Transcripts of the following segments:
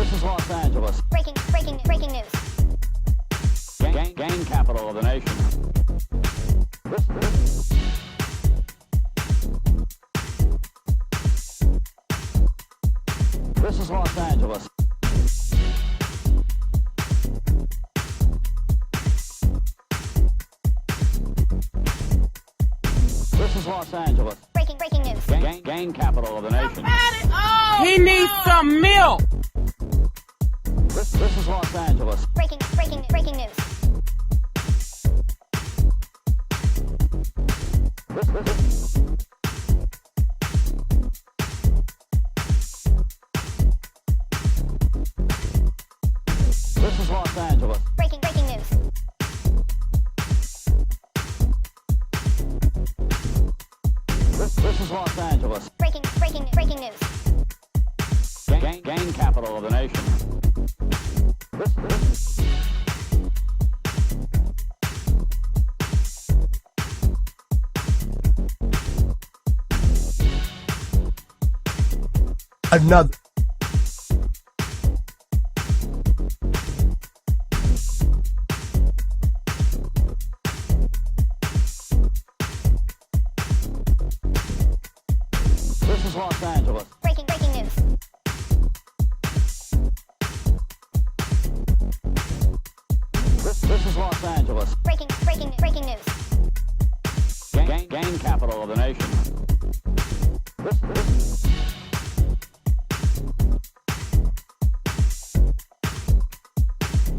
This is Los Angeles. Breaking news. Gang capital of the nation. This is Los Angeles. This is Los Angeles. Breaking news. Gang capital of the nation. He needs some milk. This is Los Angeles. Breaking news. This is Los Angeles. Breaking news. This is Los Angeles. Breaking news. Gang capital of the nation. Another. This is Los Angeles. Breaking news. This is Los Angeles. Breaking news. Gang capital of the nation.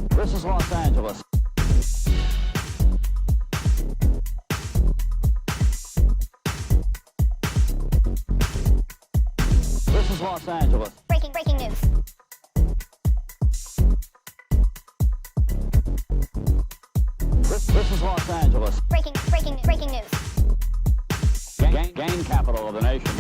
This is Los Angeles. This is Los Angeles. Breaking news. This is Los Angeles. Breaking news. Gang capital of the nation.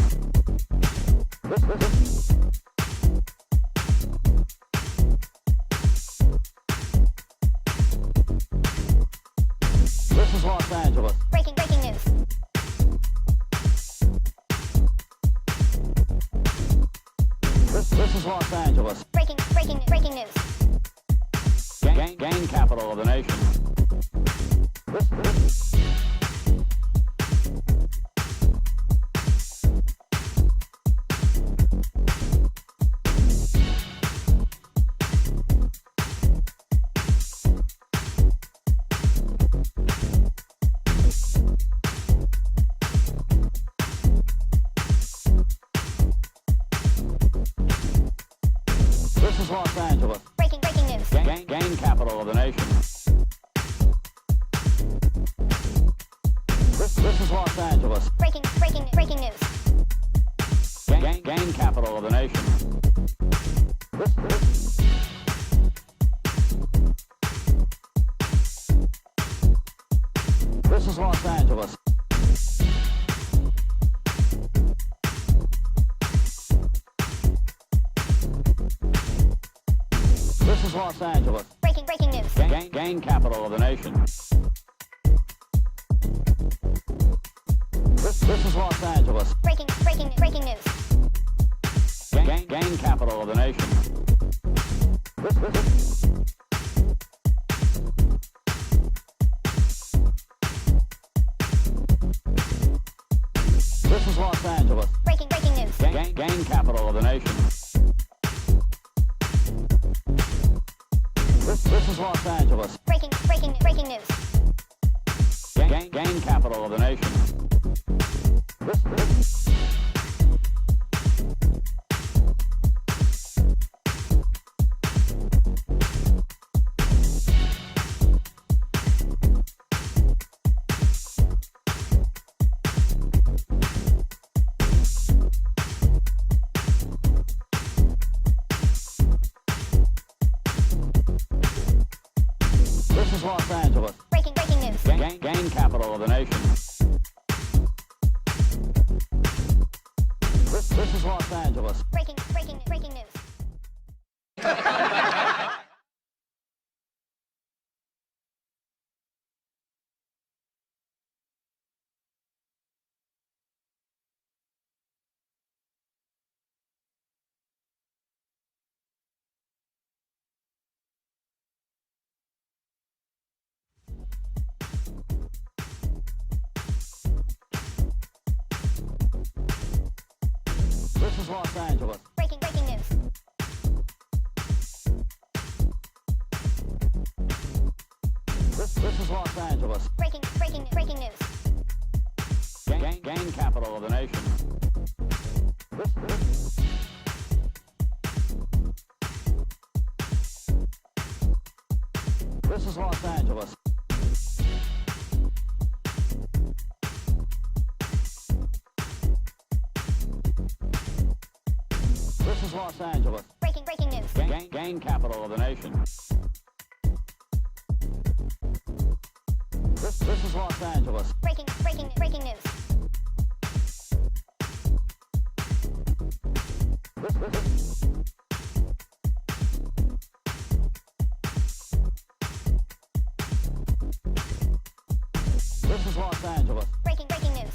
This is Los Angeles. Breaking news. This is Los Angeles. Breaking news. Gang capital of the nation. This is Los Angeles. Breaking news. Gang capital of the nation. This is Los Angeles. Breaking news. Gang capital of the nation. This is Los Angeles. This is Los Angeles. Breaking news. Gang capital of the nation. This is Los Angeles. Breaking news. Gang capital of the nation. This is Los Angeles. Breaking news. Gang capital of the nation. This is Los Angeles. Breaking news. Gang capital of the nation. This is Los Angeles. Breaking news. Gang capital of the nation. This is Los Angeles. Breaking news. is Los Angeles. Breaking news. This is Los Angeles. Breaking news. Gang capital of the nation. This is Los Angeles. This is Los Angeles. Breaking news. Gang capital of the nation. This is Los Angeles. Breaking news. This is Los Angeles. Breaking news.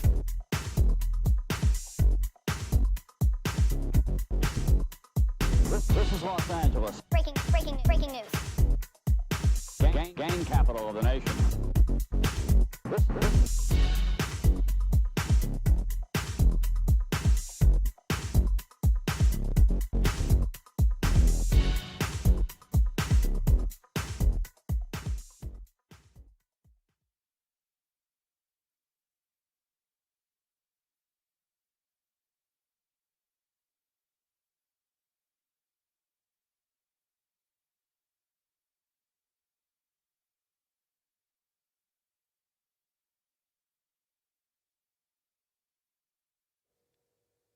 This is Los Angeles. Breaking news. Gang capital of the nation.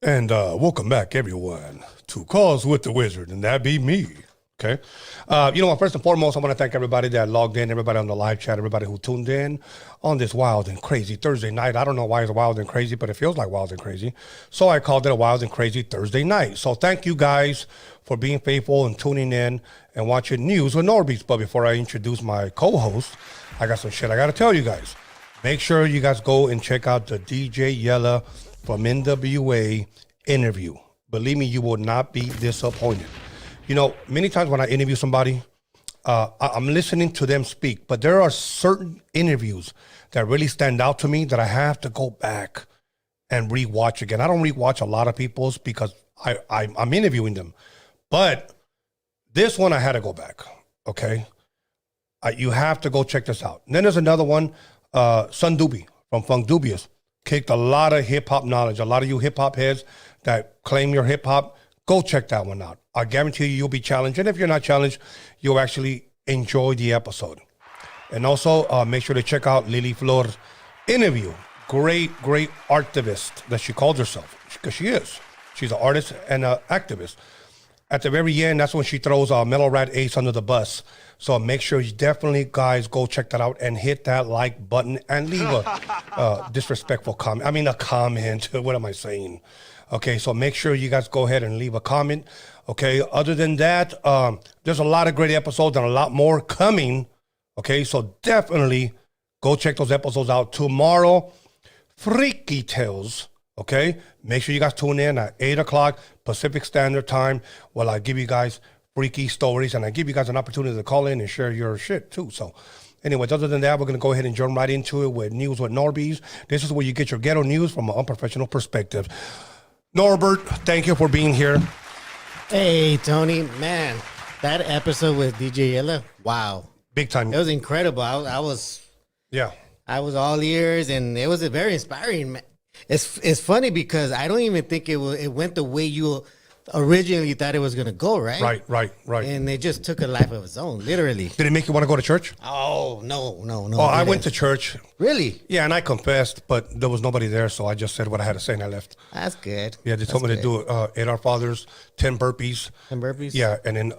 And welcome back, everyone, to Calls with the Wizard, and that be me, okay? First and foremost, I want to thank everybody that logged in, everybody on the live chat, everybody who tuned in on this wild and crazy Thursday night. I don't know why it's wild and crazy, but it feels like wild and crazy. So I called it a wild and crazy Thursday night. So thank you guys for being faithful and tuning in and watching News with Norbeez. But before I introduce my co-host, I got some shit I got to tell you guys. Make sure you guys go and check out the DJ Yella from NWA interview. Believe me, you will not be disappointed. You know, many times when I interview somebody, I'm listening to them speak, but there are certain interviews that really stand out to me that I have to go back and rewatch again. I don't rewatch a lot of people's because I'm interviewing them, but this one I had to go back. Okay, you have to go check this out. And then there's another one, Son Doobie from Funk Dubious. Kicked a lot of hip-hop knowledge. A lot of you hip-hop heads that claim you're hip-hop, go check that one out. I guarantee you, you'll be challenged. And if you're not challenged, you'll actually enjoy the episode. And also, make sure to check out Lily Flor's interview. Great activist that she calls herself, because she is. She's an artist and an activist. At the very end, that's when she throws Mellow Rat Ace under the bus. So make sure you definitely, guys, go check that out and hit that like button and leave a disrespectful comment. I mean, a comment. What am I saying? Okay, so make sure you guys go ahead and leave a comment. Okay, other than that, there's a lot of great episodes and a lot more coming. Okay, so definitely go check those episodes out. Tomorrow, Freaky Tales. Okay, make sure you guys tune in at 8 o'clock Pacific Standard Time while I give you guys freaky stories and I give you guys an opportunity to call in and share your shit too. So anyways, other than that, we're going to go ahead and jump right into it with News with Norbeez. This is where you get your ghetto news from an unprofessional perspective. Norbert, thank you for being here. Hey, Tony, man, that episode with DJ Yella, wow. Big time. It was incredible. I was all ears, and it was a very inspiring, man. It's funny because I don't even think it went the way you originally thought it was going to go, right? Right. And it just took a life of its own, literally. Did it make you want to go to church? Oh, no. Oh, I went to church. Really? Yeah, and I confessed, but there was nobody there, so I just said what I had to say and I left. That's good. Yeah, they told me to do 8 Our Fathers, 10 burpees. 10 burpees? Yeah, and then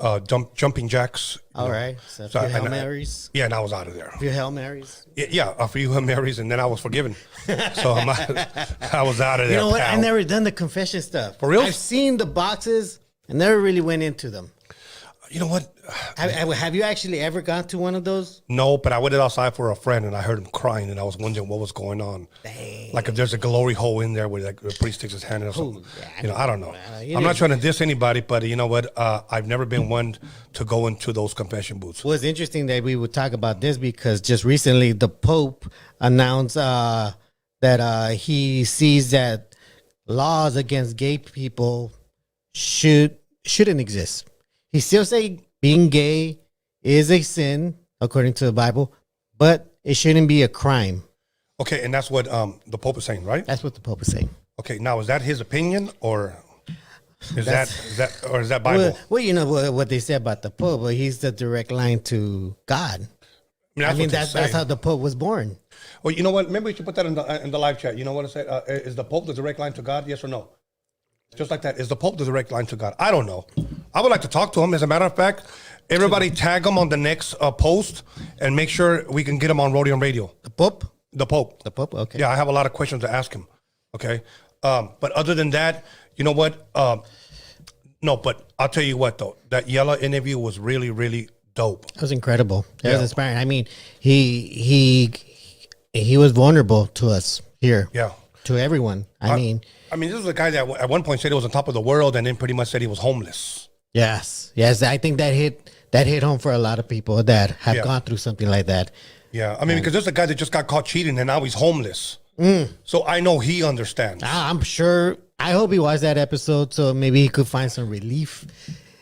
jumping jacks. All right. So a few Hail Marys. Yeah, and I was out of there. A few Hail Marys. Yeah, a few Hail Marys, and then I was forgiven. So I was out of there. You know what? Pal. I've never done the confession stuff. For real? I've seen the boxes. I never really went into them. You know what? Have you actually ever gone to one of those? No, but I went outside for a friend and I heard him crying and I was wondering what was going on. Dang. Like if there's a glory hole in there where like the priest sticks his hand in or something. Yeah, I don't know. I'm not trying to diss anybody, but you know what? I've never been one to go into those confession booths. Well, it's interesting that we would talk about this because just recently the Pope announced that he sees that laws against gay people shouldn't exist. He still say being gay is a sin according to the Bible, but it shouldn't be a crime. Okay, and that's what the Pope is saying, right? That's what the Pope is saying. Okay, now is that his opinion or is that Bible? Well, you know what they say about the Pope, but he's the direct line to God. That's how the Pope was born. Well, you know what? Maybe we should put that in the live chat. You know what I say? Is the Pope the direct line to God? Yes or no? Just like that. Is the Pope the direct line to God? I don't know. I would like to talk to him. As a matter of fact, everybody tag him on the next post and make sure we can get him on Roadium Radio. The Pope? The Pope. The Pope? Okay. Yeah, I have a lot of questions to ask him. Okay. But other than that, you know what? No, but I'll tell you what, though. That Yella interview was really, really dope. It was incredible. It was inspiring. I mean, he was vulnerable to us here. Yeah. To everyone. I mean, this was a guy that at one point said he was on top of the world and then pretty much said he was homeless. Yes. I think that hit home for a lot of people that have gone through something like that. Yeah. I mean, because there's a guy that just got caught cheating and now he's homeless. So I know he understands. I'm sure. I hope he watched that episode so maybe he could find some relief.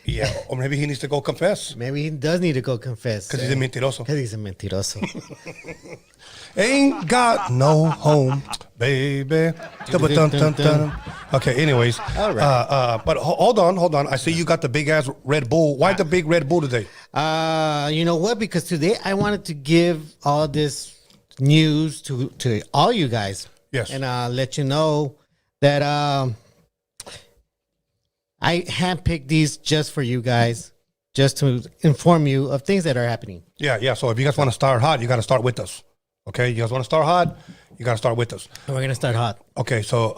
Yeah, or maybe he needs to go confess. Maybe he does need to go confess. Because he's a mentiroso. Because he's a mentiroso. Ain't got no home, baby. Okay, anyways. All right. But hold on. I see you got the big ass Red Bull. Why the big Red Bull today? You know what? Because today I wanted to give all this news to all you guys. Yes. And let you know that I handpicked these just for you guys, just to inform you of things that are happening. Yeah. So if you guys want to start hot, you got to start with us. Okay, you guys want to start hot? You got to start with us. We're gonna start hot. Okay, so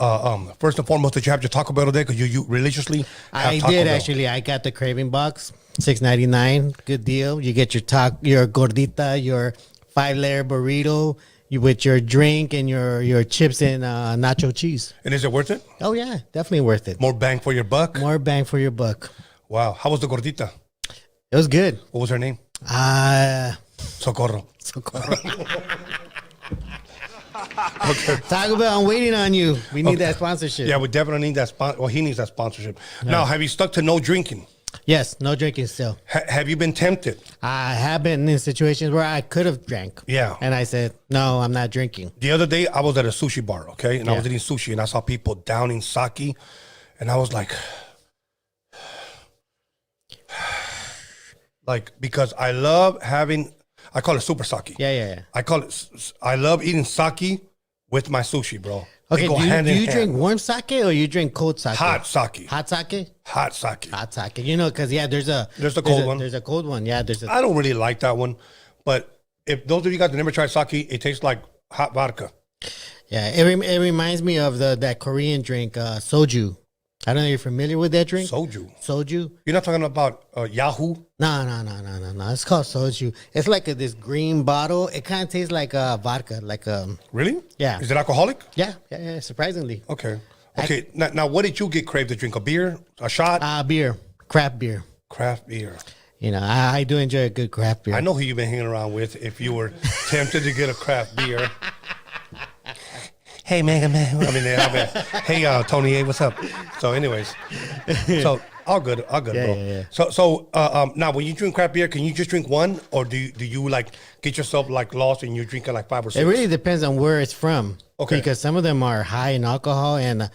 first and foremost, did you have your Taco Bell today? Because you religiously have I Taco did Bell. actually. I got the craving box, $6.99. Good deal. You get your gordita, your 5-layer burrito, with your drink and your chips and nacho cheese. And is it worth it? Oh yeah, definitely worth it. More bang for your buck? More bang for your buck. Wow. How was the gordita? It was good. What was her name? Socorro. Okay. Taco Bell, I'm waiting on you. We need that sponsorship. Yeah, we definitely need that Well, he needs that sponsorship. Now, have you stuck to no drinking? Yes, no drinking still. Have you been tempted? I have been in situations where I could have drank. Yeah. And I said, no, I'm not drinking. The other day, I was at a sushi bar, okay? And I was eating sushi, and I saw people downing sake. And I was like, because I love having, I call it super sake. Yeah. I love eating sake with my sushi, bro. Okay, do you drink warm sake or you drink cold sake? Hot sake. Hot sake? Hot sake. Hot sake. You know, because, there's a cold one. There's a cold one. Yeah, I don't really like that one. But if those of you guys that never tried sake, it tastes like hot vodka. Yeah, it reminds me of that Korean drink, soju. I don't know if you're familiar with that drink. Soju. You're not talking about Yahoo? No. It's called soju. It's like this green bottle. It kind of tastes like vodka. Really? Yeah. Is it alcoholic? Yeah, surprisingly. Okay. Now, what did you get craved to drink? A beer? A shot? Beer. Craft beer. Craft beer. You know, I do enjoy a good craft beer. I know who you've been hanging around with if you were tempted to get a craft beer. Hey, man. Hey, Tony A, what's up? So, anyways. All good, bro. Yeah. So, now, when you drink craft beer, can you just drink one? Or do you get yourself, lost and you drink 5 or 6? It really depends on where it's from. Okay. Because some of them are high in alcohol, and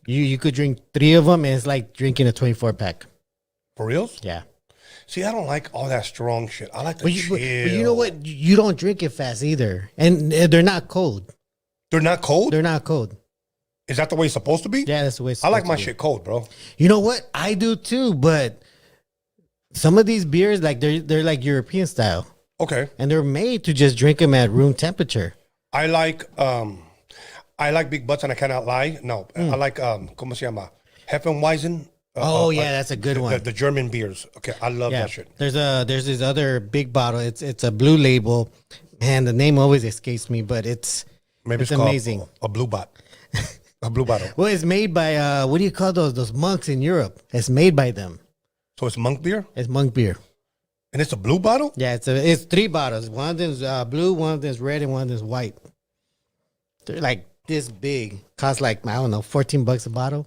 you could drink 3 of them, and it's like drinking a 24-pack. For reals? Yeah. See, I don't like all that strong shit. I like to chill. But you know what? You don't drink it fast either. And they're not cold. They're not cold? They're not cold. Is that the way it's supposed to be? Yeah, that's the way it's I supposed like my to be. shit cold, bro. You know what? I do too, but some of these beers, they're like European style. Okay. And they're made to just drink them at room temperature. I like big butts and I cannot lie. No, I like ¿cómo se llama? Hefeweizen. That's a good one. The German beers. Okay, I love that shit. There's this other big bottle. It's a blue label. Man, the name always escapes me, but it's amazing. A blue bot. A blue bottle. Well, it's made by what do you call those monks in Europe? It's made by them. So it's monk beer? It's monk beer. And it's a blue bottle? Yeah, it's 3 bottles. One of them's blue, one of them's red, and one of them's white. They're like this big. Cost $14 a bottle.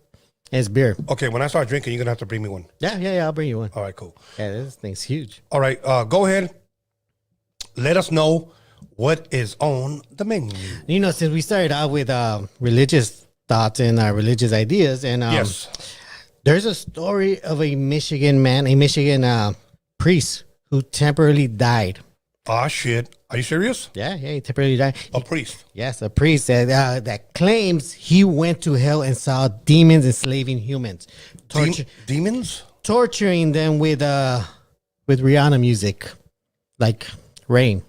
It's beer. Okay, when I start drinking, you're going to have to bring me one. Yeah. I'll bring you one. All right, cool. Yeah, this thing's huge. All right, go ahead. Let us know what is on the menu. You know, since we started out with religious thoughts and religious ideas, and Yes. there's a story of a Michigan priest who temporarily died. Ah, shit. Are you serious? Yeah, he temporarily died. A priest. Yes, a priest that claims he went to hell and saw demons enslaving humans, Demons? torturing them with Rihanna music, like Rain,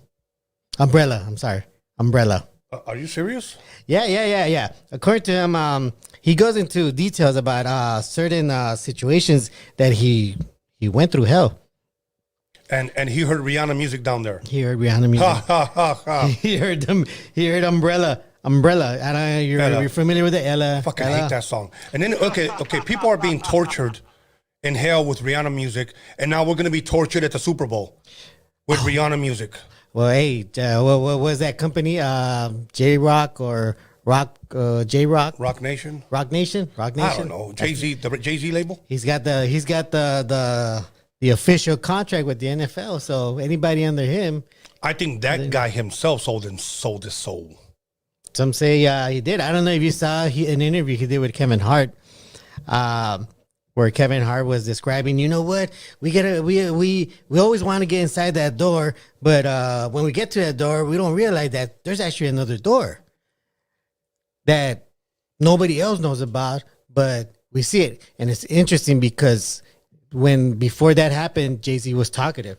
Umbrella. I'm sorry, Umbrella. Are you serious? Yeah. According to him, he goes into details about certain situations that he went through hell. And he heard Rihanna music down there. He heard Rihanna music. Ha, ha, ha, ha. He heard Umbrella. I don't know, you're familiar with it, Yella. Fucking hate that song. And then, okay, people are being tortured in hell with Rihanna music, and now we're going to be tortured at the Super Bowl with Rihanna music. Well, hey, what was that company? J-Rock or Rock, J-Rock? Rock Nation? Rock Nation? I don't know. Jay-Z, the Jay-Z label? He's got the official contract with the NFL, so anybody under him. I think that guy himself sold his soul. Some say he did. I don't know if you saw an interview he did with Kevin Hart, where Kevin Hart was describing, you know what, we always want to get inside that door, but when we get to that door, we don't realize that there's actually another door that nobody else knows about, but we see it. And it's interesting because before that happened, Jay-Z was talkative.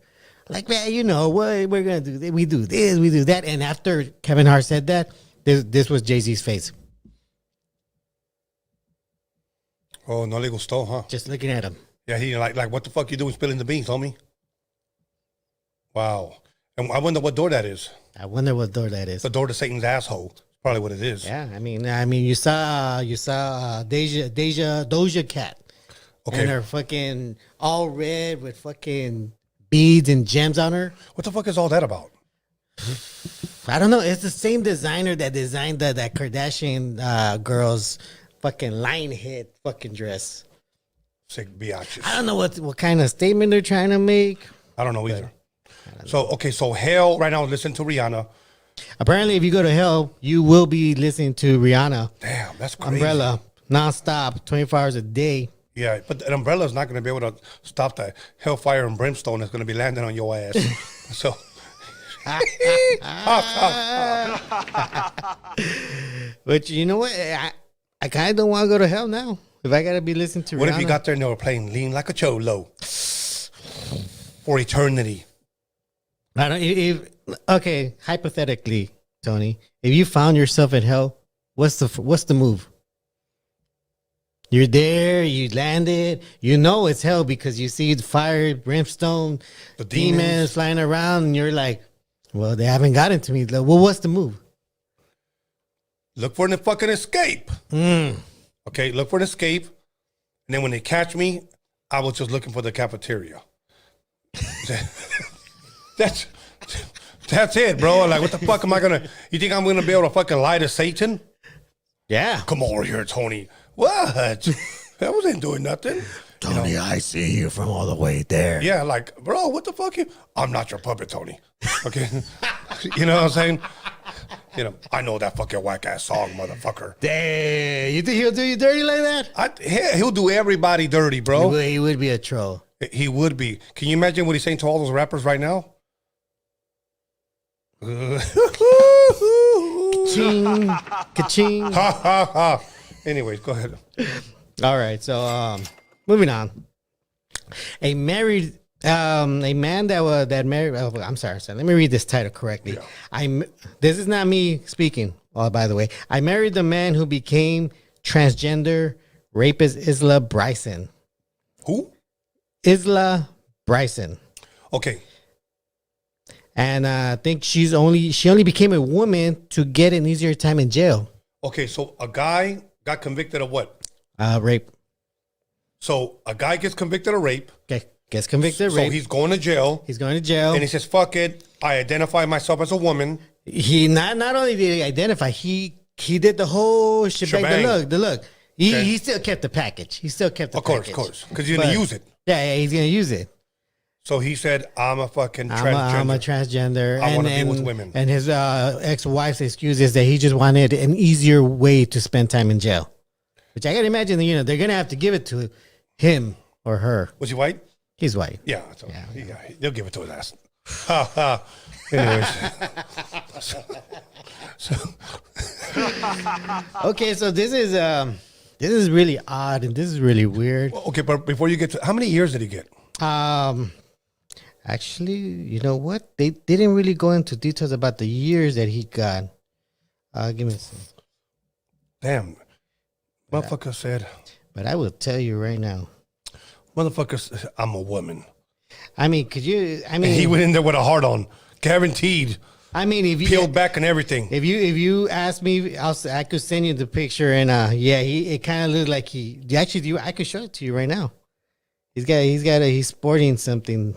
Like, man, you know what we're going to do? We do this, we do that. And after Kevin Hart said that, this was Jay-Z's face. Oh, no le gustó, huh? Just looking at him. Yeah, he like what the fuck you doing spilling the beans, homie? Wow. And I wonder what door that is. I wonder what door that is. The door to Satan's asshole. Probably what it is. Yeah, I mean, you saw Doja Cat. Okay. And her fucking all red with fucking beads and gems on her. What the fuck is all that about? I don't know. It's the same designer that designed that Kardashian girl's fucking line hit fucking dress. Sick biatches. I don't know what kind of statement they're trying to make. I don't know either. So hell right now, listen to Rihanna. Apparently, if you go to hell, you will be listening to Rihanna. Damn, that's crazy. Umbrella, nonstop, 24 hours a day. Yeah, but an umbrella is not going to be able to stop the hellfire and brimstone that's going to be landing on your ass. So, but you know what? I kind of don't want to go to hell now. If I got to be listening to Rihanna. What if you got there and they were playing Lean Like a Cholo for eternity? I don't. Okay, hypothetically, Tony, if you found yourself in hell, what's the move? You're there, you landed, you know it's hell because you see the fire, brimstone, The demons flying around, and you're like, well, they haven't gotten to me. Well, what's the move? Look for an fucking escape. Okay, look for an escape. And then when they catch me, I was just looking for the cafeteria. That's it, bro. Like, what the fuck am I gonna? You think I'm gonna be able to fucking lie to Satan? Yeah. Come over here, Tony. What? I wasn't doing nothing. Tony, I see you from all the way there. Yeah, like, bro, what the fuck? I'm not your puppet, Tony. Okay, you know what I'm saying? You know, I know that fucking whack ass song, motherfucker. Damn, you think he'll do you dirty like that? He'll do everybody dirty, bro. He would be a troll. He would be. Can you imagine what he's saying to all those rappers right now? Ka-ching, ka-ching. Ha ha ha. Anyways, go ahead. All right, so moving on. A man that married. Oh, I'm sorry. Let me read this title correctly. Yeah. This is not me speaking. Oh, by the way, I married the man who became transgender rapist Isla Bryson. Who? Isla Bryson. Okay. And I think she only became a woman to get an easier time in jail. Okay, so a guy got convicted of what? Rape. So a guy gets convicted of rape. Okay, gets convicted of rape. So he's going to jail. He's going to jail. And he says, fuck it. I identify myself as a woman. He not only did he identify, he did the whole shebang. The look. He still kept the package. He still kept the package. Of course. Because he's going to use it. Yeah, he's going to use it. So he said, I'm a fucking transgender. I'm a transgender. I want to be with women. And his ex-wife's excuse is that he just wanted an easier way to spend time in jail. Which I can imagine, they're going to have to give it to him or her. Was he white? He's white. Yeah. So they'll give it to his ass. Anyways. Okay, so this is really odd and this is really weird. Okay, but before you get to, how many years did he get? Actually, you know what? They didn't really go into details about the years that he got. Give me some. Damn. Motherfucker said. But I will tell you right now. Motherfucker said, I'm a woman. I mean, and he went in there with a heart on. Guaranteed. I mean, if you peeled back and everything. If you ask me, I could send you the picture and it kind of looked like I could show it to you right now. He's sporting something.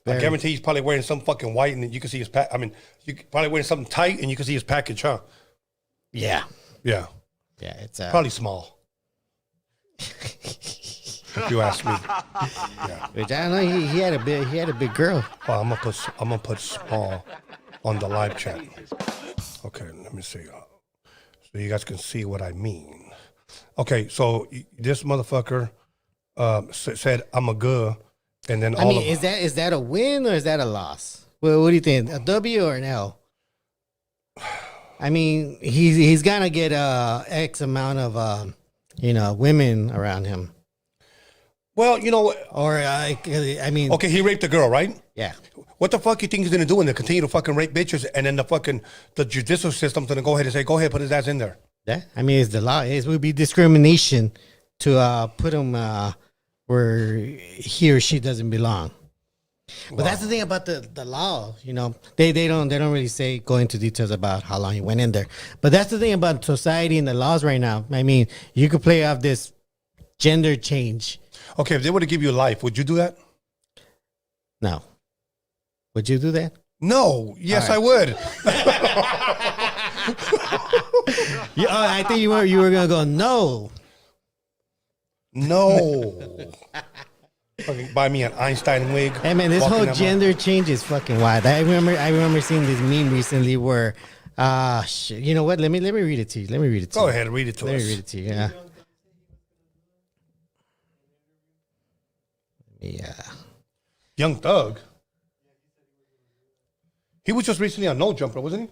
I guarantee he's probably wearing some fucking white and you can see his pack. I mean, you probably wearing something tight and you can see his package, huh? Yeah. Yeah. Yeah, it's probably small. If you ask me. Yeah. Which I don't know, he had a big girl. Well, I'm gonna put small on the live chat. Okay, let me see. So you guys can see what I mean. Okay, so this motherfucker said I'm a good, and then is that a win or is that a loss? Well, what do you think? A W or an L? I mean, he's gonna get X amount of women around him. Well, or I mean, okay, he raped a girl, right? Yeah. What the fuck you think he's gonna do? And they continue to fucking rape bitches, and then the judicial system's gonna go ahead and say, go ahead, put his ass in there. Yeah, I mean, it's the law. It would be discrimination to put him where he or she doesn't belong. But that's the thing about the law, they don't really go into details about how long he went in there. But that's the thing about society and the laws right now. I mean, you could play off this gender change. Okay, if they were to give you life, would you do that? No. Would you do that? No. Yes, right. I would. I think you were gonna go no. No. Fucking buy me an Einstein wig. Hey man, this whole gender change is fucking wild. I remember seeing this meme recently where, you know what? Let me read it to you. Go ahead, read it to us. Let me read it to you. Yeah. Yeah. Young Thug. He was just recently on No Jumper, wasn't he?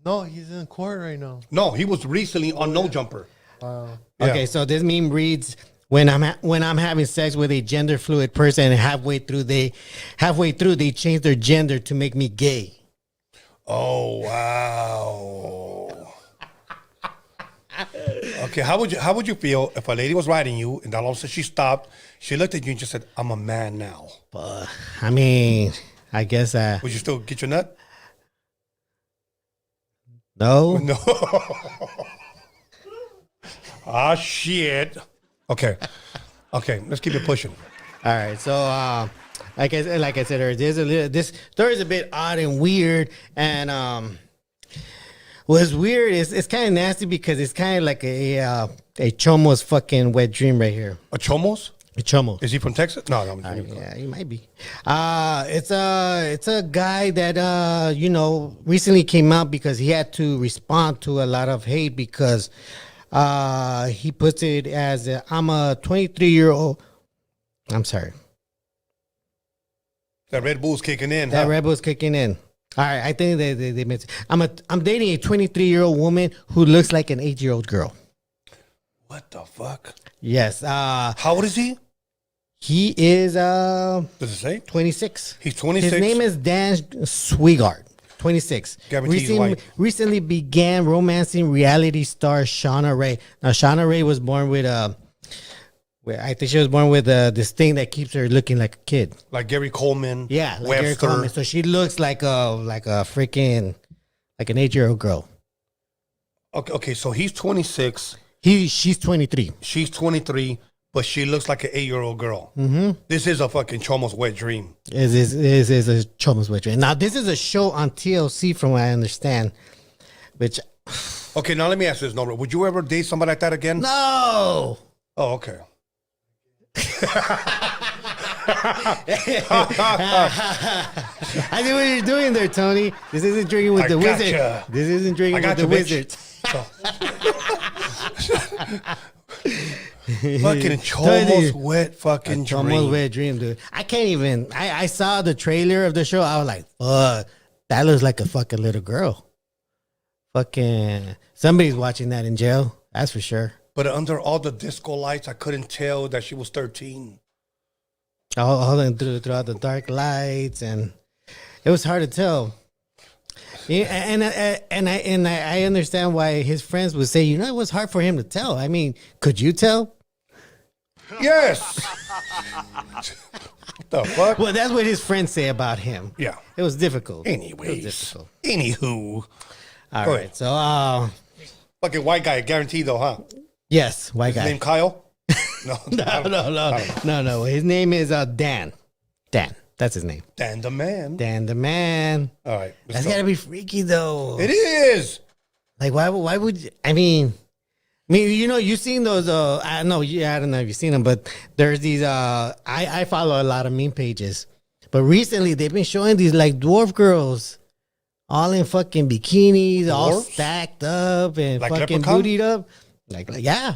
No, he's in court right now. No, he was recently on No Jumper. Yeah. Okay, so this meme reads: When I'm having sex with a gender fluid person, and halfway through they change their gender to make me gay. Oh wow. Okay, how would you feel if a lady was riding you and all of a sudden she stopped, she looked at you and just said, "I'm a man now"? I mean, I guess would you still get your nut? No. No. Ah shit. Okay, let's keep it pushing. All right, so like I said earlier, this story is a bit odd and weird, and what's weird is it's kind of nasty because it's kind of like a chomo's fucking wet dream right here. A chomo's? A chomo. Is he from Texas? No, yeah, he might be. It's a guy that recently came out because he had to respond to a lot of hate because. He puts it as I'm a 23-year-old. I'm sorry. That Red Bull's kicking in. That Red Bull's kicking in. All right, I think they meant I'm dating a 23-year-old woman who looks like an 8-year-old girl. What the fuck? Yes. How old is he? He is does it say? 26. He's 26. His name is Dan Swigard. 26. Recently began romancing reality star Shauna Rae. Now, Shauna Rae was born with I think she was born with this thing that keeps her looking like a kid. Like Gary Coleman. Yeah, like Webster. Gary Coleman. So she looks like a freaking, like an 8-year-old girl. Okay, so he's 26. She's 23. She's 23. But she looks like an 8-year-old girl. Mm-hmm. This is a fucking chomo's wet dream. It is a chomo's wet dream. Now, this is a show on TLC, from what I understand, which Okay, now let me ask this, Norbert. Would you ever date somebody like that again? No. Oh, okay. I see what you're doing there, Tony. This isn't drinking with the gotcha. wizard. This isn't drinking with the wizard. Fucking Chomo's wet fucking dream. Chomo's wet dream, dude. I can't even. I saw the trailer of the show. I was like, fuck, that looks like a fucking little girl. Fucking somebody's watching that in jail. That's for sure. But under all the disco lights, I couldn't tell that she was 13. All throughout the dark lights, and it was hard to tell. Yeah, and I understand why his friends would say, you know, it was hard for him to tell. I mean, could you tell? Yes. What the fuck? Well, that's what his friends say about him. Yeah. It was difficult. Anyways. It was difficult. Anywho. All Go right. ahead. So, Fucking white guy, guaranteed though, huh? yes, white His guy. name Kyle? No. No. His name is Dan. Dan. That's his name. Dan the man. Dan the man. All right. That's gotta be freaky though. It is. Like, why would you, I mean, you know, you've seen those, I don't know if you've seen them, but there's these, I follow a lot of meme pages, but recently they've been showing these like dwarf girls all in fucking bikinis, all Dwarfs? stacked up and Like fucking Leprechaun? bootied up. Like, yeah.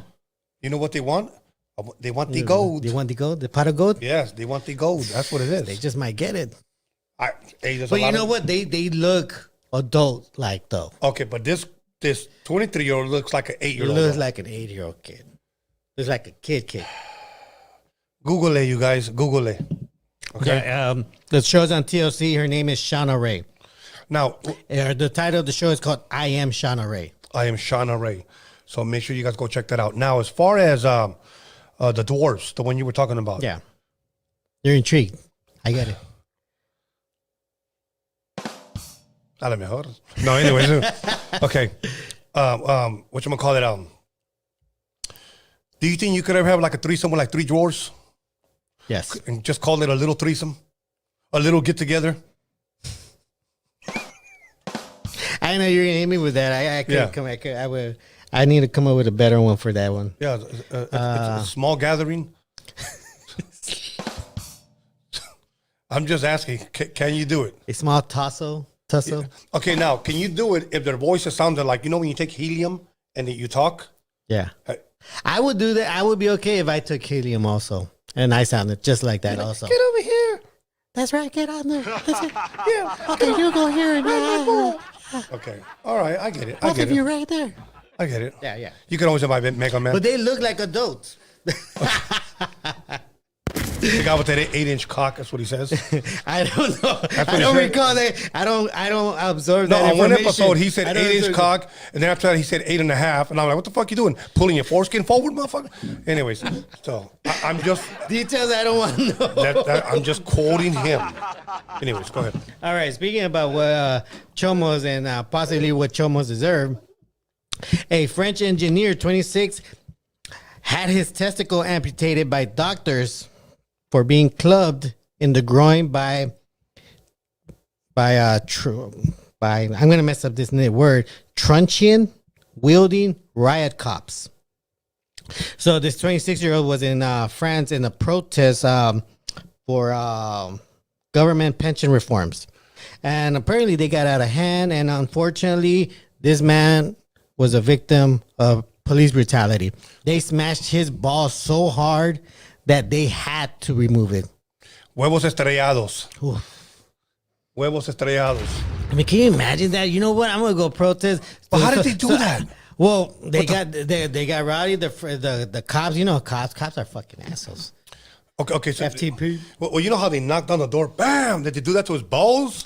You know what they want? They want the gold. They want the gold? The pot of gold? Yes, they want the gold. That's what it is. They just might get it. There's a But you lot know of- what? They look adult like though. Okay, but this 23-year-old looks like an It 8-year-old. looks like an 8-year-old kid. Looks like a kid. Google it, you guys. Google it. Okay. Yeah, the show's on TLC. Her name is Shauna Rae. Now, The title of the show is called I Am Shauna Rae. I am Shauna Rae. So make sure you guys go check that out. Now, as far as the dwarfs, the one you were talking about. Yeah. You're intrigued. I get it. A lo mejor. No, anyways. Okay. Whatchamacallit? Do you think you could ever have like a threesome with like 3 dwarfs Yes. and just call it a little threesome? A little get together? I know you're gonna hit me with that. I couldn't Yeah. come. I need to come up with a better one for that one. Yeah, it's a small gathering. I'm just asking, can you do it? A small tussle. Okay, now, can you do it if their voices sounded like, you know, when you take helium and you talk? Yeah. Hey. I would do that. I would be okay if I took helium also, and I sounded just like that also. Get over here. That's right. Get on there. That's it. Yeah. Okay, you go here and Okay, all right, I get it. I both get of you it. right there. I get it. Yeah. You can always invite Mega Man. But they look like adults. The guy with that 8-inch cock, that's what he says. I don't know. what I he don't said. recall that. I don't absorb No, that on one information. episode, he said I don't 8-inch absorb- cock, and then after that, he said 8.5. And I'm like, what the fuck you doing? Pulling your foreskin forward, motherfucker? Anyways, so I'm just Details I don't want to know. I'm just quoting him. Anyways, go ahead. All right. Speaking about what chomos and possibly what chomos deserve, a French engineer, 26, had his testicle amputated by doctors for being clubbed in the groin by I'm gonna mess up this word, truncheon wielding riot cops. So this 26-year-old was in France in a protest for government pension reforms, and apparently they got out of hand. And unfortunately, this man was a victim of police brutality. They smashed his balls so hard that they had to remove it. Huevos estrellados. Oof. Huevos estrellados. I mean, can you imagine that? You know what? I'm gonna go protest. But how did they do that? Well, they got rowdy. The cops. You know, cops are fucking assholes. Okay. So, FTP. Well, you know how they knocked on the door? Bam! Did they do that to his balls?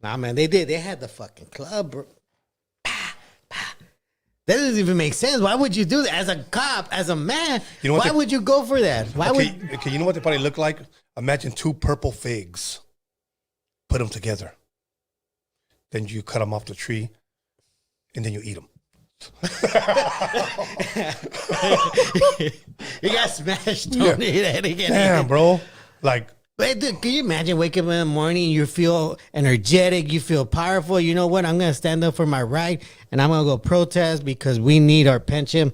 Nah, man, they did. They had the fucking club, bro. That doesn't even make sense. Why would you do that as a cop, as a man? You know what why would you go for that? Why Okay, would? okay, you know what they probably look like? Imagine 2 purple figs. Put them together. Then you cut them off the tree, and then you eat them. You got smashed, Tony. Yeah. Damn, bro. Like But dude, can you imagine waking up in the morning, you feel energetic, you feel powerful. You know what? I'm going to stand up for my right, and I'm going to go protest because we need our pension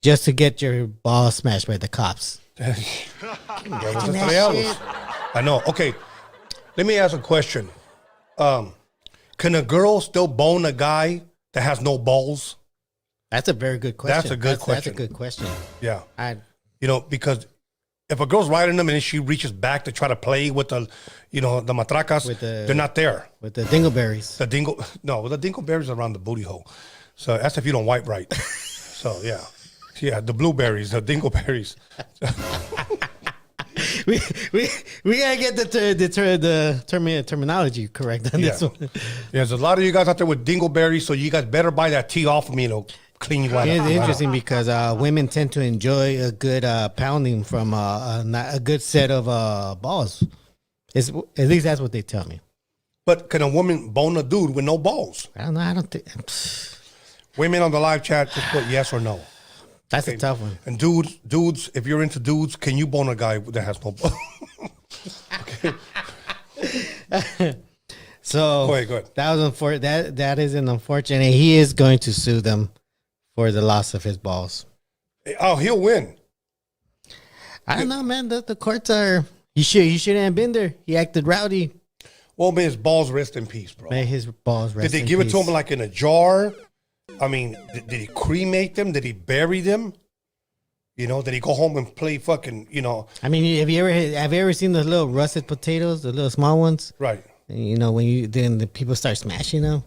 just to get your balls smashed by the cops. I know. Okay, let me ask a question. Can a girl still bone a guy that has no balls? That's a very good question. That's a good question. That's a good question. Yeah. Because if a girl's riding them and then she reaches back to try to play with the matracas, they're not there. With the dingleberries. The dingleberries are around the booty hole. So that's if you don't wipe right. So, yeah. Yeah, the blueberries, the dingleberries. we gotta get the terminology correct on this one. Yeah, there's a lot of you guys out there with dingleberries, so you guys better buy that tea off of me and it'll clean you out. It's interesting because women tend to enjoy a good pounding from a good set of balls. At least that's what they tell me. But can a woman bone a dude with no balls? I don't know. I don't think. Women on the live chat, just put yes or no. That's a tough one. And dudes, if you're into dudes, can you bone a guy that has no balls? Okay. So go ahead. That is an unfortunate. He is going to sue them for the loss of his balls. Oh, he'll win. I don't know, man. The courts are. He shouldn't have been there. He acted rowdy. Well, may his balls rest in peace, bro. May his balls rest in peace. Did they give it to him like in a jar? I mean, did he cremate them? Did he bury them? You know, did he go home and play fucking, I mean, have you ever seen the little russet potatoes, the little small ones? Right. And, then the people start smashing them,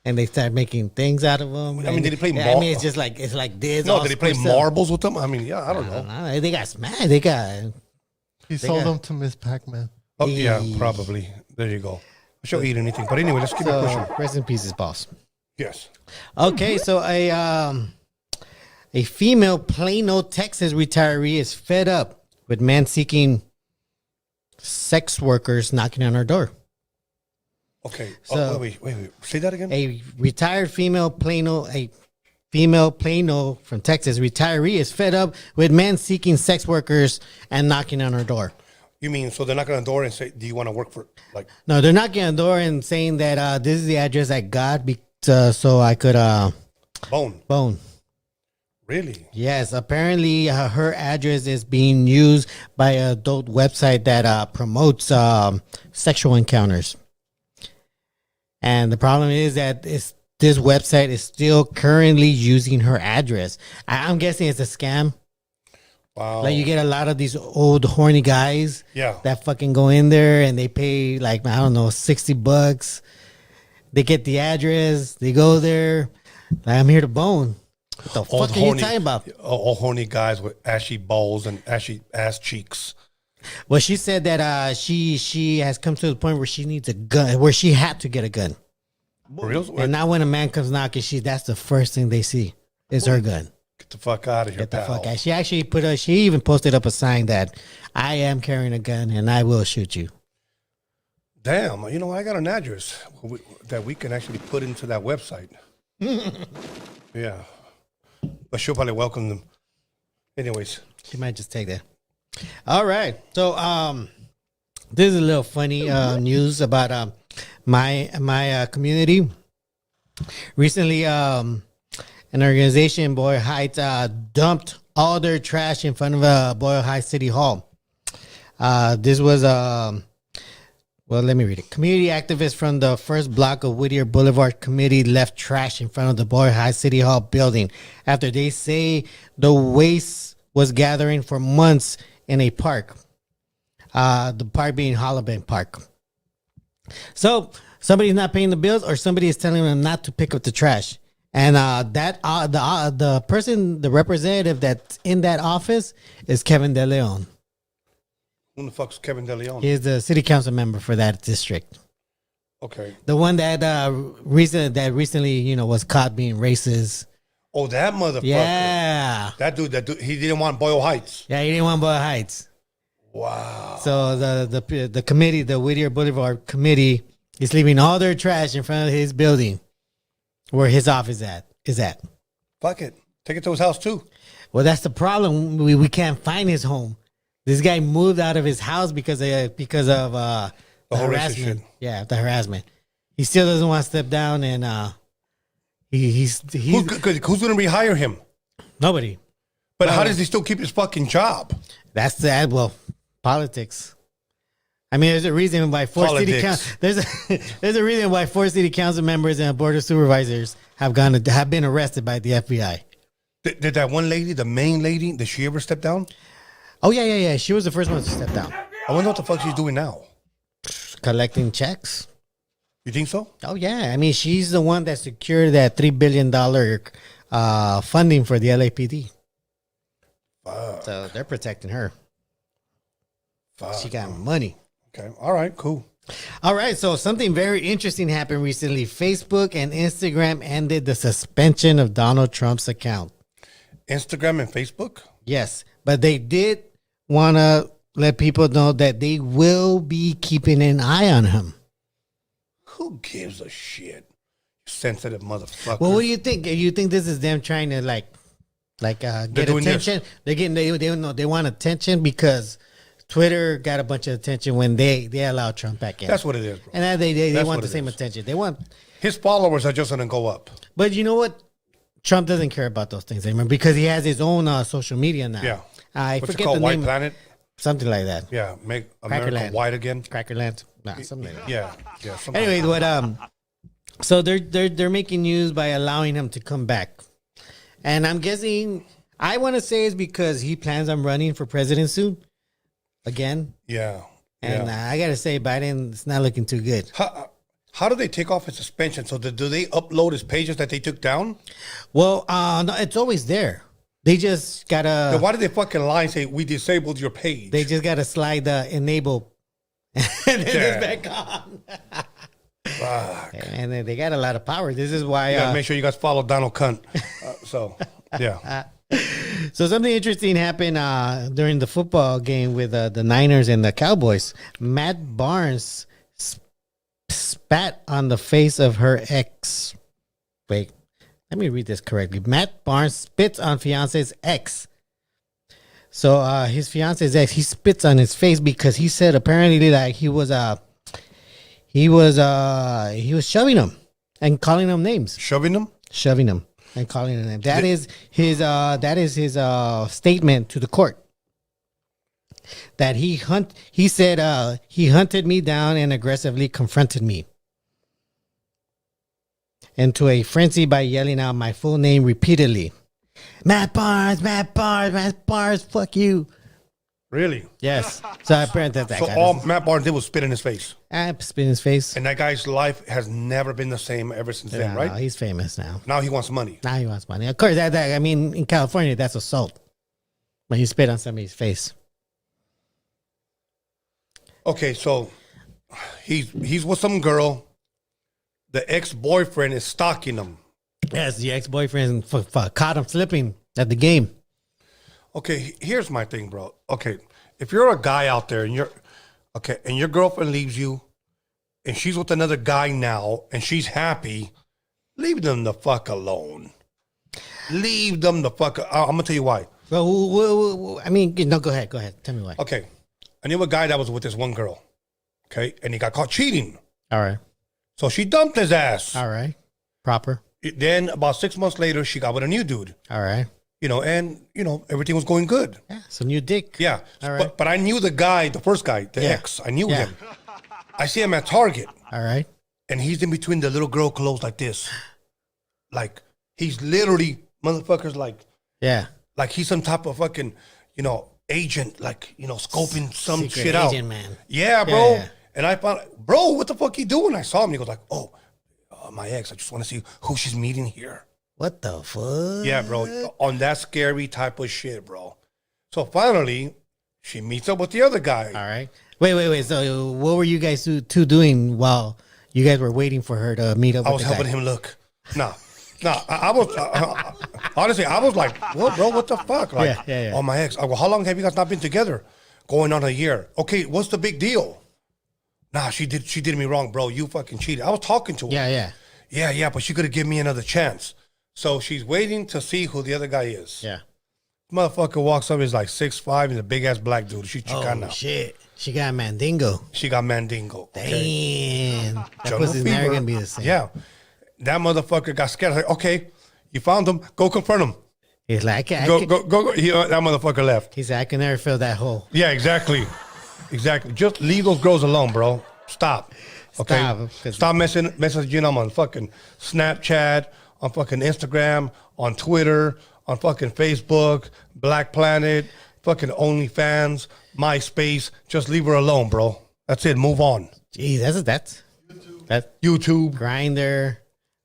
and they start making things out of them. I mean, did he play marbles? I mean, it's like this. No, did he play marbles with them? I mean, yeah, I don't know. They got smashed. He sold them to Miss Pac-Man. Oh, yeah, probably. There you go. She'll eat anything. But anyway, let's keep it pushing. Rest in peace, his boss. Yes. Okay, so a female Plano, Texas retiree is fed up with men seeking sex workers knocking on her door. Okay. So wait. Say that again. A female Plano from Texas retiree is fed up with men seeking sex workers and knocking on her door. You mean so they're knocking on the door and say, "Do you want to work for?" Like, no, they're knocking on the door and saying that this is the address I got so I could bone. Really? Yes. Apparently, her address is being used by an adult website that promotes sexual encounters. And the problem is that this website is still currently using her address. I'm guessing it's a scam. Wow. Like you get a lot of these old horny guys that fucking go in there and they pay like, I don't know, $60. They get the address, they go there. Like, I'm here to bone. What the fuck are you talking about? All horny guys with ashy balls and ashy ass cheeks. Well, she said that she has come to the point where she needs a gun, where she had to get a gun. For real? And now when a man comes knocking, that's the first thing they see is her gun. Get the fuck out of here, Get the fuck out. She actually she even posted up a sign that I am carrying a gun and I will shoot you. Damn, I got an address that we can actually put into that website. Yeah. But she'll probably welcome them. Anyways. She might just take that. All right. So this is a little funny news about my community. Recently, an organization, Boyle Heights, dumped all their trash in front of Boyle Heights City Hall. This was let me read it. Community activists from the first block of Whittier Boulevard Committee left trash in front of the Boyle Heights City Hall building after they say the waste was gathering for months in a park. The park being Hollaback Park. So somebody's not paying the bills, or somebody is telling them not to pick up the trash. And the representative that's in that office is Kevin De Leon. Who the fuck's Kevin De Leon? He's the city council member for that district. Okay. The one that recently, was caught being racist. Oh, that motherfucker. Yeah. That dude, he didn't want Boyle Heights. Yeah, he didn't want Boyle Heights. Wow. So the committee, the Whittier Boulevard Committee, is leaving all their trash in front of his building where his office is at. Fuck it. Take it to his house too. Well, that's the problem. We can't find his home. This guy moved out of his house because of the whole racist harassment. shit. Yeah, the harassment. He still doesn't want to step down, and he's who's going to rehire him? nobody. But how does he still keep his fucking job? That's the well, politics. I mean, there's a reason why four city there's a reason why 4 city council members and a board of supervisors have been arrested by the FBI. Did that one lady, the main lady, did she ever step down? Oh yeah. She was the first one to step down, I wonder what the fuck she's doing now. collecting checks. You think so? Oh yeah, I mean, she's the one that secured that $3 billion funding for the LAPD. So they're protecting her. She got money. Okay. All right. Cool. All right. So something very interesting happened recently. Facebook and Instagram ended the suspension of Donald Trump's account. Instagram and Facebook? Yes, but they did want to let people know that they will be keeping an eye on him. Who gives a shit? Sensitive motherfucker. Well, what do you think? You think this is them trying to get attention? They want attention because Twitter got a bunch of attention when they allowed Trump back in. That's what it is, bro. And they want the same attention. They want his followers are just gonna go up. But you know what? Trump doesn't care about those things anymore because he has his own social media now. Yeah. I What's forget it called? the White name. Planet? Something like that. Yeah. Make America Crackerland. white again. Crackerland. Nah, something like that. Yeah. Anyway, so they're making news by allowing him to come back. And I'm guessing I want to say it's because he plans on running for president soon. Again. Yeah. And I got to say, Biden, it's not looking too good. How do they take off his suspension? So do they upload his pages that they took down? Well, no, it's always there. They just got to... Then why did they fucking lie and say, we disabled your page? They just got to slide the enable and then it's back on. Fuck. And then they got a lot of power. This is why... You gotta make sure you guys follow Donald Cunt. Yeah. So something interesting happened during the football game with the Niners and the Cowboys. Matt Barnes spat on the face of her ex. Wait, let me read this correctly. Matt Barnes spits on fiance's ex. So his fiance's ex, he spits on his face because he said apparently like he was shoving him and calling him names. Shoving him And calling him names. That is his statement to the court. That he said he hunted me down and aggressively confronted me. Into a frenzy by yelling out my full name repeatedly. Matt Barnes, fuck you. Really? Yes. So apparently that So guy all Matt Barnes did was spit in his face. spit in his face. And that guy's life has never been the same ever since then, right? No, he's famous now. Now he wants money. Now he wants money. Of course, I mean, in California, that's assault. When you spit on somebody's face. Okay, so he's with some girl. The ex-boyfriend is stalking him. Yes, the ex-boyfriend caught him slipping at the game. Okay, here's my thing, bro. Okay, if you're a guy out there and your girlfriend leaves you and she's with another guy now and she's happy, leave them the fuck alone. Leave them the fuck. I'm gonna tell you why. Well, I mean, no, go ahead. Tell me why. Okay, I knew a guy that was with this one girl. Okay, and he got caught cheating. All right. So she dumped his ass. All right. Proper. Then about 6 months later, she got with a new dude. All right. Everything was going good. Yeah. So new dick. Yeah. All right. But I knew the guy, the first guy, the ex. I knew him. I see him at Target. All right. And he's in between the little girl clothes like this. Like, he's literally, motherfuckers, like he's some type of fucking, agent, scoping some Secret shit out. agent, man. Yeah, bro. Yeah. And I found, bro, what the fuck he doing? I saw him. He goes like, my ex, I just want to see who she's meeting here. What the fuck? Yeah, bro. On that scary type of shit, bro. So finally, she meets up with the other guy. All right. Wait. So what were you guys two doing while you guys were waiting for her to meet up with I was the helping guy? him look. Nah. I was, honestly, I was like, what, bro? What the fuck? Like, Yeah. Oh, my ex. I go, how long have you guys not been together? Going on a year. Okay, what's the big deal? Nah, she did me wrong, bro. You fucking cheated. I was talking to her. Yeah, but she could have given me another chance. So she's waiting to see who the other guy is. Yeah. Motherfucker walks up, he's like 6'5", and a big ass black dude. She's Chicano. Oh shit, she got mandingo. She got mandingo. Okay? Damn, that Jungle pussy's never fever. gonna be the same. Yeah, that motherfucker got scared. Like, okay, you found him. Go confront him. He's like, Go. That motherfucker left. He's like, I can never fill that hole. Yeah, exactly. Just leave those girls alone, bro. Stop. Okay. Stop messaging them on fucking Snapchat, on fucking Instagram, on Twitter, on fucking Facebook, Black Planet, fucking OnlyFans, MySpace. Just leave her alone, bro. That's it. Move on. Gee, that's YouTube, Grinder.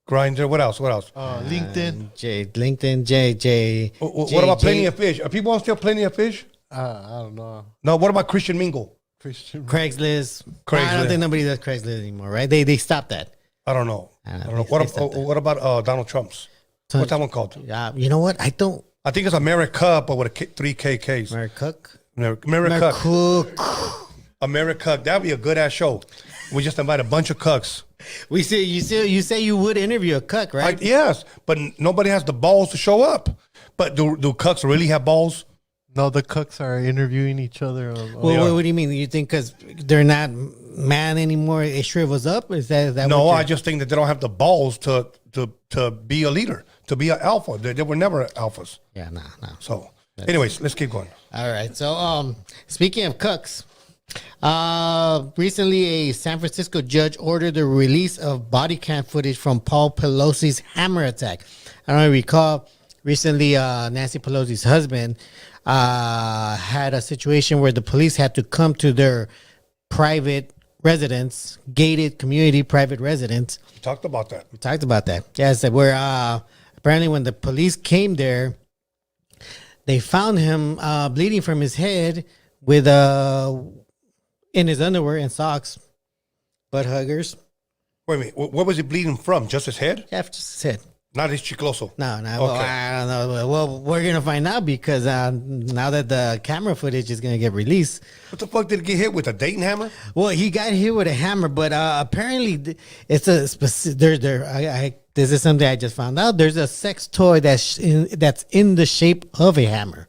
What else? LinkedIn. LinkedIn. What about Plenty of Fish? Are people on still Plenty of Fish? I don't know. No. What about Christian Mingle? Christian. Craigslist. I don't think nobody does Craigslist anymore, right? They stopped that. I don't know. What about Donald Trump's? What's that one called? You know what? I don't. I think it's America, but with a 3 KKs. America. America. That'd be a good ass show. We just invite a bunch of cucks. You say you would interview a cuck, right? Yes, but nobody has the balls to show up. But do cucks really have balls? No, the cooks are interviewing each other. Well, what do you mean? You think because they're not man anymore, it shrivels up? Is that no? I just think that they don't have the balls to be a leader, to be an alpha. They were never alphas. Yeah, no. So, anyways, let's keep going. All right. So, speaking of cucks, recently a San Francisco judge ordered the release of body cam footage from Paul Pelosi's hammer attack. I don't recall. Recently, Nancy Pelosi's husband had a situation where the police had to come to their private residence, gated community private residence. We talked about that. Yes, where apparently when the police came there, they found him bleeding from his head with in his underwear and socks, butt huggers. Wait a minute. What was he bleeding from? Just his head? Yeah, just his head. Not his chicloso. No. Okay. Well, I don't know. Well, we're gonna find out because now that the camera footage is gonna get released. What the fuck did he get hit with? A Dayton hammer? Well, he got hit with a hammer, but apparently it's a specific. This is something I just found out. There's a sex toy that's in the shape of a hammer.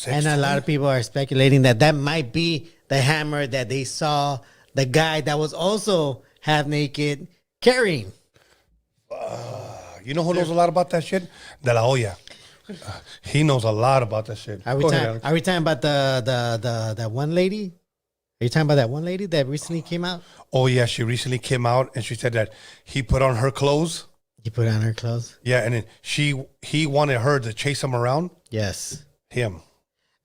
And a lot of people are speculating that might be the hammer that they saw the guy that was also half naked carrying. You know who knows a lot about that shit? De La Hoya. He knows a lot about that shit. Are we talking about that one lady? Are you talking about that one lady that recently came out? Oh yeah, she recently came out and she said that he put on her clothes. He put on her clothes. Yeah, and then he wanted her to chase him around. Yes. Him.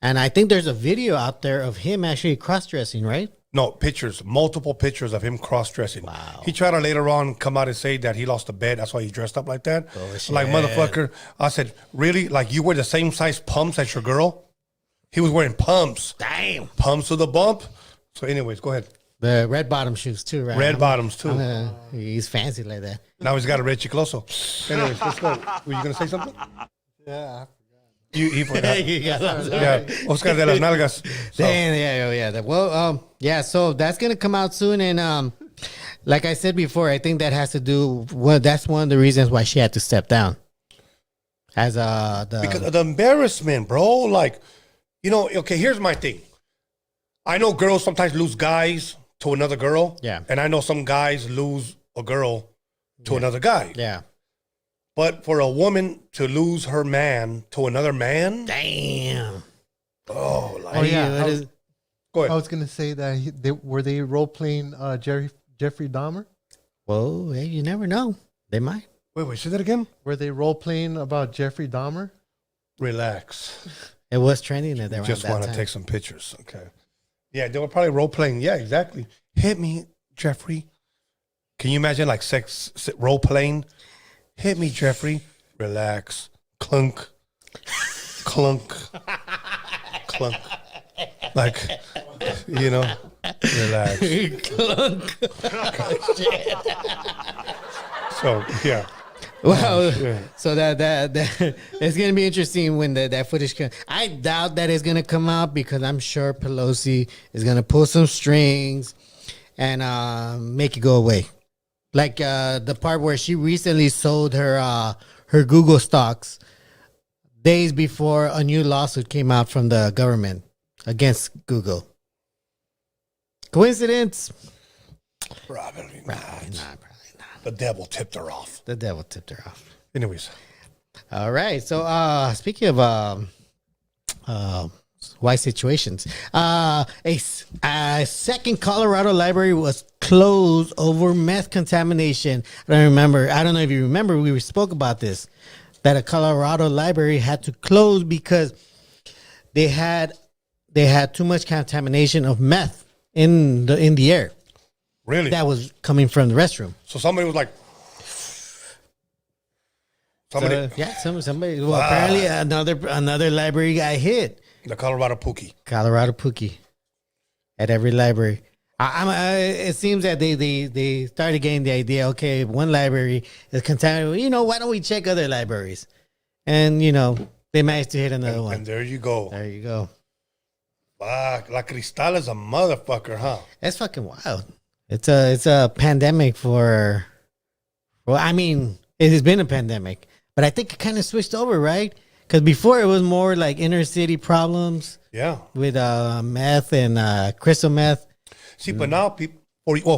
And I think there's a video out there of him actually cross-dressing, right? No, multiple pictures of him cross-dressing. Wow. He tried to later on come out and say that he lost a bet. That's why he dressed up like that. Bullshit. Like, motherfucker. I said, really? Like, you wear the same size pumps as your girl? He was wearing pumps. Damn. Pumps to the bump. So anyways, go ahead. The red bottom shoes too, right? Red bottoms too. He's fancy like that. Now he's got a red chicloso. Anyways, let's go. Were you going to say something? Yeah. He forgot. Yeah, Oscar de las Nalgas. So. Yeah. Well, yeah. So that's gonna come out soon, and like I said before, I think that has to do. Well, that's one of the reasons why she had to step down. Because of the embarrassment, bro. Like, okay. Here's my thing. I know girls sometimes lose guys to another girl. Yeah. And I know some guys lose a girl to another guy. Yeah. But for a woman to lose her man to another man, damn. Oh, yeah. Go ahead. I was gonna say that were they role playing Jeffrey Dahmer? Well, hey, you never know. They might. Wait, say that again. Were they role playing about Jeffrey Dahmer? Relax. It was trending at that. Just want to take some pictures. Okay. Yeah, they were probably role playing. Yeah, exactly. Hit me, Jeffrey. Can you imagine like sex role playing? Hit me, Jeffrey. Relax. Clunk. Clunk. Clunk. Like, relax. Clunk. So, yeah. Well, so that it's gonna be interesting when that footage comes. I doubt that it's gonna come out because I'm sure Pelosi is gonna pull some strings and make it go away. Like the part where she recently sold her Google stocks. days before a new lawsuit came out from the government against Google. Coincidence? Probably not. Probably not. The devil tipped her off. The devil tipped her off. Anyways. All right. So, speaking of white situations, a second Colorado library was closed over meth contamination. I don't know if you remember. We spoke about this. That a Colorado library had to close because they had too much contamination of meth in the air. Really? That was coming from the restroom. So somebody was like, somebody. Somebody. Well, apparently another library got hit. The Colorado Pookie. At every library. It seems that they started getting the idea, okay, one library is contaminated. Why don't we check other libraries? And, they managed to hit another one. And there you go. Fuck. La Cristal is a motherfucker, huh? That's fucking wild. It's a pandemic it has been a pandemic. But I think it kind of switched over, right? Because before it was more like inner city problems. Yeah. With meth and crystal meth. See, but now people,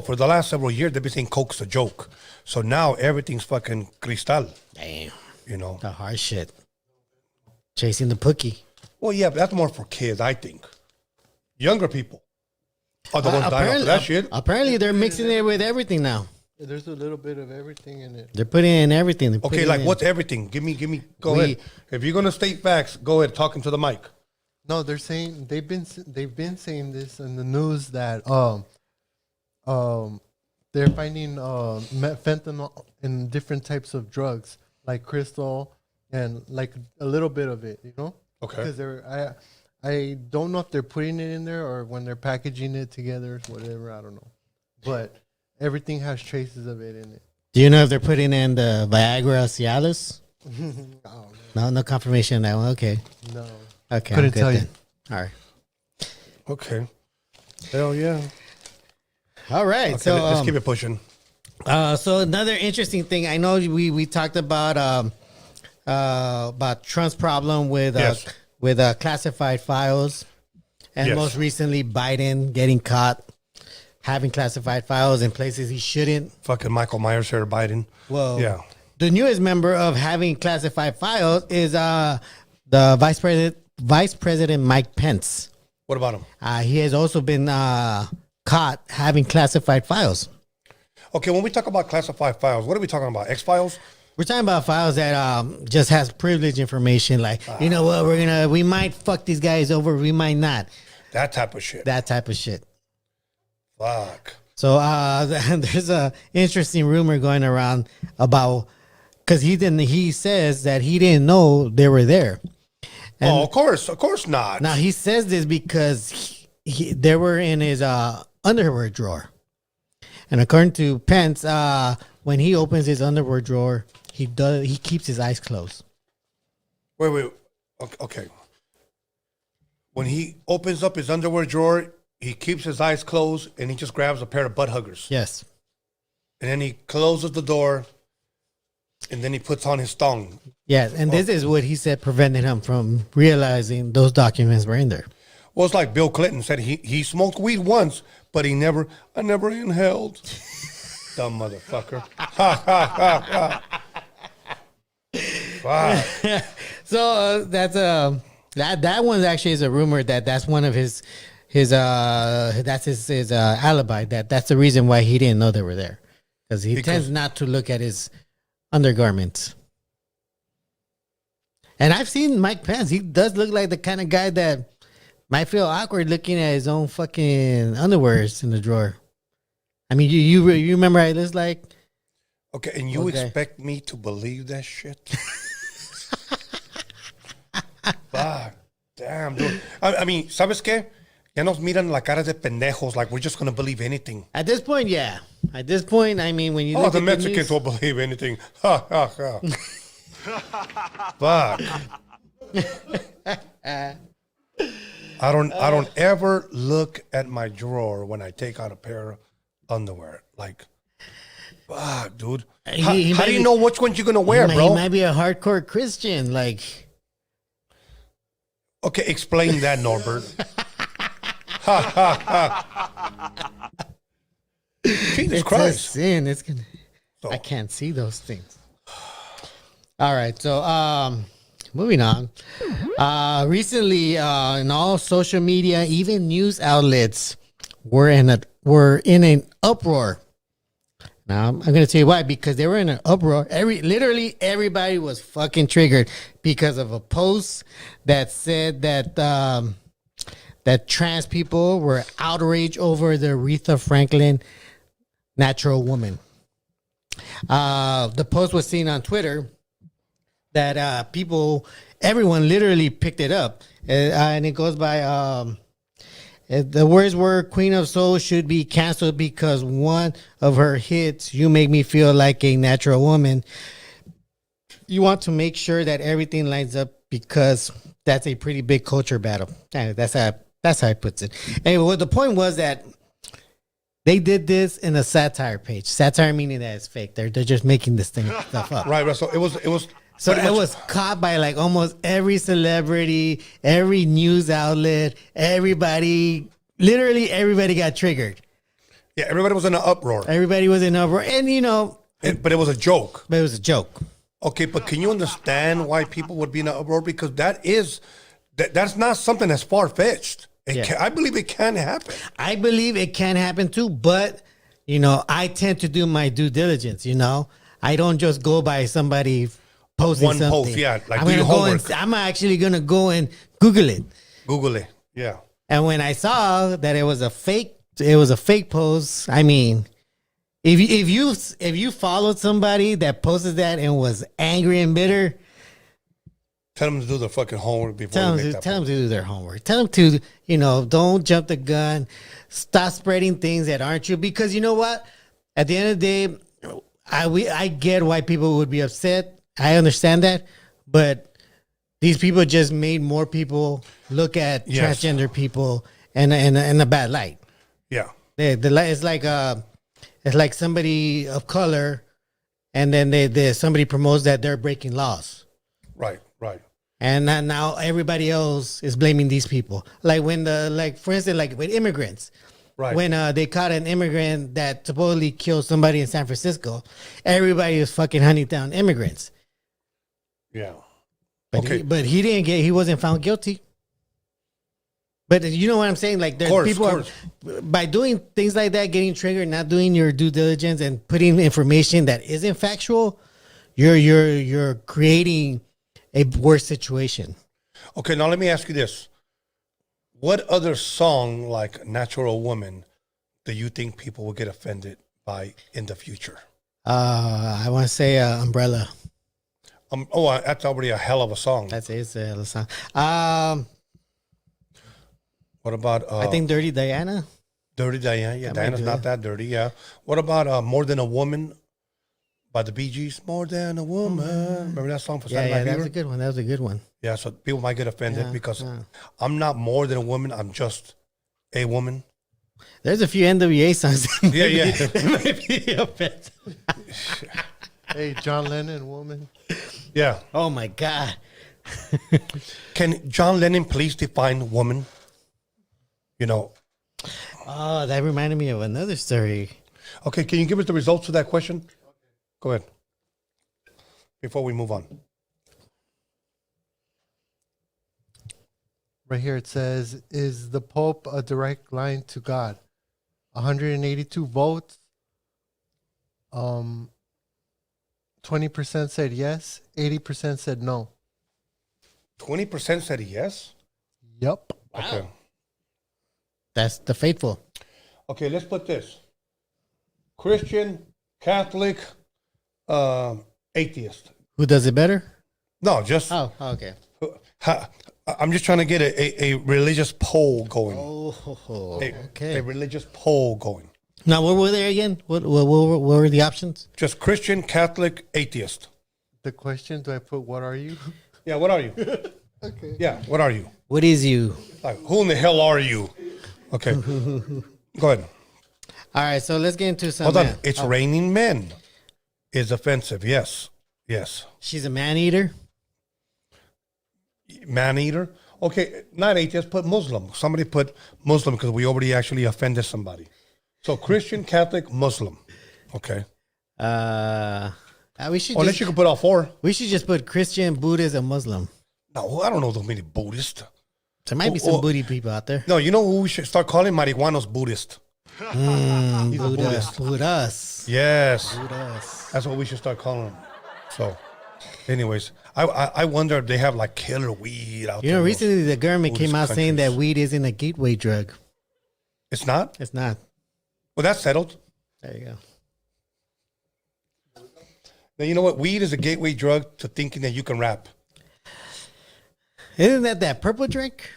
for the last several years, they've been saying coke's a joke. So now everything's fucking cristal. Damn. The hard shit. Chasing the pookie. Well, yeah, but that's more for kids, I think. Younger people are the ones dying off that shit. Apparently, they're mixing it with everything now. There's a little bit of everything in it. They're putting in everything. Okay, like what's everything? Give me. Go ahead. If you're gonna state facts, go ahead. Talking to the mic. No, they're saying they've been saying this in the news that they're finding fentanyl in different types of drugs like crystal and like a little bit of it, Okay. Because I don't know if they're putting it in there or when they're packaging it together, whatever. I don't know, but everything has traces of it in it. Do you know if they're putting in the Viagra Cialis? No confirmation on that one. Okay. No. Okay. Couldn't tell you. All right. Okay. Hell yeah. All right. Okay, So let's keep it pushing. So another interesting thing. I know we talked about Trump's problem with classified files, and most recently Biden getting caught having classified files in places he shouldn't. Fucking Michael Myers here, Biden. Well, yeah. The newest member of having classified files is the Vice President Mike Pence. What about him? He has also been caught having classified files. Okay, when we talk about classified files, what are we talking about? X-Files? We're talking about files that just has privileged information. Like, you know what, we might fuck these guys over, we might not. That type of shit. Fuck. So there's a interesting rumor going around about, because he says that he didn't know they were there. And of course not. Now he says this because they were in his underwear drawer, and according to Pence, when he opens his underwear drawer, he keeps his eyes closed. Wait. Okay. When he opens up his underwear drawer, he keeps his eyes closed and he just grabs a pair of butt huggers. Yes. And then he closes the door and then he puts on his thong. Yes, and this is what he said prevented him from realizing those documents were in there. Well, it's like Bill Clinton said he smoked weed once, but I never inhaled. Dumb motherfucker. Wow. So that's that one actually is a rumor that's one of his alibi, that's the reason why he didn't know they were there, because he tends not to look at his undergarments. And I've seen Mike Pence. He does look like the kind of guy that might feel awkward looking at his own fucking underwears in the drawer. I mean, you remember how he looks like? Okay, and you expect me to believe that shit? Fuck. Damn, dude. I mean, ¿sabes qué? Ya nos miran la cara de pendejos, like we're just going to believe anything. At this point, yeah. At this point, I mean, when you look the at Mexicans will believe anything. Ha, ha, ha. Fuck. I don't ever look at my drawer when I take out a pair of underwear. Like, fuck, dude. How do you know which ones you're going to wear, bro? He might be a hardcore Christian, like... Okay, explain that, Norbert. Jesus It's a Christ. sin. It's gonna. I can't see those things. All right, so moving on. Recently, in all social media, even news outlets were in an uproar. Now I'm going to tell you why. Because they were in an uproar. Literally everybody was fucking triggered because of a post that said that that trans people were outraged over the Aretha Franklin Natural Woman. The post was seen on Twitter that everyone literally picked it up. And it goes by, the words were, Queen of Soul should be canceled because one of her hits, You Make Me Feel Like a Natural Woman. You want to make sure that everything lines up because that's a pretty big culture battle. That's how it puts it. Anyway, well, the point was that they did this in a satire page. Satire meaning that it's fake. They're just making this stuff up. Right. So it was. So it was caught by like almost every celebrity, every news outlet, everybody. Literally everybody got triggered. Yeah, everybody was in an uproar. Everybody was in an uproar, and but it was a joke. But it was a joke. Okay, but can you understand why people would be in an uproar? Because that's not something that's far fetched. I believe it can happen. I believe it can happen too, but I tend to do my due diligence. I don't just go by somebody posting one something. post, yeah. Like I'm actually gonna go and Google it. Google it, yeah. And when I saw that it was a fake post. I mean, if you followed somebody that posted that and was angry and bitter, tell them to do their fucking homework before tell them to do their homework. Tell them to, don't jump the gun. Stop spreading things that aren't true. Because you know what? At the end of the day, I get why people would be upset. I understand that. But these people just made more people look at transgender people in a bad light. Yeah. It's like somebody of color, and then somebody promotes that they're breaking laws. Right. And now everybody else is blaming these people. Like for instance, like with immigrants. Right. When they caught an immigrant that supposedly killed somebody in San Francisco, everybody was fucking hunting down immigrants. Yeah. But he wasn't found guilty. But you know what I'm saying? Like there's people by doing things like that, getting triggered, not doing your due diligence and putting information that isn't factual, you're creating a worse situation. Okay, now let me ask you this. What other song like Natural Woman do you think people will get offended by in the future? I want to say Umbrella. That's already a hell of a song. It's a hell of a song. What about... I think Dirty Diana. Dirty Diana. Yeah, Diana's not that dirty, yeah. What about More Than a Woman by the Bee Gees? More Than a Woman. Remember that song for Saturday Night Fever? That was a good one. Yeah, so people might get offended because I'm not more than a woman. I'm just a woman. There's a few NWA songs. That might be offensive. Hey, John Lennon, woman. Yeah. Oh, my God. Can John Lennon please define woman? Oh, that reminded me of another story. Okay, can you give us the results of that question? Go ahead. Before we move on. Right here it says, is the Pope a direct line to God? 182 votes. 20% said yes. 80% said no. 20% said yes? Yep. Wow. Okay. That's the faithful. Okay, let's put this. Christian, Catholic, atheist. Who does it better? No, just... Oh, okay. I'm just trying to get a religious poll going. Okay. A religious poll going. Now, what were they again? What were the options? Just Christian, Catholic, atheist. The question, do I put what are you? Yeah, what are you? Okay. Yeah, what are you? What is you? Like, who in the hell are you? Okay. Go ahead. All right, so let's get into some... Hold on. It's raining men is offensive. Yes. She's a man-eater? Man-eater? Okay, not atheist, put Muslim. Somebody put Muslim because we already actually offended somebody. So Christian, Catholic, Muslim. Okay. We should Unless you can put all four. we should just put Christian, Buddhist, and Muslim. No, I don't know those many Buddhists. There might be some Buddhist people out there. No, you know who we should start calling? Marihuanos Buddhist. He's a Buddhist. Buddhist. Yes. Buddhist. That's what we should start calling them. So, anyways, I wonder if they have like killer weed out there. You know, recently the government came out Buddhist saying that countries. weed isn't a gateway drug. It's not? It's not. Well, that's settled. There you go. Now, you know what? Weed is a gateway drug to thinking that you can rap. Isn't that purple drink?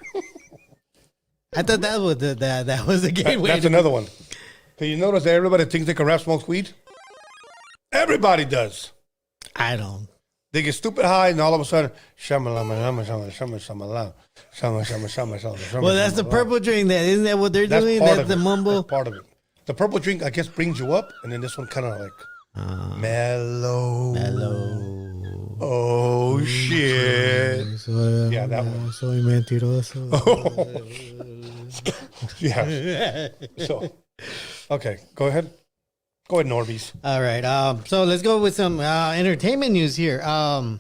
I thought that was that was the gateway. That's another one. Can you notice that everybody thinks they can rap, smoke weed? Everybody does. I don't. They get stupid high, and all of a sudden, shama. Well, that's the purple drink. Isn't that what they're doing? That's the mumble. That's part of it. The purple drink, I guess, brings you up, and then this one kind of like mellow. Oh shit! Yeah, that one. Soy mentiroso. Yeah. So, okay, go ahead. Go ahead, Norbeez. All right. So let's go with some entertainment news here. I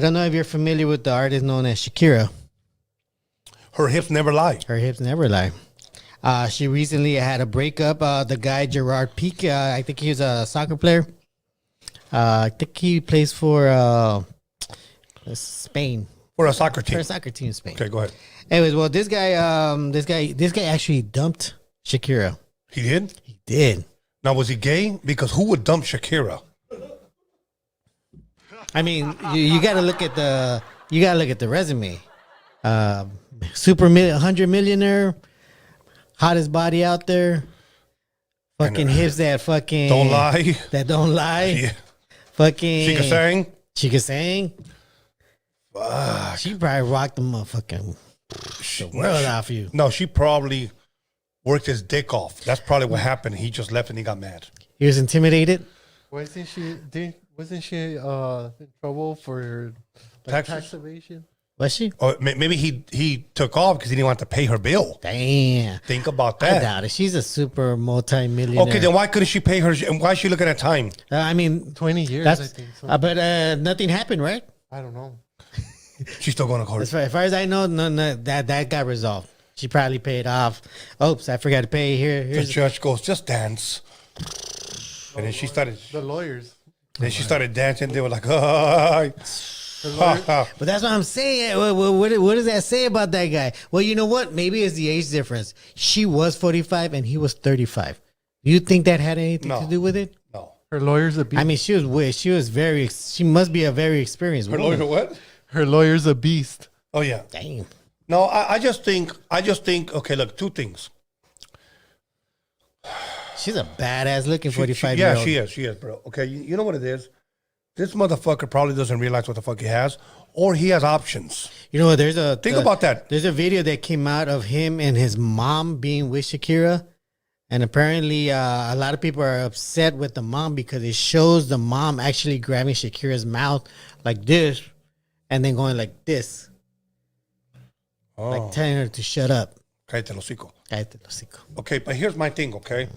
don't know if you're familiar with the artist known as Shakira. Her hips never lie. Her hips never lie. She recently had a breakup. The guy Gerard Piqué, I think he was a soccer player. I think he plays for Spain. For a soccer team. For a soccer team in Spain. Okay, go ahead. Anyways, well, this guy actually dumped Shakira. He did? He did. Now, was he gay? Because who would dump Shakira? I mean, you got to look at the resume. 100 millionaire, hottest body out there. Fucking hips that fucking don't lie. That don't lie. Yeah. Fucking She could sing. Fuck. She probably rocked the motherfucking world off you. No, she probably worked his dick off. That's probably what happened. He just left and he got mad. He was intimidated. Wasn't she in trouble for tax evasion? Was she? Or maybe he took off because he didn't want to pay her bill. Damn. Think about I that. doubt it. She's a super multi-millionaire. Okay, then why couldn't she pay her? And why is she looking at time? I mean, 20 years, I think. So. But nothing happened, right? I don't know. She's still going to court. As far as I know, no, that got resolved. She probably paid off. Oops, I forgot to pay. The Here's judge goes, just dance. And then she started. The lawyers. Then she started dancing. They were like, oh. But that's what I'm saying. What does that say about that guy? Well, you know what? Maybe it's the age difference. She was 45 and he was 35. Do you think that had anything to do with it? No. Her lawyer's a beast. I mean, she must be a very experienced Her woman. lawyer what? Her lawyer's a beast. Oh, yeah. Damn. No, I just think, okay, look, two things. She's a badass looking 45-year-old. Yeah, she is, bro. Okay, you know what it is? This motherfucker probably doesn't realize what the fuck he has, or he has options. You know what? Think about that. There's a video that came out of him and his mom being with Shakira. And apparently a lot of people are upset with the mom because it shows the mom actually grabbing Shakira's mouth like this and then going like this. Oh. Like telling her to shut up. Cállate el hocico. Cállate el hocico. Okay, but here's my thing, okay?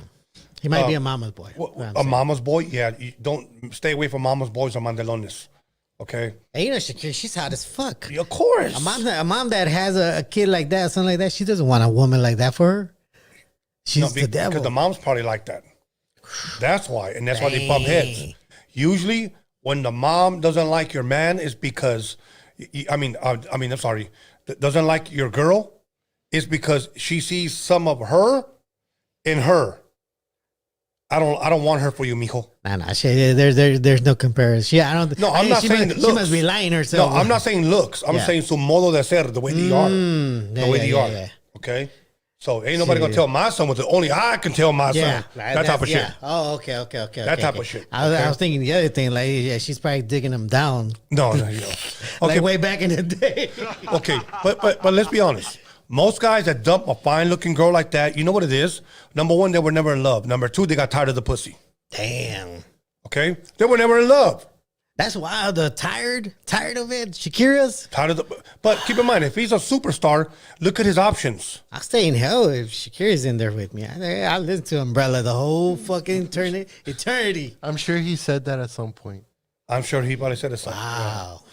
He might be a mama's boy. A mama's boy? Yeah, you don't stay away from mama's boys or mandelones. Okay? And you know Shakira, she's hot as fuck. Of course. A mom that has a kid like that, something like that, she doesn't want a woman like that for her. She's the devil. Because the mom's probably like that. That's why. And that's why they bump heads. Usually, when the mom doesn't like your man, is because, I'm sorry, doesn't like your girl, is because she sees some of her in her. I don't want her for you, mijo. Nah, there's no comparison. I'm not saying she must be lying herself. No, I'm not saying looks. I'm saying su modo de ser, the way they are. The way they are. Yeah. Okay? So ain't nobody going to tell my son what only I can tell my son. That type of shit. Oh, okay. That type of shit. I was thinking the other thing, like, she's probably digging him down. No. Okay. Like way back in the day. Okay, but let's be honest. Most guys that dump a fine-looking girl like that, you know what it is? Number one, they were never in love. Number two, they got tired of the pussy. Damn. Okay? They were never in love. That's wild. Tired of it. Shakira's. But keep in mind, if he's a superstar, look at his options. I'll stay in hell if Shakira's in there with me. I'll listen to Umbrella the whole fucking eternity. I'm sure he said that at some point. I'm sure he probably said it. Wow.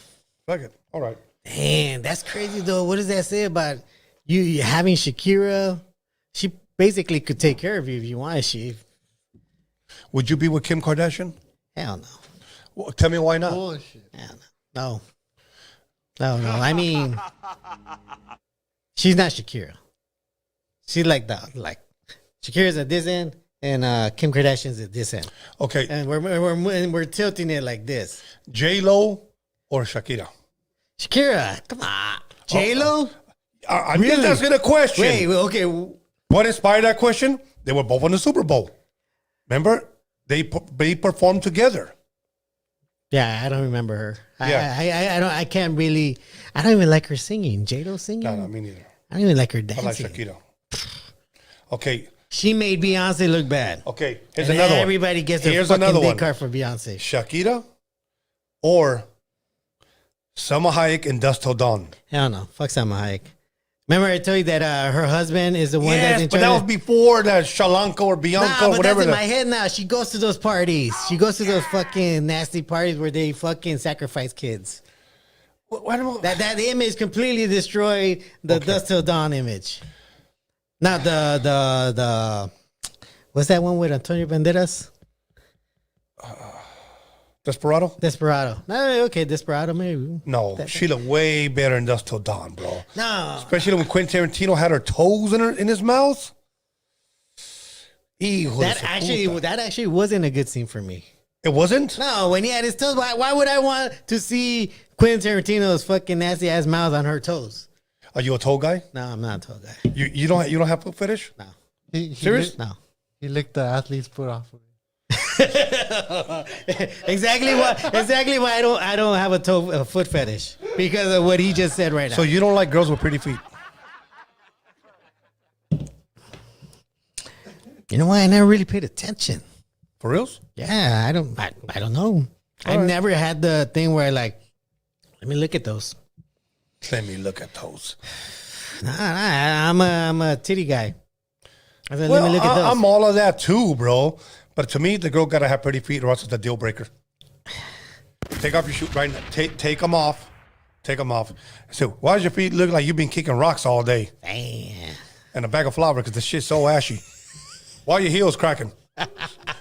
Fuck it. All right. Man, that's crazy though. What does that say about you having Shakira? She basically could take care of you if you wanted. Would you be with Kim Kardashian? Hell no. Well, tell me why not. Bullshit. No. I mean, she's not Shakira. She's like Shakira's at this end, and Kim Kardashian's at this end. Okay. And we're tilting it like this. J-Lo or Shakira? Shakira, come on. J-Lo? I'm just asking a question. Wait, okay. What inspired that question? They were both on the Super Bowl. Remember? They performed together. Yeah, I don't remember her. Yeah. I can't really. I don't even like her singing. J-Lo singing. No, me neither. I don't even like her I dancing. like Shakira. Okay. She made Beyonce look bad. Okay. Here's And another one. everybody gets their Here's fucking another big one. card for Beyonce. Shakira or Selma Hayek and Dust Till Dawn. Hell no. Fuck Salma Hayek. Remember I told you that her husband is the one that's in Yes, but charge that of- was before that Shalanka or Bianca Nah, or but whatever. that's in my head now. She goes to those parties. She goes to those fucking nasty parties where they fucking sacrifice kids. Why don't That image completely destroyed the Dust Till Dawn image. Not the what's that one with Antonio Banderas? Desperado. No, okay, Desperado maybe. No, she looked way better in Dust Till Dawn, bro. No. Especially when Quentin Tarantino had her toes in his mouth. That actually wasn't a good scene for me. It wasn't? No, when he had his toes, why would I want to see Quentin Tarantino's fucking nasty ass mouth on her toes? Are you a toe guy? No, I'm not a toe guy. You don't have foot fetish? No. Serious? No. He licked the athlete's foot off of it. exactly why I don't have a foot fetish, because of what he just said right now. So you don't like girls with pretty feet? You know what? I never really paid attention. For reals? Yeah, I don't know. I never had the thing where let me look at those. Let me look at those. Nah, I'm a titty guy. I said, Well, let me look at those. I'm all of that too, bro. But to me, the girl gotta have pretty feet, or else it's a deal breaker. Take off your shoes right now. Take them off. Take them off. So why does your feet look like you've been kicking rocks all day? Damn. And a bag of flour because the shit's so ashy. Why are your heels cracking?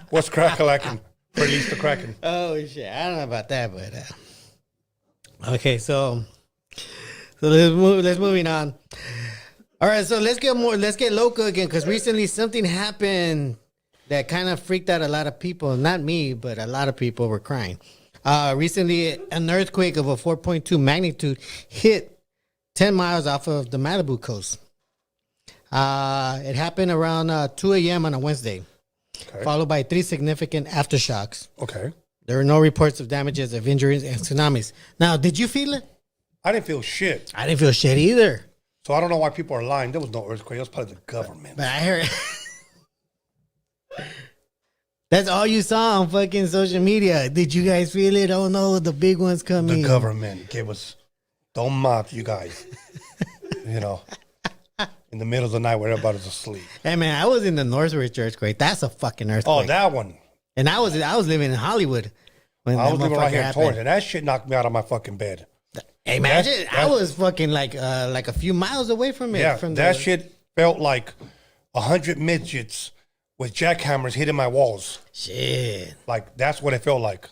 What's crack-a-lacking? Release the cracking. Oh shit! I don't know about that, but okay. So let's moving on. All right, so let's get local again, because recently something happened that kind of freaked out a lot of people. Not me, but a lot of people were crying. Recently, an earthquake of a 4.2 magnitude hit 10 miles off of the Malibu coast. It happened around 2 a.m. on a Wednesday, followed by 3 significant aftershocks. Okay. There were no reports of damages, of injuries, and tsunamis. Now, did you feel it? I didn't feel shit. I didn't feel shit either. So I don't know why people are lying. There was no earthquake. It was probably the government. But I heard that's all you saw on fucking social media. Did you guys feel it? Oh no, the big one's coming. The government gave us, don't mock you guys. You know, in the middle of the night where everybody's asleep. Hey man, I was in the Northridge earthquake. That's a fucking earthquake. Oh, that one. And I was living in Hollywood when I was that living right here in motherfucker Torrance, happened. and that shit knocked me out of my fucking bed. Hey man, I was fucking like a few miles away from it. Yeah, from that shit felt like 100 midgets with jackhammers hitting my walls. Shit. Like, that's what it felt like.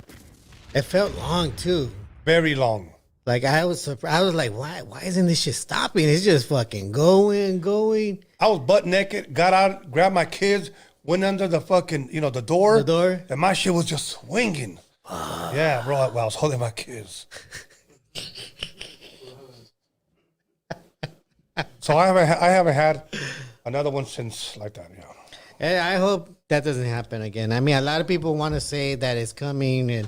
It felt long too. Very long. Like I was surprised. I was like, why isn't this shit stopping? It's just fucking going. I was butt naked, got out, grabbed my kids, went under the fucking, the door. The door? And my shit was just swinging. Yeah, bro, while I was holding my kids. So I haven't had another one since like that, yeah. And I hope that doesn't happen again. I mean, a lot of people want to say that it's coming, and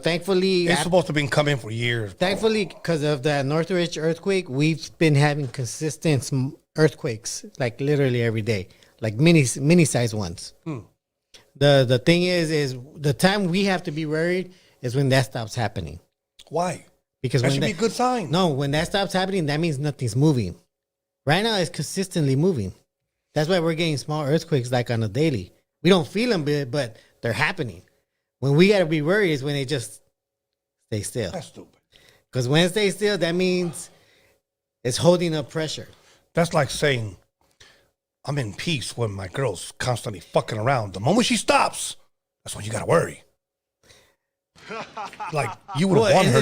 thankfully, It's supposed to have been coming for years. Bro. thankfully, because of the Northridge earthquake, we've been having consistent earthquakes, like literally every day, like mini size ones. The thing is the time we have to be worried is when that stops happening. Why? Because That when should be a good sign. No, when that stops happening, that means nothing's moving. Right now, it's consistently moving. That's why we're getting small earthquakes like on a daily. We don't feel them, but they're happening. When we got to be worried is when they just stay still. That's stupid. Because when it stays still, that means it's holding up pressure. That's like saying, I'm in peace when my girl's constantly fucking around. The moment she stops, that's when you got to worry. Like, you would want her to stop.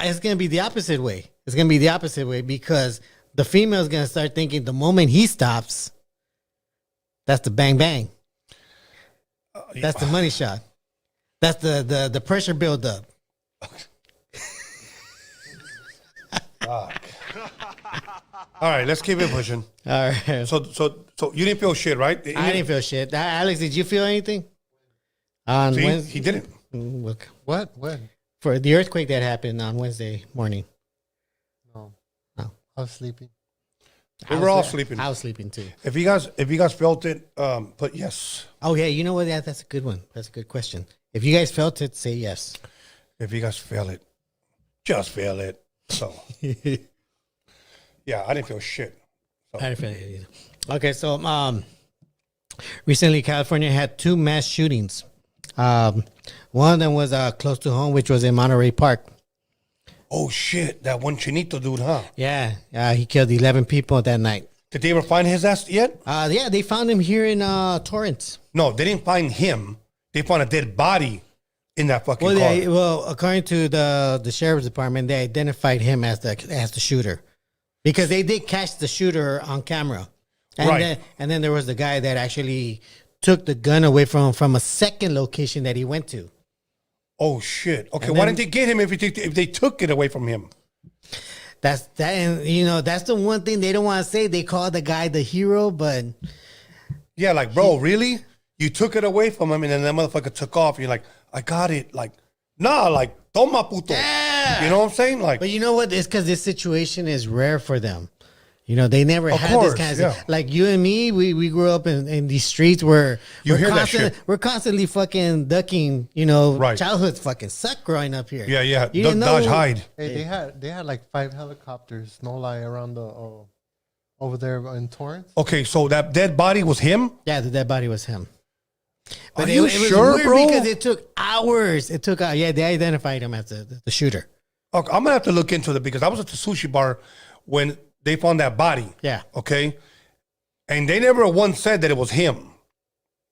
It's gonna be the opposite way. It's gonna be the opposite way because the female's gonna start thinking the moment he stops, that's the bang bang. That's the money shot. That's the pressure build up. Fuck. All right, let's keep it pushing. All right. So you didn't feel shit, right? I didn't feel shit. Alex, did you feel anything? On See, Wednesday? he didn't. Look, What? When? for the earthquake that happened on Wednesday morning. No. No. I was sleeping. We were all sleeping. I was sleeping too. If you guys felt it, put yes. Oh yeah, you know what? That's a good one. That's a good question. If you guys felt it, say yes. If you guys feel it, just feel it. So, yeah, I didn't feel shit. So. I didn't feel it either. Okay, so recently California had 2 mass shootings. One of them was close to home, which was in Monterey Park. Oh shit, that one Chinito dude, huh? Yeah, he killed 11 people that night. Did they ever find his ass yet? Yeah, they found him here in Torrance. No, they didn't find him. They found a dead body in that fucking car. Well, according to the sheriff's department, they identified him as the shooter because they did catch the shooter on camera. And Right. Then there was the guy that actually took the gun away from a second location that he went to. Oh shit. Okay, And why then- didn't they get him if they took it away from him? That's that, and that's the one thing they don't want to say. They call the guy the hero, but Yeah, like, bro, really? You took it away from him and then that motherfucker took off. You're like, I got it. Like, nah, like, toma puto. Yeah. You know what I'm saying? Like, you know what? It's because this situation is rare for them. You know, they never Of had course, this kind of yeah. like you and me. We grew up in these streets where You hear that constantly, shit. we're constantly fucking ducking. You know, Right. childhoods fucking suck growing up here. yeah. You didn't Dodge, know- hide. Hey, they had like 5 helicopters, no lie, around the over there in Torrance. Okay, so that dead body was him? Yeah, the dead body was him. Are you was sure, weird bro? because it took hours. It took yeah, they identified him as the shooter. Okay, I'm gonna have to look into it because I was at the sushi bar when they found that body. Yeah. Okay. And they never once said that it was him.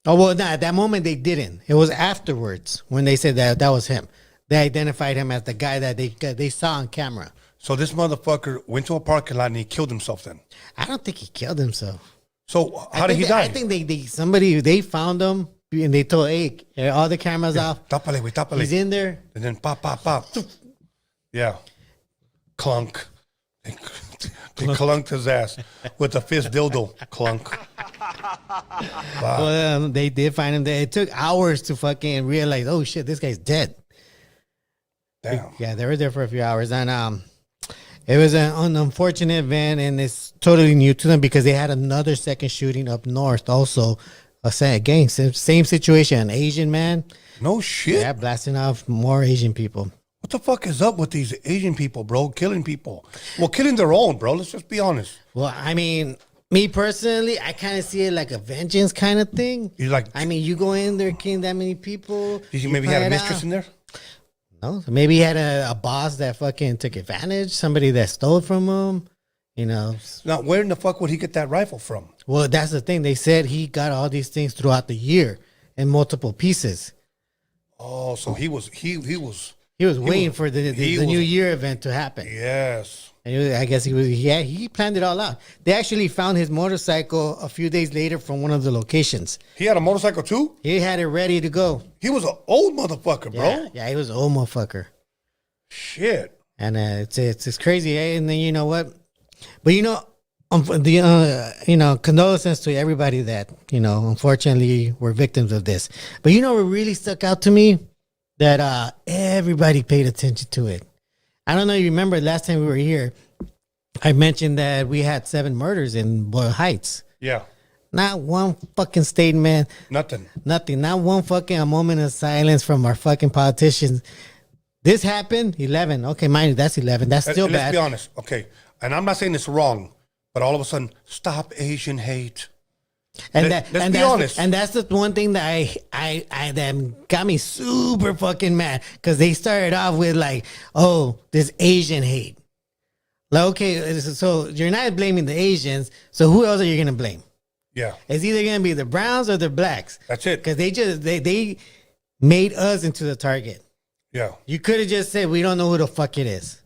Oh well, no, at that moment they didn't. It was afterwards when they said that was him. They identified him as the guy that they saw on camera. So this motherfucker went to a parking lot and he killed himself then. I don't think he killed himself. So how did he die? I think they found him and they told, hey, all the cameras off. Tápale, güey, tápale. He's in there. And then pop, pop, pop. Yeah. Clunk. They clunked his ass with a fist dildo. Clunk. Wow. Well, they did find him there. It took hours to fucking realize, oh shit, this guy's dead. Damn. Yeah, they were there for a few hours. And it was an unfortunate event, and it's totally new to them because they had another second shooting up north also. Again, same situation. An Asian man. No shit. Yeah, blasting off more Asian people. What the fuck is up with these Asian people, bro? Killing people. Well, killing their own, bro. Let's just be honest. Well, I mean, me personally, I kind of see it like a vengeance kind of thing. You like? I mean, you go in there, killing that many people. Did you maybe had a find mistress out. in there? No, so maybe he had a boss that fucking took advantage. Somebody that stole from him. You know. Now, where in the fuck would he get that rifle from? Well, that's the thing. They said he got all these things throughout the year in multiple pieces. Oh, so he was He was waiting for the New Year event to happen. Yes. And I guess he planned it all out. They actually found his motorcycle a few days later from one of the locations. He had a motorcycle too? He had it ready to go. He was an old motherfucker, bro. Yeah, he was an old motherfucker. Shit. And it's crazy. Eh? And then you know what? But you know, condolences to everybody that, unfortunately were victims of this. But you know what really stuck out to me? That everybody paid attention to it. I don't know if you remember last time we were here, I mentioned that we had 7 murders in Boyle Heights. Yeah. Not one fucking statement. Nothing. Nothing. Not one fucking a moment of silence from our fucking politicians. This happened, 11. Okay, mind you, that's 11. That's still Let's bad. be honest. Okay. And I'm not saying it's wrong, but all of a sudden, stop Asian hate. And Let's be that's honest. And that's the one thing that I that got me super fucking mad, because they started off with like, oh, this Asian hate. Like, okay, so you're not blaming the Asians. So who else are you gonna blame? Yeah. It's either gonna be the browns or the blacks. That's it. Because they made us into the target. Yeah. You could have just said we don't know who the fuck it is,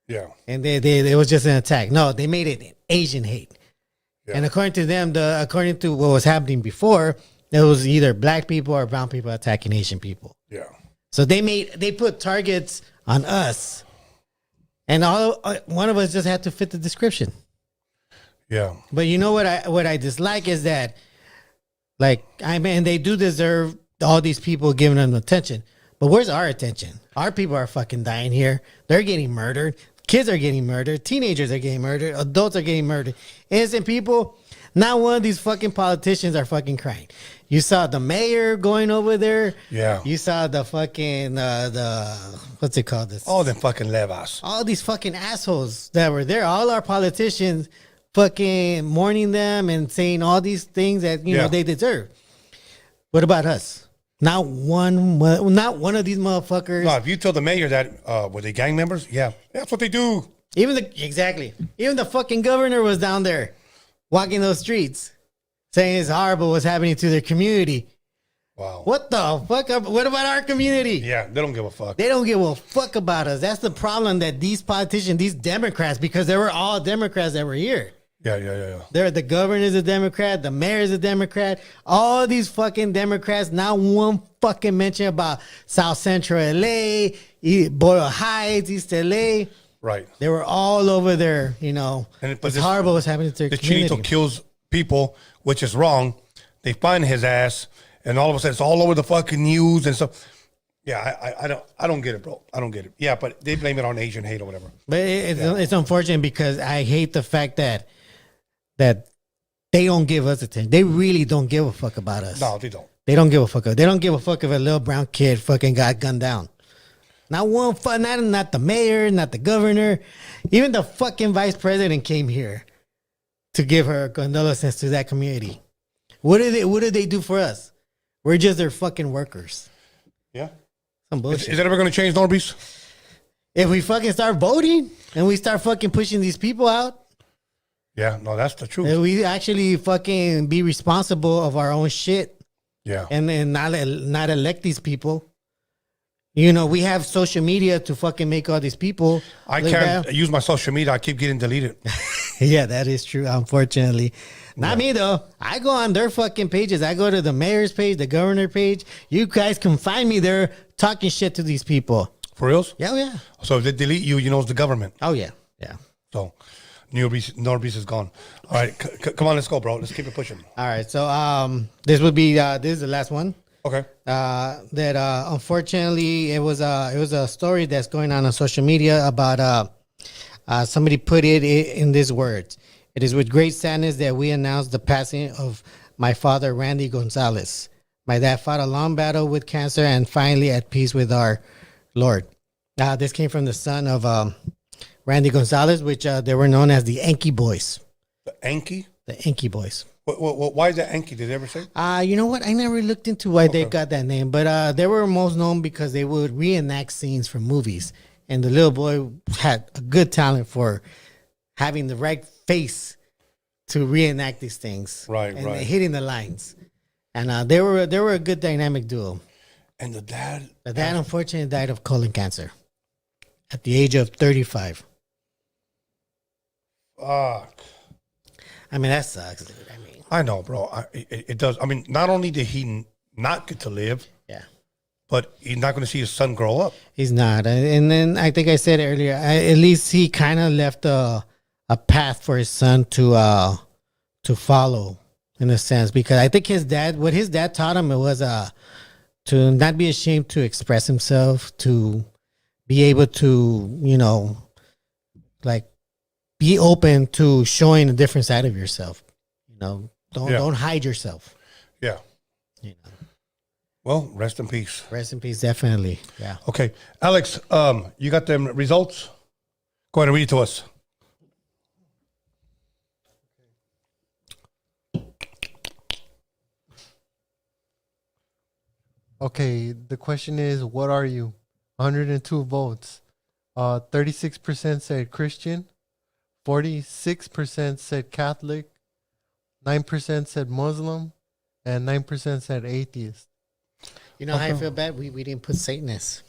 Yeah. and it was just an attack. No, they made it an Asian hate. Yeah. And according to them, according to what was happening before, it was either black people or brown people attacking Asian people. Yeah. So they put targets on us, and one of us just had to fit the description. Yeah. But you know what I dislike is that, like, I mean, they do deserve all these people giving them attention. But where's our attention? Our people are fucking dying here. They're getting murdered. Kids are getting murdered. Teenagers are getting murdered. Adults are getting murdered. Innocent people. Not one of these fucking politicians are fucking crying. You saw the mayor going over there. Yeah. You saw the fucking what's it called? This All them fucking levas. all these fucking assholes that were there. All our politicians fucking mourning them and saying all these things that you know they deserve. What about us? Not one of these motherfuckers. No, if you tell the mayor that were they gang members, yeah, that's what they do. Even the fucking governor was down there walking those streets saying it's horrible what's happening to their community. Wow. What the fuck? What about our community? Yeah, they don't give a fuck. They don't give a fuck about us. That's the problem, that these politicians, these Democrats, because they were all Democrats that were here. Yeah. They're the governor's a Democrat, the mayor's a Democrat, all these fucking Democrats. Not one fucking mention about South Central LA, Boyle Heights, East LA. Right. They were all over there, you know. But it's horrible what's happening to their the community. Chinito kills people, which is wrong. They find his ass, and all of a sudden it's all over the fucking news and stuff. Yeah, I don't get it, bro. I don't get it. Yeah, but they blame it on Asian hate or whatever. But it's unfortunate, because I hate the fact that they don't give us attention. They really don't give a fuck about us. No, they don't. They don't give a fuck. They don't give a fuck if a little brown kid fucking got gunned down. Not one fuck. Not the mayor, not the governor, even the fucking vice president came here to give her condolences to that community. What did they do for us? We're just their fucking workers. Yeah. Some bullshit. Is that ever going to change, Norbeez? If we fucking start voting and we start fucking pushing these people out, Yeah, no, that's the truth. and we actually fucking be responsible of our own shit, Yeah. and not elect these people. You know, we have social media to fucking make all these people. I look can't bad. use my social media. I keep getting deleted. Yeah, that is true. Unfortunately, not me though. I go on their fucking pages. I go to the mayor's page, the governor page. You guys can find me there talking shit to these people. For reals? Yeah, yeah. So if they delete you, you know it's the government. Oh yeah, yeah. So Norbeez is gone. All right, come on, let's go, bro. Let's keep it pushing. All right. So this would be this is the last one. Okay. That unfortunately it was a story that's going on social media about somebody put it in these words. It is with great sadness that we announce the passing of my father, Randy Gonzalez. My dad fought a long battle with cancer and finally at peace with our Lord. This came from the son of Randy Gonzalez, which they were known as the Yankee Boys. The Yankee? The Yankee Boys. Why is that Yankee? Did they ever say? You know what? I never looked into why they got that name, but they were most known because they would reenact scenes from movies. And the little boy had a good talent for having the right face to reenact these things. Right, and right. hitting the lines. And they were a good dynamic duo. And the dad? The dad unfortunately died of colon cancer at the age of 35. Fuck. I mean, that sucks, dude. I mean, I know, bro. It does. I mean, not only did he not get to live, yeah. but he's not going to see his son grow up. He's not. And then I think I said earlier, at least he kind of left a path for his son to follow, in a sense, because I think what his dad taught him, it was to not be ashamed to express himself, to be able to, you know, like be open to showing a different side of yourself, you know, Don't hide yourself. Yeah. You know. Well, rest in peace. Rest in peace, definitely. Yeah. Okay, Alex, you got them results? Go ahead and read it to us. Okay, the question is, what are you? 102 votes. 36% said Christian, 46% said Catholic, 9% said Muslim, and 9% said atheist. You know how I feel bad? We didn't put Satanists.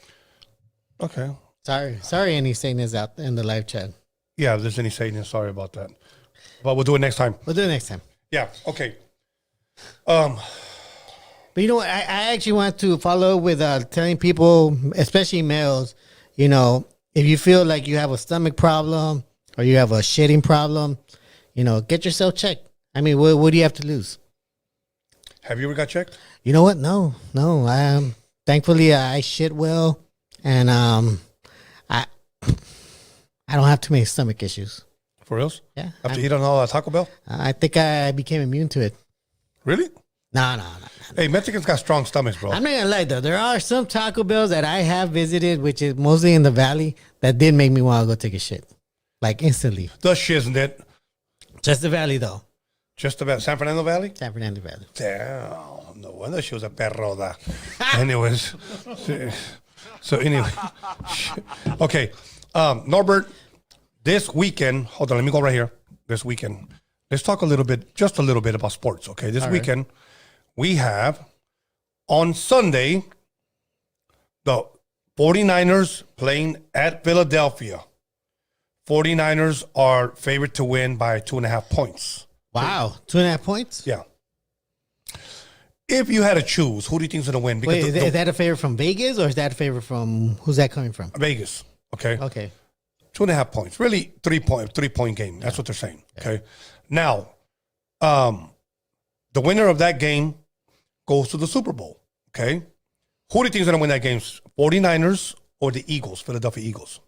Okay. Sorry, any Satanists out in the live chat. Yeah, if there's any Satanists, sorry about that. But we'll do it next time. We'll do it next time. Yeah, okay. But you know what? I actually want to follow up with telling people, especially males, you know, if you feel like you have a stomach problem or you have a shitting problem, you know, get yourself checked. I mean, what do you have to lose? Have you ever got checked? You know what? No. Thankfully, I shit well, and I don't have too many stomach issues. For reals? Yeah. After eating all that Taco Bell? I think I became immune to it. Really? No. Hey, Mexicans got strong stomachs, bro. I'm not gonna lie though. There are some Taco Bells that I have visited, which is mostly in the valley, that did make me want to go take a shit, like instantly. The shiznit. Just the valley though. Just about San Fernando Valley? San Fernando Valley. Damn. No wonder she was a perroda. Anyways. So anyway. Okay. Norbert, this weekend, hold on, let me go right here. This weekend. Let's talk just a little bit about sports, okay? This weekend, we have, on Sunday, the 49ers playing at Philadelphia. 49ers are favored to win by 2.5 points. Wow, 2.5 points? Yeah. If you had to choose, who do you think is going to win? Because Wait, is that a favor from Vegas or is that a favor from, who's that coming from? Vegas, okay? Okay. 2.5 points. Really, 3-point game. That's what they're saying, okay? Now, the winner of that game goes to the Super Bowl, okay? Who do you think is going to win that game? 49ers or the Eagles, Philadelphia Eagles?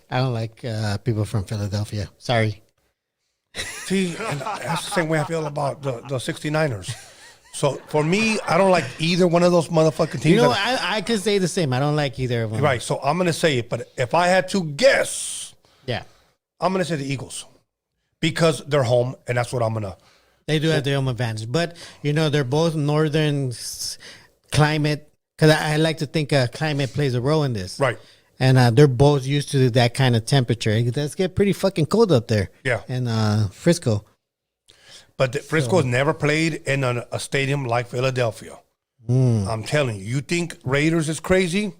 I don't like people from Philadelphia. Sorry. See, and that's the same way I feel about the 69ers. So, for me, I don't like either one of those motherfucking teams. You know, I could say the same. I don't like either of them. Right, so I'm going to say it, but if I had to guess, Yeah. I'm going to say the Eagles because they're home, and that's what I'm going to. They do have their own advantage. But, you know, they're both northern climate, because I like to think climate plays a role in this. Right. And they're both used to that kind of temperature. It does get pretty fucking cold up there. Yeah. In Frisco. But Frisco has never played in a stadium like Philadelphia. I'm telling you. You think Raiders is crazy?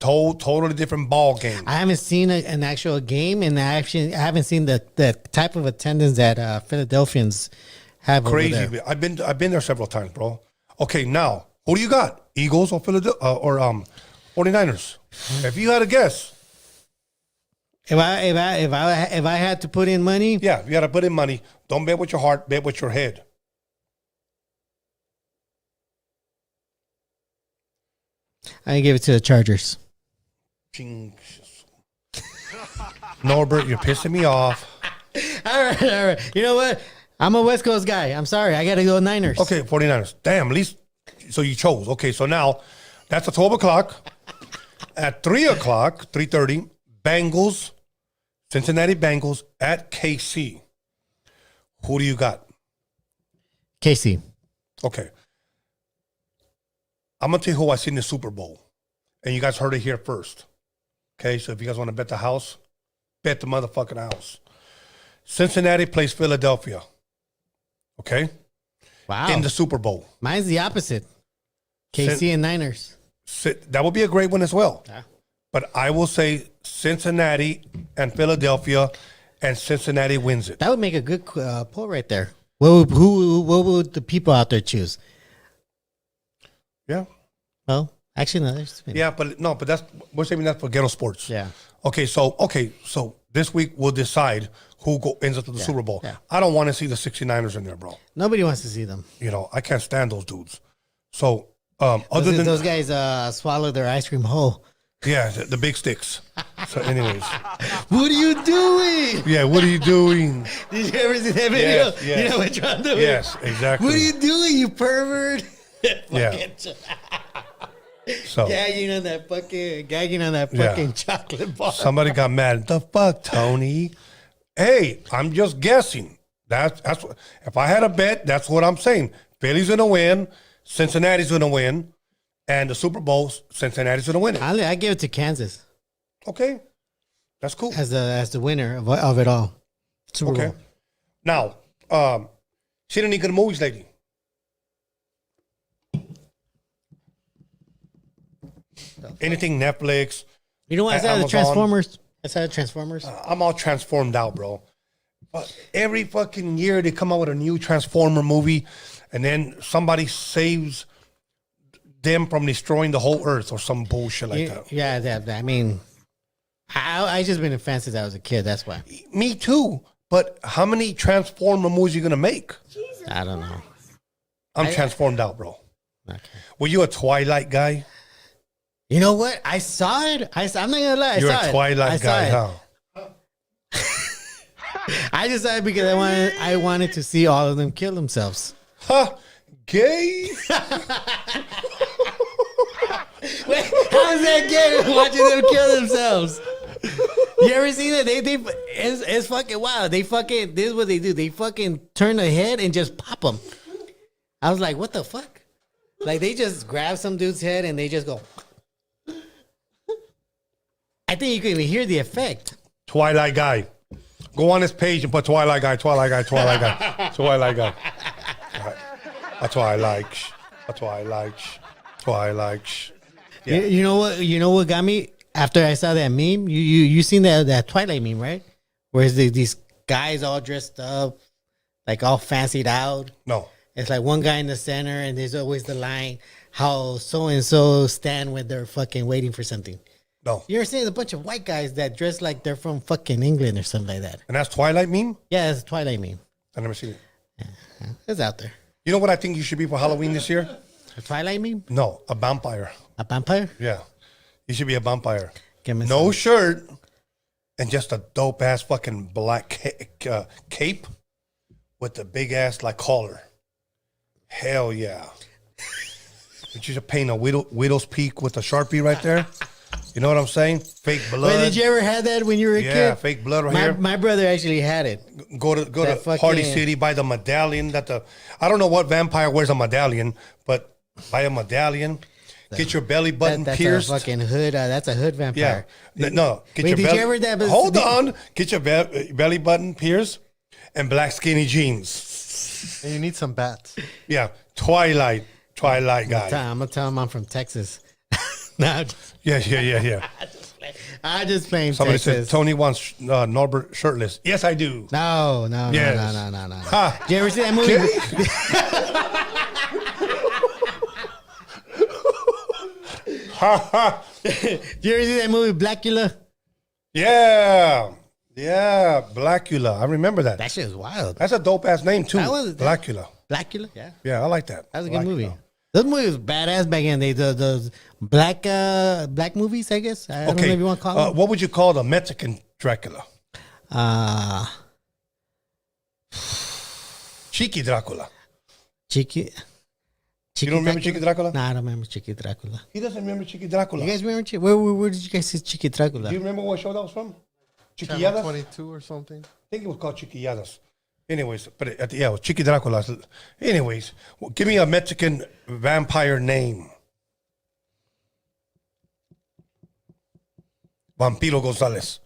Totally different ball game. I haven't seen an actual game, and I haven't seen the type of attendance that Philadelphians have Crazy. over there. I've been there several times, bro. Okay, now, who do you got? Eagles or Philadelphia or 49ers? If you had a guess. If I had to put in money, Yeah, you got to put in money. Don't bet with your heart, bet with your head. I give it to the Chargers. Norbert, you're pissing me off. All right. You know what? I'm a West Coast guy. I'm sorry. I got to go Niners. Okay, 49ers. Damn, at least, so you chose. Okay, so now, that's at 12 o'clock. At 3 o'clock, 3:30, Bengals, Cincinnati Bengals at KC. Who do you got? KC. Okay. I'm going to tell you who I seen in the Super Bowl. And you guys heard it here first. Okay, so if you guys want to bet the house, bet the motherfucking house. Cincinnati plays Philadelphia. Okay? Wow. In the Super Bowl. Mine's the opposite. KC and Niners. That would be a great one as well. Yeah. But I will say Cincinnati and Philadelphia, and Cincinnati wins it. That would make a good poll right there. What would the people out there choose? Yeah. Well, actually, no. There's Yeah, but we're saving that for ghetto sports. Yeah. Okay, so this week we'll decide who ends up to the Super Bowl. Yeah. I don't want to see the 69ers in there, bro. Nobody wants to see them. You know, I can't stand those dudes. So other than those guys swallow their ice cream whole. Yeah, the big sticks. So, anyways. What are you doing? Yeah, what are you doing? Did you ever see that video? Yes, yes. You know what you're doing? Yes, exactly. What are you doing, you pervert? Yeah. So Gagging on that fucking chocolate bar. somebody got mad. The fuck, Tony? Hey, I'm just guessing. That's what, if I had a bet, that's what I'm saying. Philly's gonna win, Cincinnati's gonna win, and the Super Bowl, Cincinnati's gonna win it. I give it to Kansas Okay, that's cool. as the winner of it all. Super Okay. Bowl. Now, she didn't get movies lately. Anything Netflix? You know what? I saw the Amazon. Transformers. I saw the Transformers. I'm all transformed out, bro. But every fucking year they come out with a new Transformer movie, and then somebody saves them from destroying the whole Earth or some bullshit like that. Yeah, that. I mean, I just been a fan since I was a kid. That's why. Me too. But how many Transformer movies are you gonna make? I don't know. I'm transformed out, bro. Okay. Were you a Twilight guy? You know what? I saw it. I'm not gonna lie. You're I saw a Twilight I guy, saw huh? I just saw it because I wanted to see all of them kill themselves. Huh? Gay? Wait, how's that gay? Watching them kill themselves. You ever seen that? It's fucking wild. This is what they do. They fucking turn their head and just pop them. I was like, what the fuck? Like they just grab some dude's head and they just go. I think you can even hear the effect. Twilight guy. Go on this page and put Twilight guy, Twilight guy, Twilight guy, Twilight guy. Right. That's why I like. That's why I like. Twilight. Yeah. You know what? You know what got me after I saw that meme? You seen that Twilight meme, right? Where these guys all dressed up, like all fancied out. No. It's like one guy in the center, and there's always the line how so and so stand when they're fucking waiting for something. No. You ever seen a bunch of white guys that dress like they're from fucking England or something like that? And that's Twilight meme? Yeah, it's a Twilight meme. I never seen it. It's out there. You know what I think you should be for Halloween this year? A Twilight meme? No, a vampire. A vampire? Yeah. You should be a vampire. Give me No some. shirt and just a dope ass fucking black cape with the big ass like collar. Hell yeah. But you should paint a widow's peak with a Sharpie right there. You know what I'm saying? Fake blood. Wait, did you ever have that when you were a Yeah, kid? fake blood right here. My brother actually had it. Go to That Party fucking- City, buy the medallion I don't know what vampire wears a medallion, but buy a medallion. Get your belly button That's pierced. a fucking hood. That's a hood Yeah. vampire. No. Get Wait, your did belly. you ever that? Hold on. Get your belly button pierced and black skinny jeans. And you need some bats. Yeah. Twilight guy. I'm gonna tell him I'm from Texas. No, Yeah. I just playing Somebody Texas. said Tony wants Norbert shirtless. Yes, I do. No. Yes. No. Ha. Did you ever see that movie? Did you ever see that movie Blackula? Yeah. Blackula. I remember that. That shit was wild. That's a dope ass name too. That was- Blackula. Blackula, yeah. Yeah, I like that. That was a good Blackula. movie. Those movies was badass back then. Those black movies, I guess. I don't know if you want to call them. What would you call the Mexican Dracula? Chiqui Dracula. Chiqui. You don't remember Chiqui Dracula? Nah, I don't remember Chiqui Dracula. He doesn't remember Chiqui Dracula. You guys remember where did you guys see Chiqui Dracula? Do you remember what show that was from? Channel Chiquilladas? I 22 or something. think it was called Chiquilladas. Anyways, but it was Chiqui Dracula. Anyways, give me a Mexican vampire name. Vampiro González.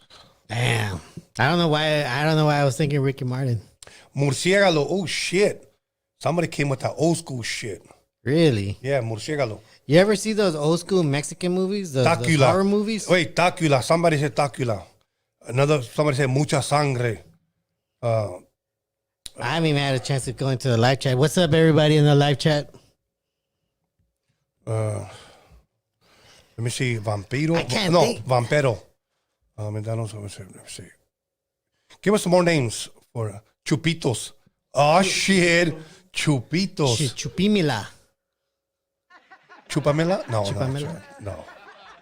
Damn. I don't know why I was thinking Ricky Martin. Murciégalo. Oh shit. Somebody came with that old school shit. Really? Yeah, Murciégalo. You ever see those old school Mexican movies? Those Tácula. horror movies? Wait, Tácula. Somebody said Tácula. Somebody said Mucha Sangre. I haven't even had a chance to go into the live chat. What's up, everybody in the live chat? Let me see. Vampiro. I can't No, think. Vampero. Let me see. Give us some more names for Chupitos. Oh, shit. Chupitos. Chupimila. Chupamela? No, Chupamela? no.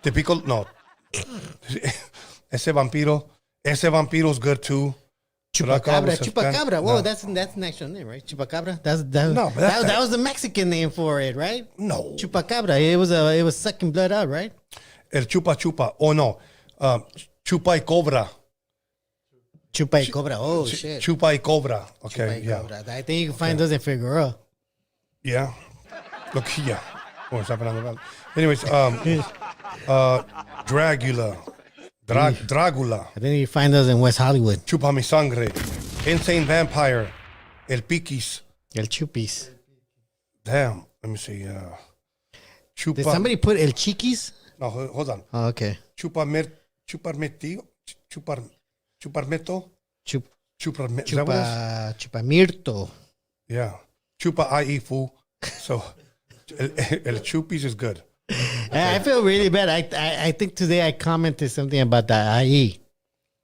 Typical, no. Ese vampiro's good too. Chupacabra. Whoa, No. that's an actual name, right? Chupacabra. No, but that's that was the Mexican name for it, right? No. Chupacabra. It was sucking blood out, right? El chupa. Oh no. Chupa y cobra. Chupa y cobra. Oh shit. Chupa y cobra. Okay. Chupa y Yeah. cobra. I think you can find those in Figueroa. Yeah. Look, yeah. Oh, está hablando mal. Anyways, Dragula. Dragula. I think you find those in West Hollywood. Chupa mi sangre. Insane vampire. El piquis. El Chupis. Damn. Let me see. Chupa. Did somebody put El Chiquis? No, hold on. Oh, okay. Chuparmeto. Chupamirto. Yeah. Chupa IE fool. So el chupis is good. I feel really bad. I think today I commented something about the IE.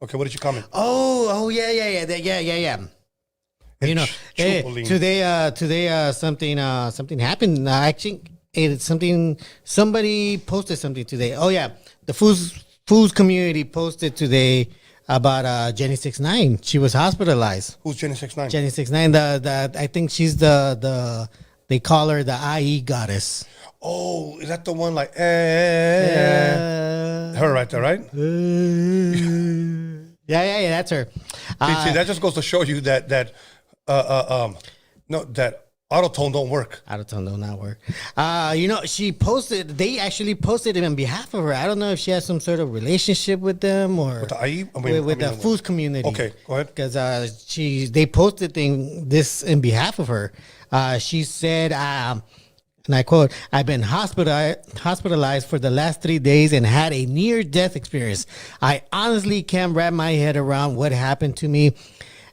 Okay, what did you comment? Oh yeah. You know, Chupolin. today something happened. Actually, it's something. Somebody posted something today. Oh yeah, the foods community posted today about Jenny 6ix9ine. She was hospitalized. Who's Jenny 6ix9ine? Jenny 6ix9ine. The I think she's the they call her the IE goddess. Oh, is that the one like her right there, right? Yeah, that's her. See, that just goes to show you that that autotone don't work. Autotone will not work. You know, they actually posted it on behalf of her. I don't know if she has some sort of relationship with them or With the IE? with the foods community. Okay, go ahead. Because they posted this in behalf of her. She said, and I quote, "I've been hospitalized for the last 3 days and had a near-death experience. I honestly can't wrap my head around what happened to me,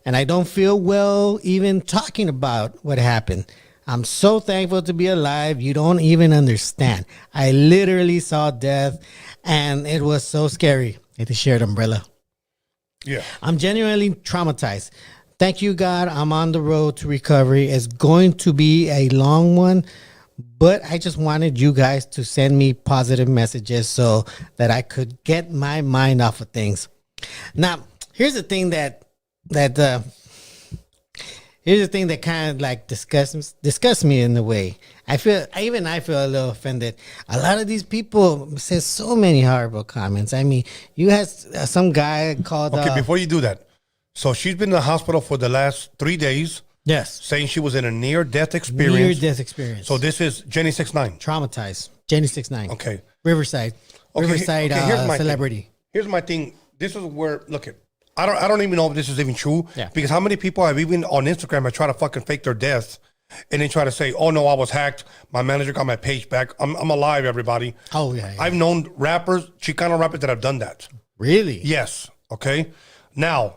and I don't feel well even talking about what happened. I'm so thankful to be alive. You don't even understand. I literally saw death, and it was so scary." It's a shared umbrella. Yeah. "I'm genuinely traumatized. Thank you, God. I'm on the road to recovery. It's going to be a long one, but I just wanted you guys to send me positive messages so that I could get my mind off of things." Now, here's the thing that kind of like disgusts me in a way. I feel a little offended. A lot of these people said so many horrible comments. I mean, you had some guy called. Okay, before you do that, so she's been in the hospital for the last 3 days. Yes. Saying she was in a near-death experience. Near-death experience. So this is Jenny 6ix9ine. Traumatized. Jenny 6ix9ine. Okay. Riverside. Okay, Riverside here's my celebrity. thing. Here's my thing. This is where, look it. I don't even know if this is even true. Yeah. Because how many people have even on Instagram have tried to fucking fake their death and then try to say, "Oh no, I was hacked. My manager got my page back. I'm alive, everybody." Oh yeah. I've known rappers, Chicano rappers that have done that. Really? Yes. Okay. Now,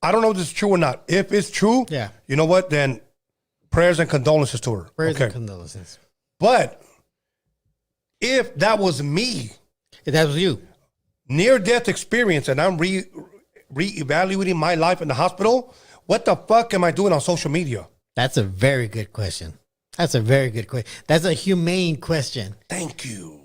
I don't know if this is true or not. If it's true, Yeah. you know what? Then prayers and condolences to her. Prayers okay. and condolences. But if that was me, If that was you. near-death experience, and I'm re-evaluating my life in the hospital, what the fuck am I doing on social media? That's a very good question. That's a very good question. That's a humane question. Thank you.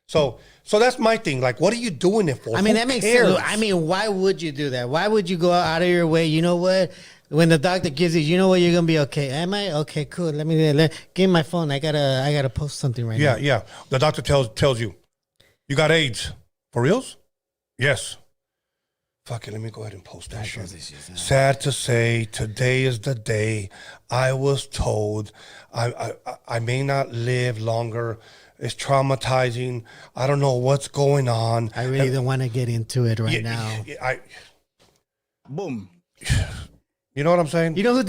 So that's my thing. Like, what are you doing it for? I mean, Who that makes cares? sense. I mean, why would you do that? Why would you go out of your way? You know what? When the doctor gives you know what, you're gonna be okay. Am I okay? Cool. Let me give me my phone. I gotta post something right now. Yeah. The doctor tells you, you got AIDS. For reals? Yes. Fuck it, let me go ahead and post that shit. Sad to say, today is the day I was told I may not live longer. It's traumatizing. I don't know what's going on. I really don't want to get into it right now. Boom. You know what I'm saying? You know who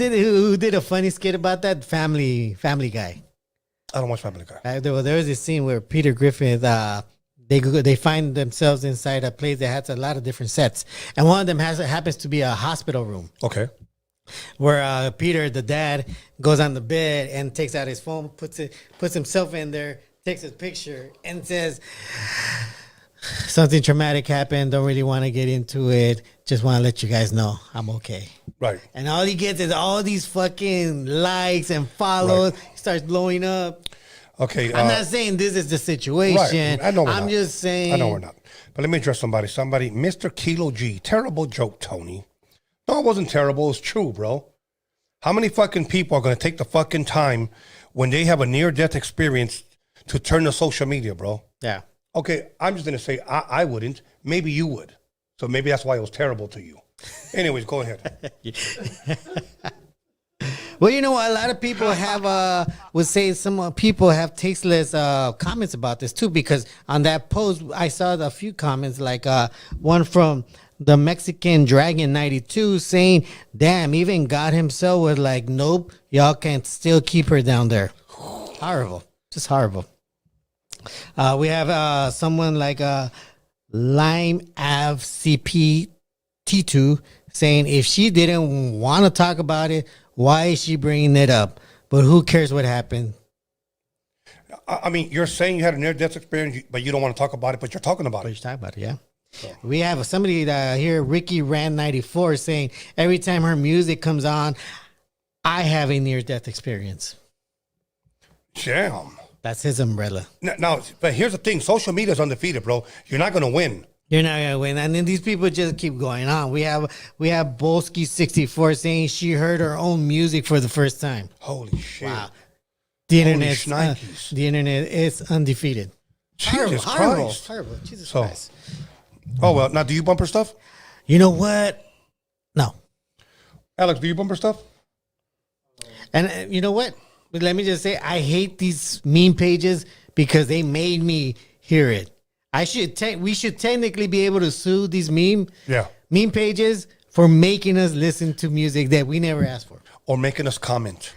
did a funny skit about that? Family Guy. I don't watch Family Guy. There was this scene where Peter Griffin, they find themselves inside a place that has a lot of different sets, and one of them happens to be a hospital room. Okay. Where Peter, the dad, goes on the bed and takes out his phone, puts himself in there, takes his picture, and says, "Something traumatic happened. Don't really want to get into it. Just want to let you guys know I'm okay." Right. And all he gets is all these fucking likes and follows. Right. He starts blowing up. Okay. I'm not saying this is the situation. Right. I know we're I'm not. just saying. I know we're not. But let me address somebody. Mr. Kilo G. Terrible joke, Tony. No, it wasn't terrible. It's true, bro. How many fucking people are going to take the fucking time when they have a near-death experience to turn to social media, bro? Yeah. Okay, I'm just going to say I wouldn't. Maybe you would. So maybe that's why it was terrible to you. Anyways, go ahead. Well, you know, a lot of people have would say some people have tasteless comments about this too, because on that post I saw a few comments, like one from the Mexican Dragon 92 saying, "Damn, even God himself was like, nope, y'all can still keep her down there." Horrible, just horrible. We have someone like Lime Av CP T2 saying, if she didn't want to talk about it, why is she bringing it up? But who cares what happened? I mean, you're saying you had a near-death experience, but you don't want to talk about it, but you're talking about But it. you talk about it, yeah. We have somebody here, Ricky Rand 94, saying every time her music comes on, I have a near-death experience. Damn. That's his umbrella. Now, but here's the thing. Social media is undefeated, bro. You're not going to win. You're not gonna win, and then these people just keep going on. We have Bolsky64 saying she heard her own music for the first time. Holy shit. Wow. The Holy internet, shnikes. the internet is undefeated. Jesus Horrible, Christ. horrible. Jesus So- Christ. Oh, well. Now, do you bumper stuff? You know what? No. Alex, do you bumper stuff? And you know what? Let me just say, I hate these meme pages because they made me hear it. We should technically be able to sue these meme pages for making us listen to music that we never asked for. Or making us comment.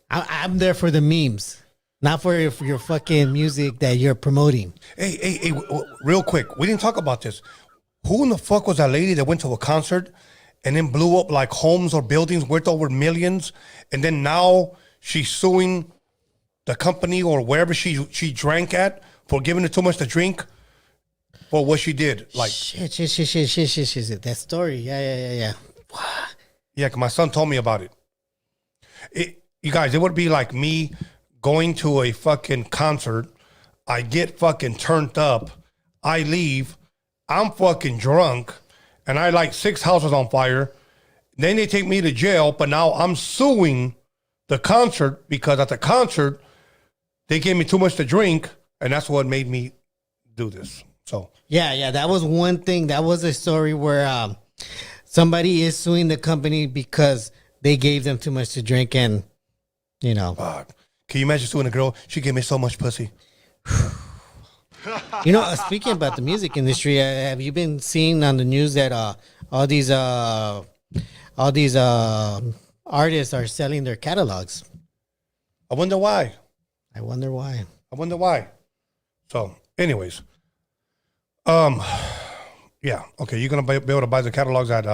I'm there for the memes, not for your fucking music that you're promoting. Hey, real quick. We didn't talk about this. Who in the fuck was that lady that went to a concert and then blew up like homes or buildings worth over millions? And then now she's suing the company or wherever she drank at for giving her too much to drink for what she did. Like Shit. That story. Yeah. Yeah, 'cause my son told me about it. You guys, it would be like me going to a fucking concert. I get fucking turned up. I leave. I'm fucking drunk. And I light 6 houses on fire. Then they take me to jail. But now I'm suing the concert because at the concert, they gave me too much to drink. And that's what made me do this. So Yeah. That was one thing. That was a story where somebody is suing the company because they gave them too much to drink, and you know. Can you imagine suing a girl? She gave me so much pussy. You know, speaking about the music industry, have you been seeing on the news that all these artists are selling their catalogs? I wonder why. I wonder why. So, anyways, yeah, okay, you're gonna be able to buy the catalogs at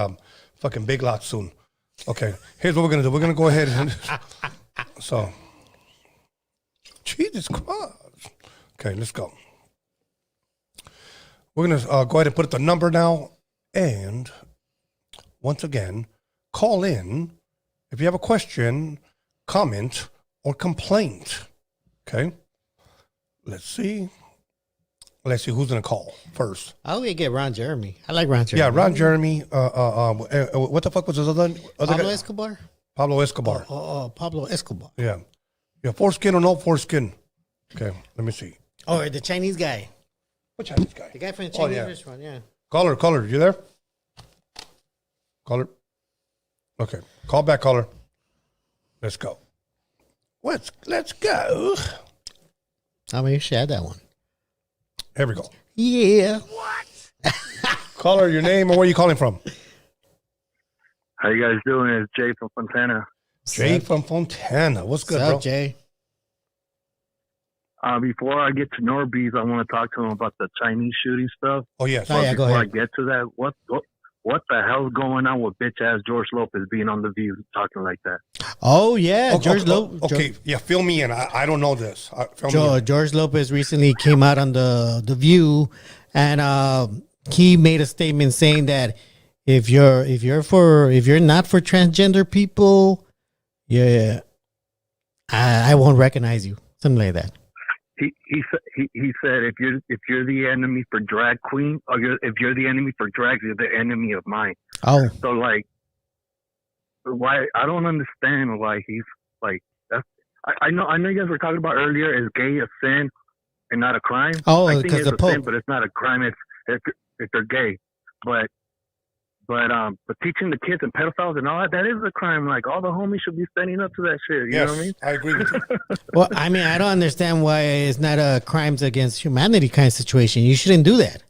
fucking Big Lots soon. Okay, here's what we're gonna do. We're gonna go ahead and so, Jesus Christ. Okay, let's go. We're gonna go ahead and put the number now, and once again, call in if you have a question, comment, or complaint. Okay, let's see who's gonna call first. Oh, we get Ron Jeremy. I like Ron Jeremy. Yeah, Ron Jeremy. What the fuck was his other Pablo guy? Escobar. Pablo Escobar. Pablo Escobar. Yeah, foreskin or no foreskin. Okay, let me see. Or the Chinese guy. What Chinese guy? The guy from the Chinese yeah. restaurant. Yeah. Caller, you there? Caller. Okay, call back, caller. Let's go. Let's go. I mean, you should add that one. Here we go. Yeah. Caller, your name or where you calling from? How you guys doing? It's Jay from Fontana. Jay from Fontana. What's good, What's bro? up, Jay? Before I get to Norbeez, I want to talk to him about the Chinese shooting stuff. Oh, yes. Oh, yeah, go Before ahead. I get to that, what the hell's going on with bitch ass George Lopez being on The View talking like that? Oh, yeah. George Lopez. Okay, yeah, fill me in. I don't know this. Fill me in. George Lopez recently came out on the View, and he made a statement saying that if you're not for transgender people, yeah, I won't recognize you. Something like that. he said if you're the enemy for drag queen, or if you're the enemy for drags, you're the enemy of mine. Oh, So like, why I don't understand why he's like that's. I know you guys were talking about earlier. Is gay a sin and not a crime? Oh, I think because it's the a sin, Pope. but it's not a crime if they're gay. But teaching the kids and pedophiles and all that is a crime. Like all the homies should be standing up to that shit. You know what I mean? I agree with you. Well, I mean, I don't understand why it's not a crimes against humanity kind of situation. You shouldn't do that.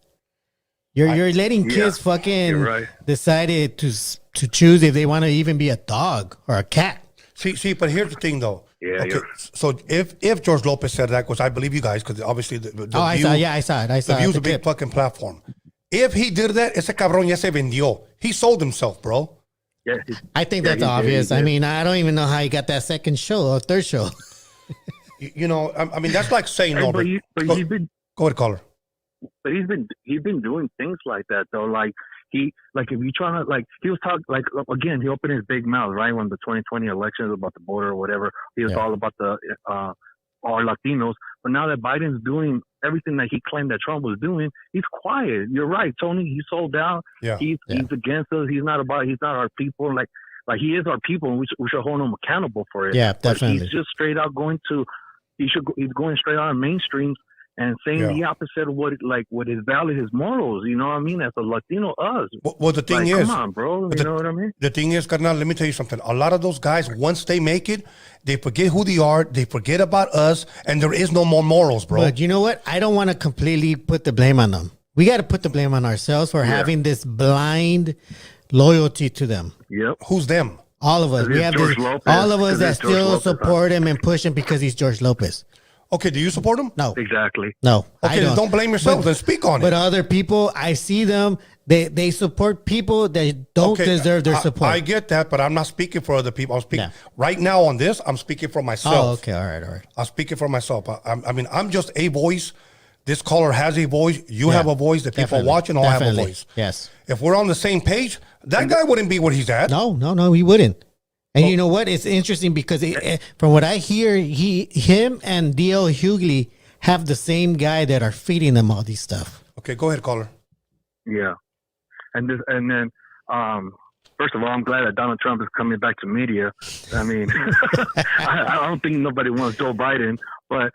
You're letting kids fucking you're right. decide to choose if they want to even be a dog or a cat. See, but here's the thing, though. Yeah, Okay, so if George Lopez said that, because I believe you guys, because obviously the I View, saw. Yeah, I saw it. I saw the View's the a big clip. fucking platform. If he did that, ese cabrón ya se vendió. He sold himself, bro. Yeah, I think Yeah, that's he did, obvious. he I did. mean, I don't even know how he got that second show or third show. You know, I mean, that's like saying Hey, Norbert. but he's been Go ahead, caller. But he's been doing things like that though. Like if you trying to he was talking again, he opened his big mouth right when the 2020 election was about the border or whatever. He was all about the all Latinos. But now that Biden's doing everything that he claimed that Trump was doing, he's quiet. You're right, Tony. He sold out. Yeah. He's against us. He's not our people. Like he is our people, and we should hold him accountable for it. Yeah, But definitely. he's just straight out he's going straight out on mainstream and saying the opposite of what is valid, his morals. You know what I mean? As a Latino, us. Well, the thing is, come on, bro. You know what I mean? the thing is, carnal, let me tell you something. A lot of those guys, once they make it, they forget who they are, they forget about us, and there is no more morals, bro. But you know what? I don't want to completely put the blame on them. We got to put the blame on ourselves for having this blind loyalty to them. Yep. Who's them? All of us. Because We it's have George this, Lopez. all of us Because that it's George still Lopez, support him and push him because he's George Lopez. Okay, do you support him? No, Exactly. no. Okay, I then don't blame yourselves and speak on But it. other people, I see them. They support people that don't deserve their support. I get that, but I'm not speaking for other people. I'm speaking Yeah. right now on this. I'm speaking for myself. Oh, okay. All right. I'm speaking for myself. I mean, I'm just a voice. This caller has a voice. You have a voice. The people Definitely. watching all have a Definitely. voice. Yes. If we're on the same page, that guy wouldn't be where he's at. No, he wouldn't. And you know what? It's interesting because from what I hear, him and D.L. Hughley have the same guy that are feeding them all these stuff. Okay, go ahead, caller. Yeah. And then first of all, I'm glad that Donald Trump is coming back to media. I mean, I don't think nobody wants Joe Biden. But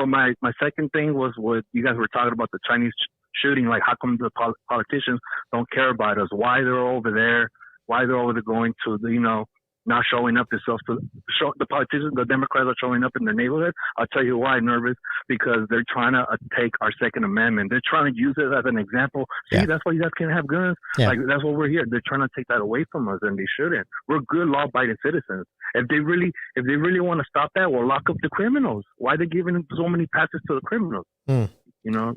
my second thing was what you guys were talking about, the Chinese shooting. Like, how come the politicians don't care about us? Why they're over there? Why they're over there going to not showing up themselves to show the politicians, the Democrats are showing up in their neighborhood. I'll tell you why, Norbeez, because they're trying to take our Second Amendment. They're trying to use it as an example. See, that's why you guys can't have guns. Yeah. Like, that's what we're here. They're trying to take that away from us, and they shouldn't. We're good, law-abiding citizens. If they really want to stop that, well, lock up the criminals. Why are they giving so many passes to the criminals? You know?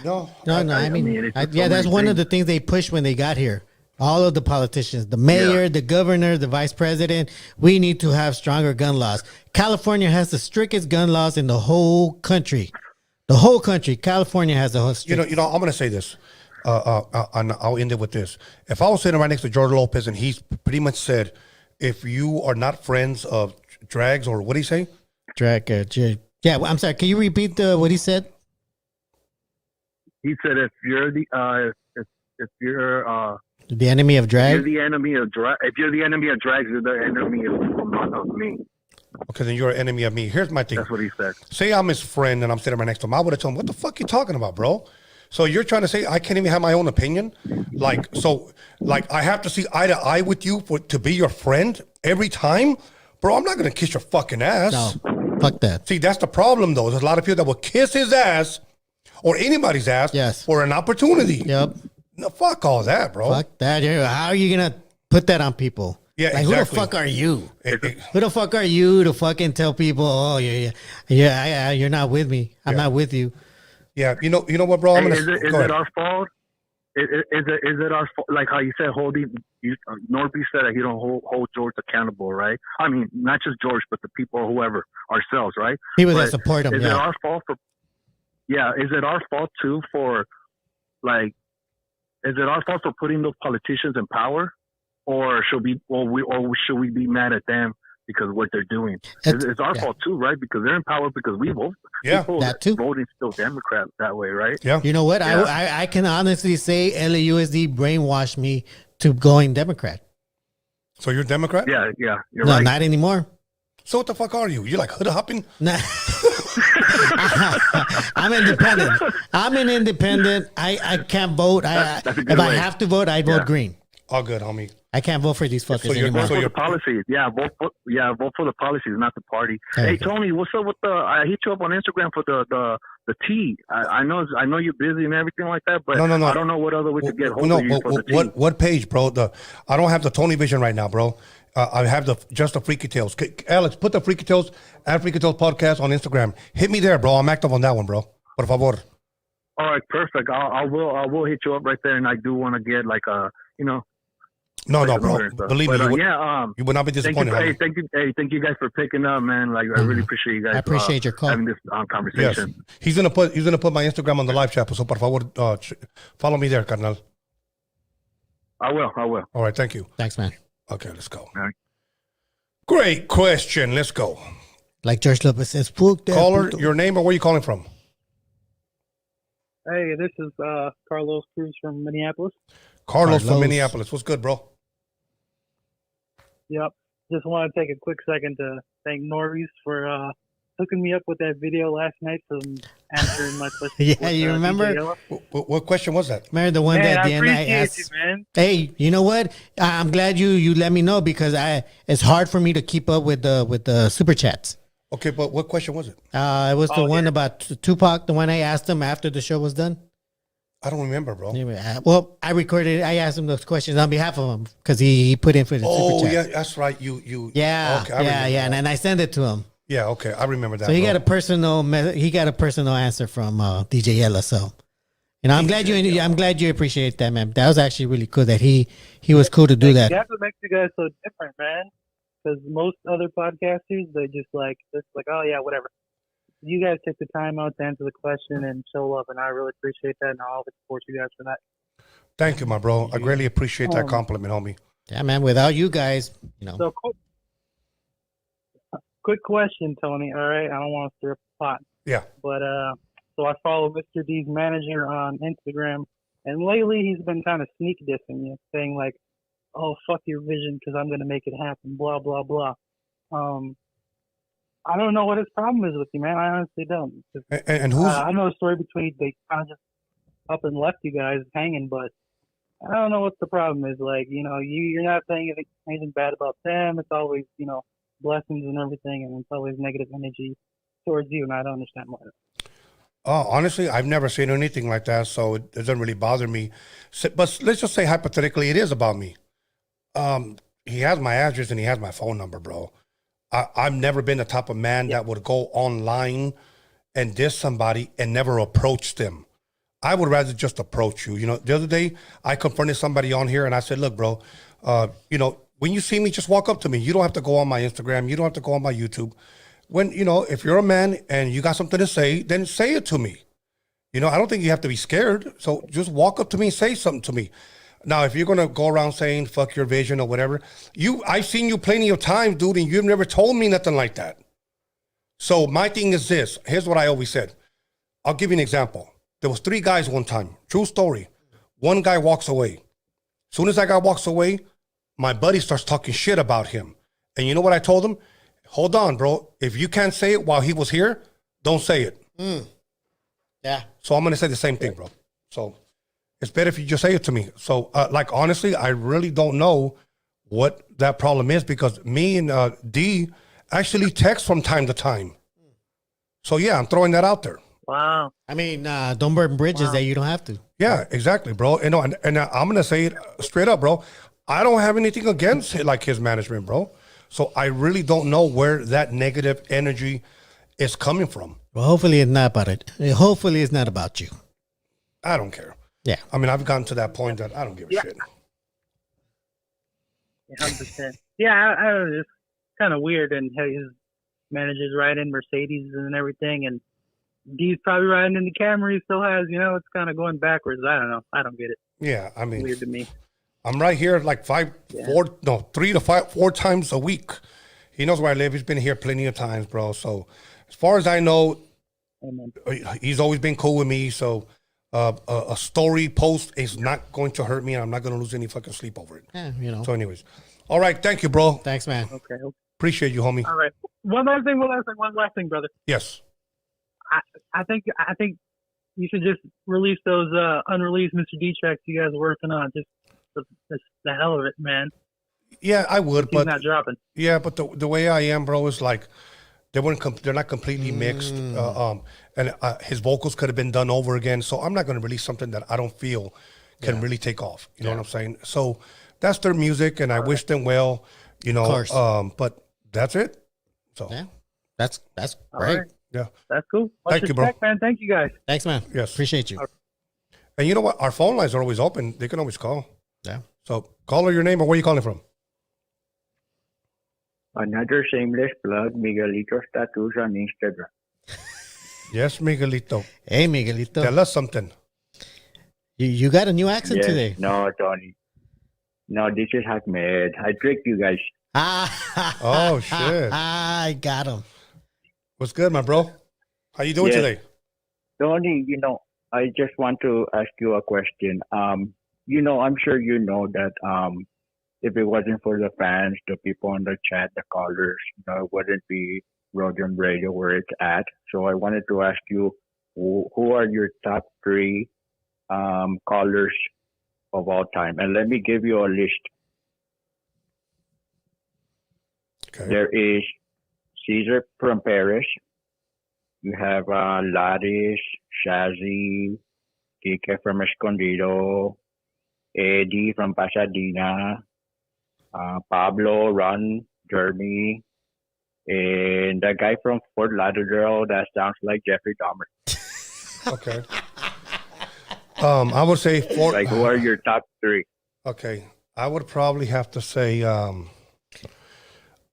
No. I mean, it's just so that's many one of things. the things they pushed when they got here. All of the politicians, the mayor, the governor, the vice president, we need to have stronger gun laws. California has the strictest gun laws in the whole country. The whole country. California has the whole You know, I'm going to say this. And I'll end it with this. If I was sitting right next to George Lopez and he's pretty much said, if you are not friends of drags, or what did he say? Yeah, well, I'm sorry. Can you repeat what he said? He said, if you're The enemy of drag? you're the enemy of if you're the enemy of drags, you're the enemy of me. Okay, then you're an enemy of me. Here's my thing. That's what he said. Say I'm his friend and I'm sitting right next to him. I would have told him, what the fuck you talking about, bro? So you're trying to say I can't even have my own opinion? Like I have to see eye to eye with you to be your friend every time? Bro, I'm not going to kiss your fucking ass. No, fuck that. See, that's the problem, though. There's a lot of people that will kiss his ass or anybody's ass for an opportunity. Yep. No, fuck all that, bro. Fuck that. How are you going to put that on people? Yeah, like, exactly. who the fuck are you? Who the fuck are you to fucking tell people, oh, yeah, you're not with me. I'm not with you. Yeah, you know what, bro? Is it our fault? Is it our fault? Like how you said, Norbeez said that he don't hold George accountable, right? I mean, not just George, but the people, whoever, ourselves, right? People that support him, Is it our fault for? Yeah, is it our fault too for, like, is it our fault for putting those politicians in power, or should we be mad at them because of what they're doing. It's- It's our fault too, right? Because they're in power because we vote. Yeah. People That too. voting still Democrat that way, right? Yeah. You know what? Yeah. I can honestly say LAUSD brainwashed me to going Democrat. So you're Democrat? Yeah, you're No, right. not anymore. So what the fuck are you? You like hood hopping? Nah. I'm independent. I'm an independent. I can't vote. That's a good If I way. have to vote, I'd vote Yeah. green. All good, homie. I can't vote for these fuckers So you're- anymore. Vote so for you're- the policies. Yeah, vote for the policies, not the party. Okay. Hey, Tony, what's up with the? I hit you up on Instagram for the tea. I know you're busy and everything like that, but No. I don't know what other way to get hold No, of you for the tea. what page, bro? I don't have the Tony Vision right now, bro. I have just the Freaky Tales. Alex, put the Freaky Tales at Freaky Tales podcast on Instagram. Hit me there, bro. I'm active on that one, bro. Por favor. All right, perfect. I will hit you up right there, and I do want to get like a No, like bro. another and stuff. Believe But, me, you would not be Thank disappointed. you, homie. thank you guys for picking up, man. Like I really appreciate you guys. I appreciate your call. having this Yes, conversation. he's gonna put my Instagram on the live chat. So por favor, follow me there, carnal. I will. All right, thank you. Thanks, man. Okay, let's go. right. Great question. Let's go. Like George Lopez says, "Fuck that Caller, puto." your name or where you calling from? Hey, this is Carlos Cruz from Minneapolis. Carlos from Carlos. Minneapolis. What's good, bro? Yep. Just want to take a quick second to thank Norbeez for hooking me up with that video last night from answering my question. Yeah, with, you remember? DJ Yella. What question was that? Remember the one Man, that at I the end I appreciate asked? you, man. Hey, you know what? I'm glad you let me know because it's hard for me to keep up with the super chats. Okay, but what question was it? It was the Oh, one yeah. about Tupac, the one I asked him after the show was done. I don't remember, bro. Anyway, well, I recorded it. I asked him those questions on behalf of him because he put in for the Oh, super yeah, chat. that's right. You. Yeah, Okay, I yeah, remember yeah, that. and I sent it to him. Yeah, okay, I remember that. So he bro. got a personal answer from DJ Yella. So, I'm glad you appreciate that, man. That was actually really cool that he was cool to do that. That's what makes you guys so different, man. Because most other podcasters, they just like, oh yeah, whatever. You guys take the time out to answer the question and show up, and I really appreciate that, and I'll support you guys for that. Thank you, my bro. I greatly appreciate that compliment, homie. Yeah, man. Without you guys, So, quick question, Tony. All right, I don't want to stir up the pot, Yeah. but so I follow Mr. D's manager on Instagram, and lately he's been kind of sneak dissing you, saying like, "Oh, fuck your vision, because I'm gonna make it happen." Blah blah blah. I don't know what his problem is with you, man. I honestly don't. 'Cause, And who's I know the story between they kind of just up and left you guys hanging, but I don't know what the problem is. Like, you're not saying anything bad about them. It's always, blessings and everything, and it's always negative energy towards you, and I don't understand why. honestly, I've never seen anything like that, so it doesn't really bother me. But let's just say hypothetically, it is about me. He has my address and he has my phone number, bro. I've never been the type of man that would go online and diss somebody and never approach them. I would rather just approach you. The other day I confronted somebody on here and I said, look, bro, when you see me, just walk up to me. You don't have to go on my Instagram. You don't have to go on my YouTube. When, if you're a man and you got something to say, then say it to me. I don't think you have to be scared. So just walk up to me and say something to me. Now, if you're going to go around saying, fuck your vision or whatever, I've seen you plenty of times, dude, and you've never told me nothing like that. So my thing is this. Here's what I always said. I'll give you an example. There was 3 guys one time. True story. One guy walks away. As soon as that guy walks away, my buddy starts talking shit about him. And you know what I told him? Hold on, bro. If you can't say it while he was here, don't say it. Yeah. So I'm going to say the same thing, bro. So it's better if you just say it to me. So, honestly, I really don't know what that problem is because me and D actually text from time to time. So, yeah, I'm throwing that out there. Wow. I mean, don't burn bridges that you don't have to. Yeah, exactly, bro. And I'm going to say it straight up, bro. I don't have anything against his management, bro. So I really don't know where that negative energy is coming from. Well, hopefully it's not about it. Hopefully it's not about you. I don't care. Yeah. I mean, I've gotten to that point that I don't give a shit. 100%. Yeah, I don't know. It's kind of weird, and his managers riding Mercedes and everything, and D's probably riding in the Camry. Still has, it's kind of going backwards. I don't know. I don't get it. Yeah, I mean, Weird to me. I'm right here like 3 to 4 times a week. He knows where I live. He's been here plenty of times, bro. So as far as I know, Amen. he's always been cool with me. So a story post is not going to hurt me, and I'm not going to lose any fucking sleep over it. Yeah, you know. So anyways, all right. Thank you, bro. Thanks, man. Okay. Appreciate you, homie. All right. One last thing, brother. Yes. I think you should just release those unreleased Mr. D tracks you guys are working on. Just the hell of it, man. Yeah, I would, He's but not dropping. yeah, but the way I am, bro, is like they're not completely mixed. And his vocals could have been done over again. So I'm not going to release something that I don't feel can really take off. You know what I'm saying? So that's their music, and I wish them well. You know, Of course. but that's it. So Yeah, that's All great. right. yeah. That's cool. Thank you, bro. Respect, man. Thank you, guys. Thanks, man. Yes. Appreciate you. And you know what? Our phone lines are always open. They can always call. Yeah. So call her your name or where you calling from? Another shameless plug, Miguelito's Tattoos on Instagram. Yes, Miguelito. Hey, Miguelito. Tell us something. You got a new accent Yes. today. No, Tony. No, this is Ahmed. I tricked you guys. Oh, shit. I got him. What's good, my bro? How you doing Yes. today? Tony, I just want to ask you a question. I'm sure you know that if it wasn't for the fans, the people on the chat, the callers, it wouldn't be Roadium Radio where it's at. So I wanted to ask you, who are your top 3 callers of all time? And let me give you a list. Okay. There is Caesar from Paris. You have Laris, Shazzy, Kike from Escondido, A.DA from Pasadena, Pablo, Ron, Jeremy, and that guy from Fort Lauderdale that sounds like Jeffrey Dahmer. Okay. I would say Like, who are your top 3? Okay. I would probably have to say,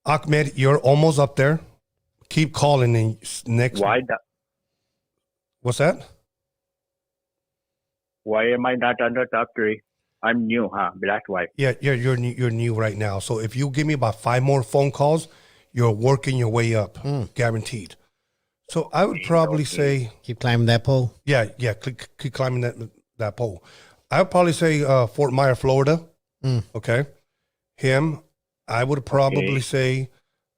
Ahmed, you're almost up there. Keep calling in next. Why that? What's that? Why am I not on the top 3? I'm new, huh? That's why. Yeah, you're new right now. So if you give me about 5 more phone calls, you're working your way up, guaranteed. So I would probably say, Keep climbing that pole. yeah, keep climbing that pole. I would probably say Fort Myers, Florida. Okay, him. I would probably say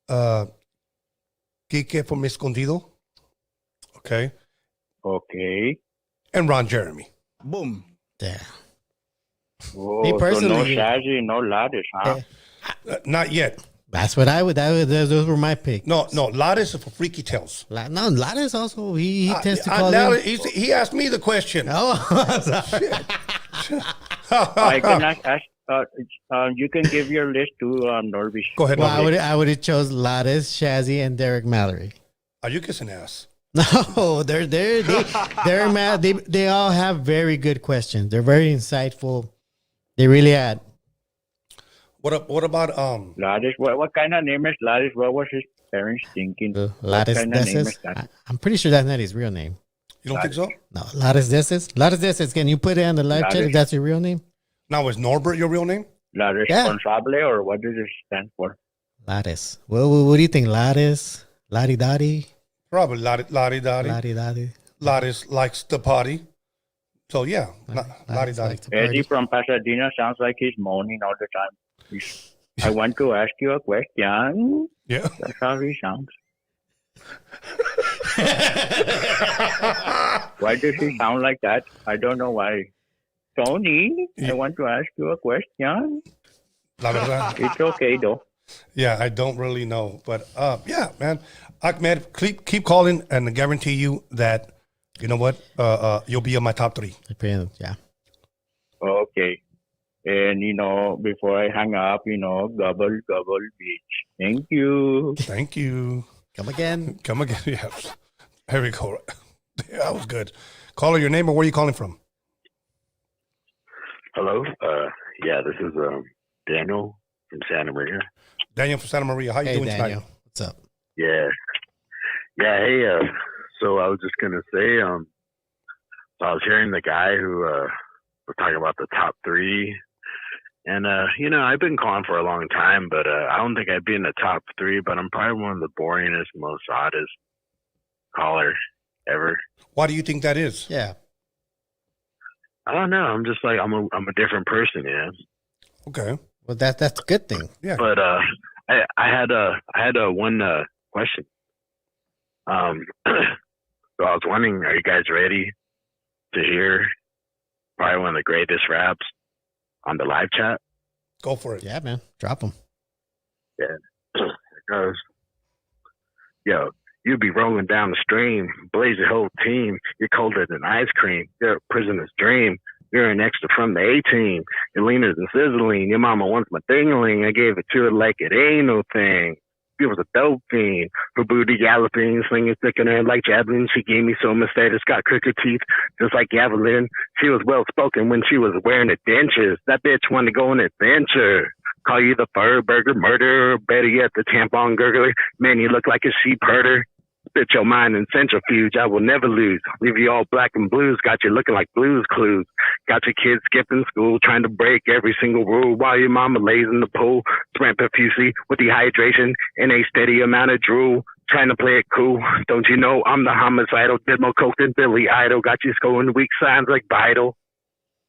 Kike from Escondido. Okay, Okay. and Ron Jeremy. Boom. Yeah. Oh, Me so no personally- Shazzy, no Laris, huh? Not yet. That's what I would. Those were my picks. No, Lattice is for Freaky Tales. No, Lattice also. He tends to call now in. he asked me the question. Oh, sorry. I can ask. You can give your list to Norbeez. Go ahead. Well, Norbeez. I would have chose Lattice, Shazzy, and Derek Mallory. Are you kissing ass? No, they're mad. They all have very good questions. They're very insightful. They really add. What about Laris, what kind of name is Laris? What was his parents thinking? Lattice what kind of name is Deses. that? I'm pretty sure that's not his real name. You don't think so? No, Lattice Deses. Lattice Deses. Can you put it on the live chat if Lattice. that's your real name? Now is Norbert your real name? La Responsable, or what does it stand for? Lattice. What do you think? Lattice? Lottie Dottie? Probably Lottie Dottie. Lottie Dottie. Lattice likes to party. So yeah, Lottie Dottie. Likes to party. Eddie from Pasadena sounds like he's moaning all the time. I want to ask you a question. Yeah. That's how he sounds. Why does he sound like that? I don't know why. Tony, I want to ask you a question. La verdad. It's okay though. Yeah, I don't really know, but yeah, man, Ahmed, keep calling, and I guarantee you that you know what, you'll be in my top 3. Yeah. Okay. And, before I hang up, gobble, gobble, bitch. Thank you. Thank you. Come again. Come again. Yes. Here we go. Yeah, that was good. Caller, your name or where are you calling from? Hello. Yeah, this is Daniel from Santa Maria. Daniel from Santa Maria. How you doing Daniel. tonight? What's up? Yeah. Yeah. Hey. So I was just gonna say, I was hearing the guy who was talking about the top 3, And, I've been calling for a long time, but I don't think I'd be in the top 3, but I'm probably one of the boringest, most oddest caller ever. Why do you think that is? Yeah. I don't know. I'm just like, I'm a different person, Okay. Well, that's a good thing. Yeah. But I had one question. So I was wondering, are you guys ready to hear probably one of the greatest raps on the live chat? Go for it. Yeah, man. Drop them. Yeah. It goes, yo, you be rolling down the stream, blaze your whole team. You're colder than ice cream. You're a prisoner's dream. You're an extra from the A-team. You're leaner than sizzling. Your mama wants my dingling. I gave it to her like it ain't no thing. She was a dope fiend. Her booty galloping, slinging thick in her like javelin. She gave me so much status, got crooked teeth, just like Gavilan. She was well spoken when she was wearing the dentures. That bitch wanted to go on an adventure. Call you the fur burger murderer, better yet the tampon gurgler. Man, you look like a sheep herder. Spit your mind in centrifuge, I will never lose. Leave you all black and blues, got you looking like Blues Clues. Got your kids skipping school, trying to break every single rule while your mama lays in the pool, swam profusely with dehydration and a steady amount of drool. Trying to play it cool. Don't you know I'm the homicidal, did more coke than Billy Idol. Got you scoring weak signs like Vital.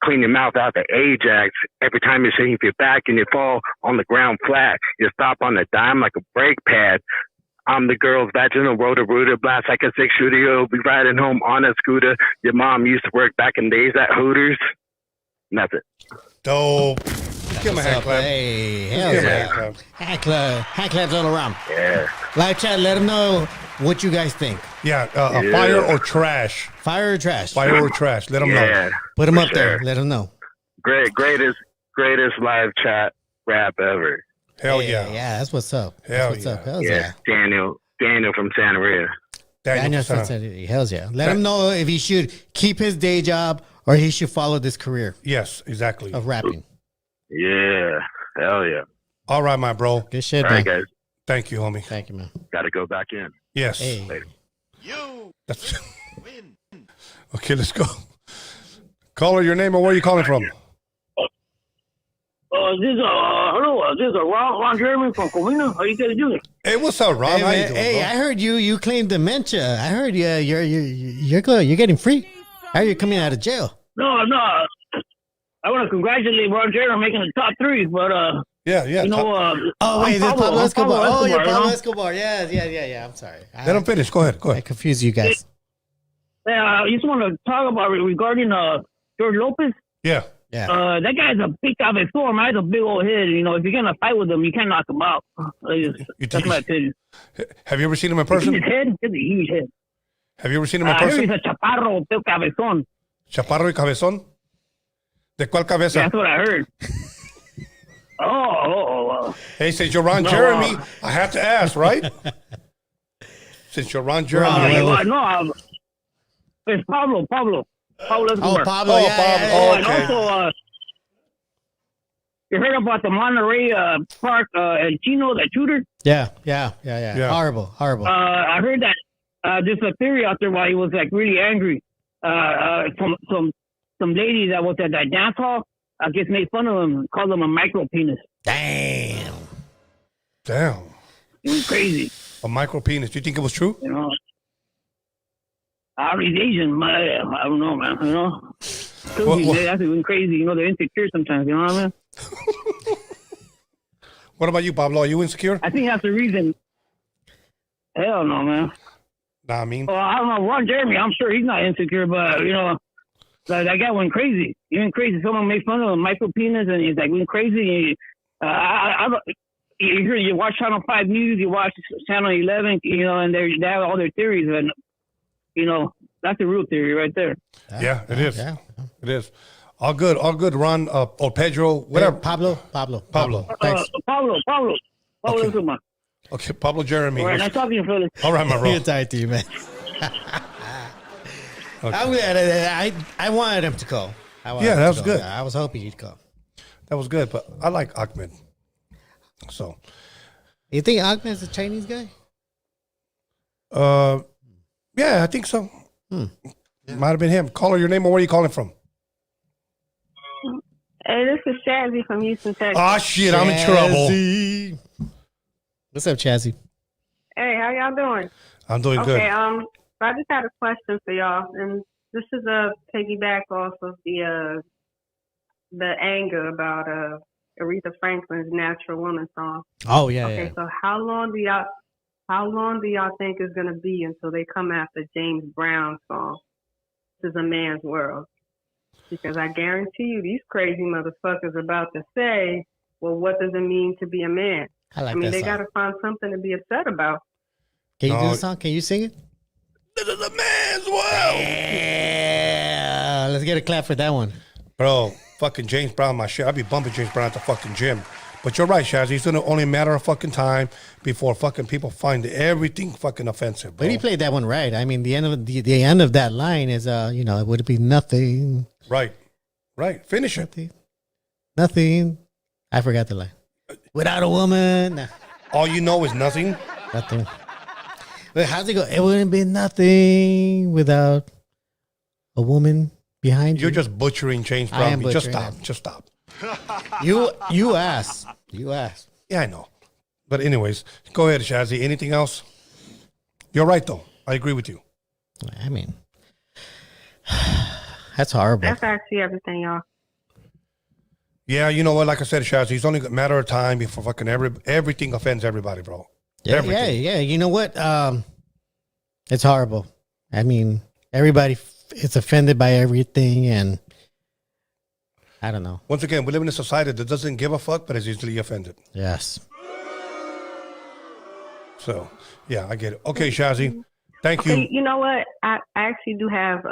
Clean your mouth out the Ajax. Every time you shave your back and you fall on the ground flat, you stop on a dime like a brake pad. I'm the girl's vaginal rotor blast like a 6-shooter. You'll be riding home on a scooter. Your mom used to work back in days at Hooters. And that's it. Dope. Give him a hand clap. Hey, hell yeah. Hand claps all around. Yeah. Live chat, let them know what you guys think. Yeah, fire or trash? Fire or trash? Fire or trash. Let them know. Put them up there. Let them know. Greatest live chat rap ever. Hell yeah. Yeah, that's what's up. Hell That's what's up. Hell Yeah, Daniel from Santa Maria. Daniel from Santa Maria. Hells yeah. Let him know if he should keep his day job or he should follow this career. Yes, exactly. Of rapping. Yeah, hell yeah. All right, my bro. Good shit, All man. right, guys. Thank you, homie. Thank you, man. Got to go back in. Yes. Hey. Later. Okay, let's go. Caller, your name and where are you calling from? This is Ron Jeremy from Covina. How you guys doing? Hey, what's up, Ron? Hey, How you man, doing, hey, bro? I heard you claim dementia. I heard you're getting free. How are you coming out of jail? No. I want to congratulate Ron Jeremy on making the top 3, but yeah. You know, oh wait, this Pablo Escobar. Oh, you're Pablo you know? Escobar. Yeah. I'm sorry. Let him finish. Go ahead. I confused you guys. I just want to talk about regarding George Lopez. Yeah. That guy's a big cabezón, man. He's a big old head. You know, if you're gonna fight with him, you can't knock him out. That's my opinion. Have you ever seen him in person? His head is a huge head. Have you ever seen him in I heard person? he's a chaparro, big cabezón. Chaparro y cabezón. ¿De cuál cabeza? That's what I heard. Hey, since you're Ron Jeremy, I have to ask, right? Since you're Ron Jeremy. It's Pablo Escobar. Oh, Pablo. And Okay. also, you heard about the Monterey Park El Chino, the shooter? Yeah. Horrible. I heard that there's a theory out there why he was like really angry. Some lady that was at that dance hall, I guess made fun of him, called him a micro penis. Damn. It was crazy. A micro penis. Do you think it was true? You know. He's Asian, I don't know, man. You know, that's even crazy. You know, they're insecure sometimes. You know what I mean? What about you, Pablo? Are you insecure? I think that's the reason. Hell no, man. Nah, I mean. Well, I don't know. Ron Jeremy, I'm sure he's not insecure, but you know, that guy went crazy. He went crazy. Someone made fun of him, micro penis, and he's like went crazy. You watch Channel 5 News, you watch Channel 11, you know, and they have all their theories, and you know, that's the real theory right there. Yeah, it is. Yeah. It is. All good, Ron, or Pedro, whatever. Pablo. Thanks. Pablo. Okay, Pablo Jeremy. All right, nice talking to you, fellas. All right, my bro. Good talking to you, man. Okay. I wanted him to call. That was good. I was hoping he'd call. That was good, but I like Ahmed. So. You think Ahmed's a Chinese guy? Yeah, I think so. Might have been him. Caller, your name and where are you calling from? Hey, this is Shazzy from Houston, Texas. Oh, shit, I'm in trouble. What's up, Chazzy? Hey, how y'all doing? I'm doing good. Okay, I just had a question for y'all, and this is a piggyback off of the anger about Aretha Franklin's "Natural Woman" song. Oh yeah. Okay, yeah. so how long do y'all think it's gonna be until they come after James Brown's song? This is a man's world. Because I guarantee you, these crazy motherfuckers are about to say, "Well, what does it mean to be a man?" I mean, that they song. got to find something to be upset about. Can you do the song? Can you sing it? This is a man's world. Yeah. Let's get a clap for that one. Bro, fucking James Brown, my shit. I'd be bumping James Brown at the fucking gym. But you're right, Shazzy. It's only a matter of fucking time before fucking people find everything fucking offensive, bro. But he played that one right. I mean, the end of that line is, it would be nothing. Right. Finish it. Nothing. I forgot the line. Without a woman. Nah. All you know is nothing. Nothing. But how's it go? It wouldn't be nothing without a woman behind you. You're just butchering James I am Brown. Just butchering stop. him. Just stop. You asked. You asked. Yeah, I know. But anyways, go ahead, Shazzy. Anything else? You're right, though. I agree with you. I mean, that's horrible. That's actually everything, y'all. Yeah, you know what? Like I said, Shazzy, it's only a matter of time before fucking everything offends everybody, bro. Yeah. You know what? It's horrible. I mean, everybody is offended by everything, and I don't know. Once again, we live in a society that doesn't give a fuck, but is easily offended. Yes. So, yeah, I get it. Okay, Shazzy, thank you. Okay, you know what? I actually do have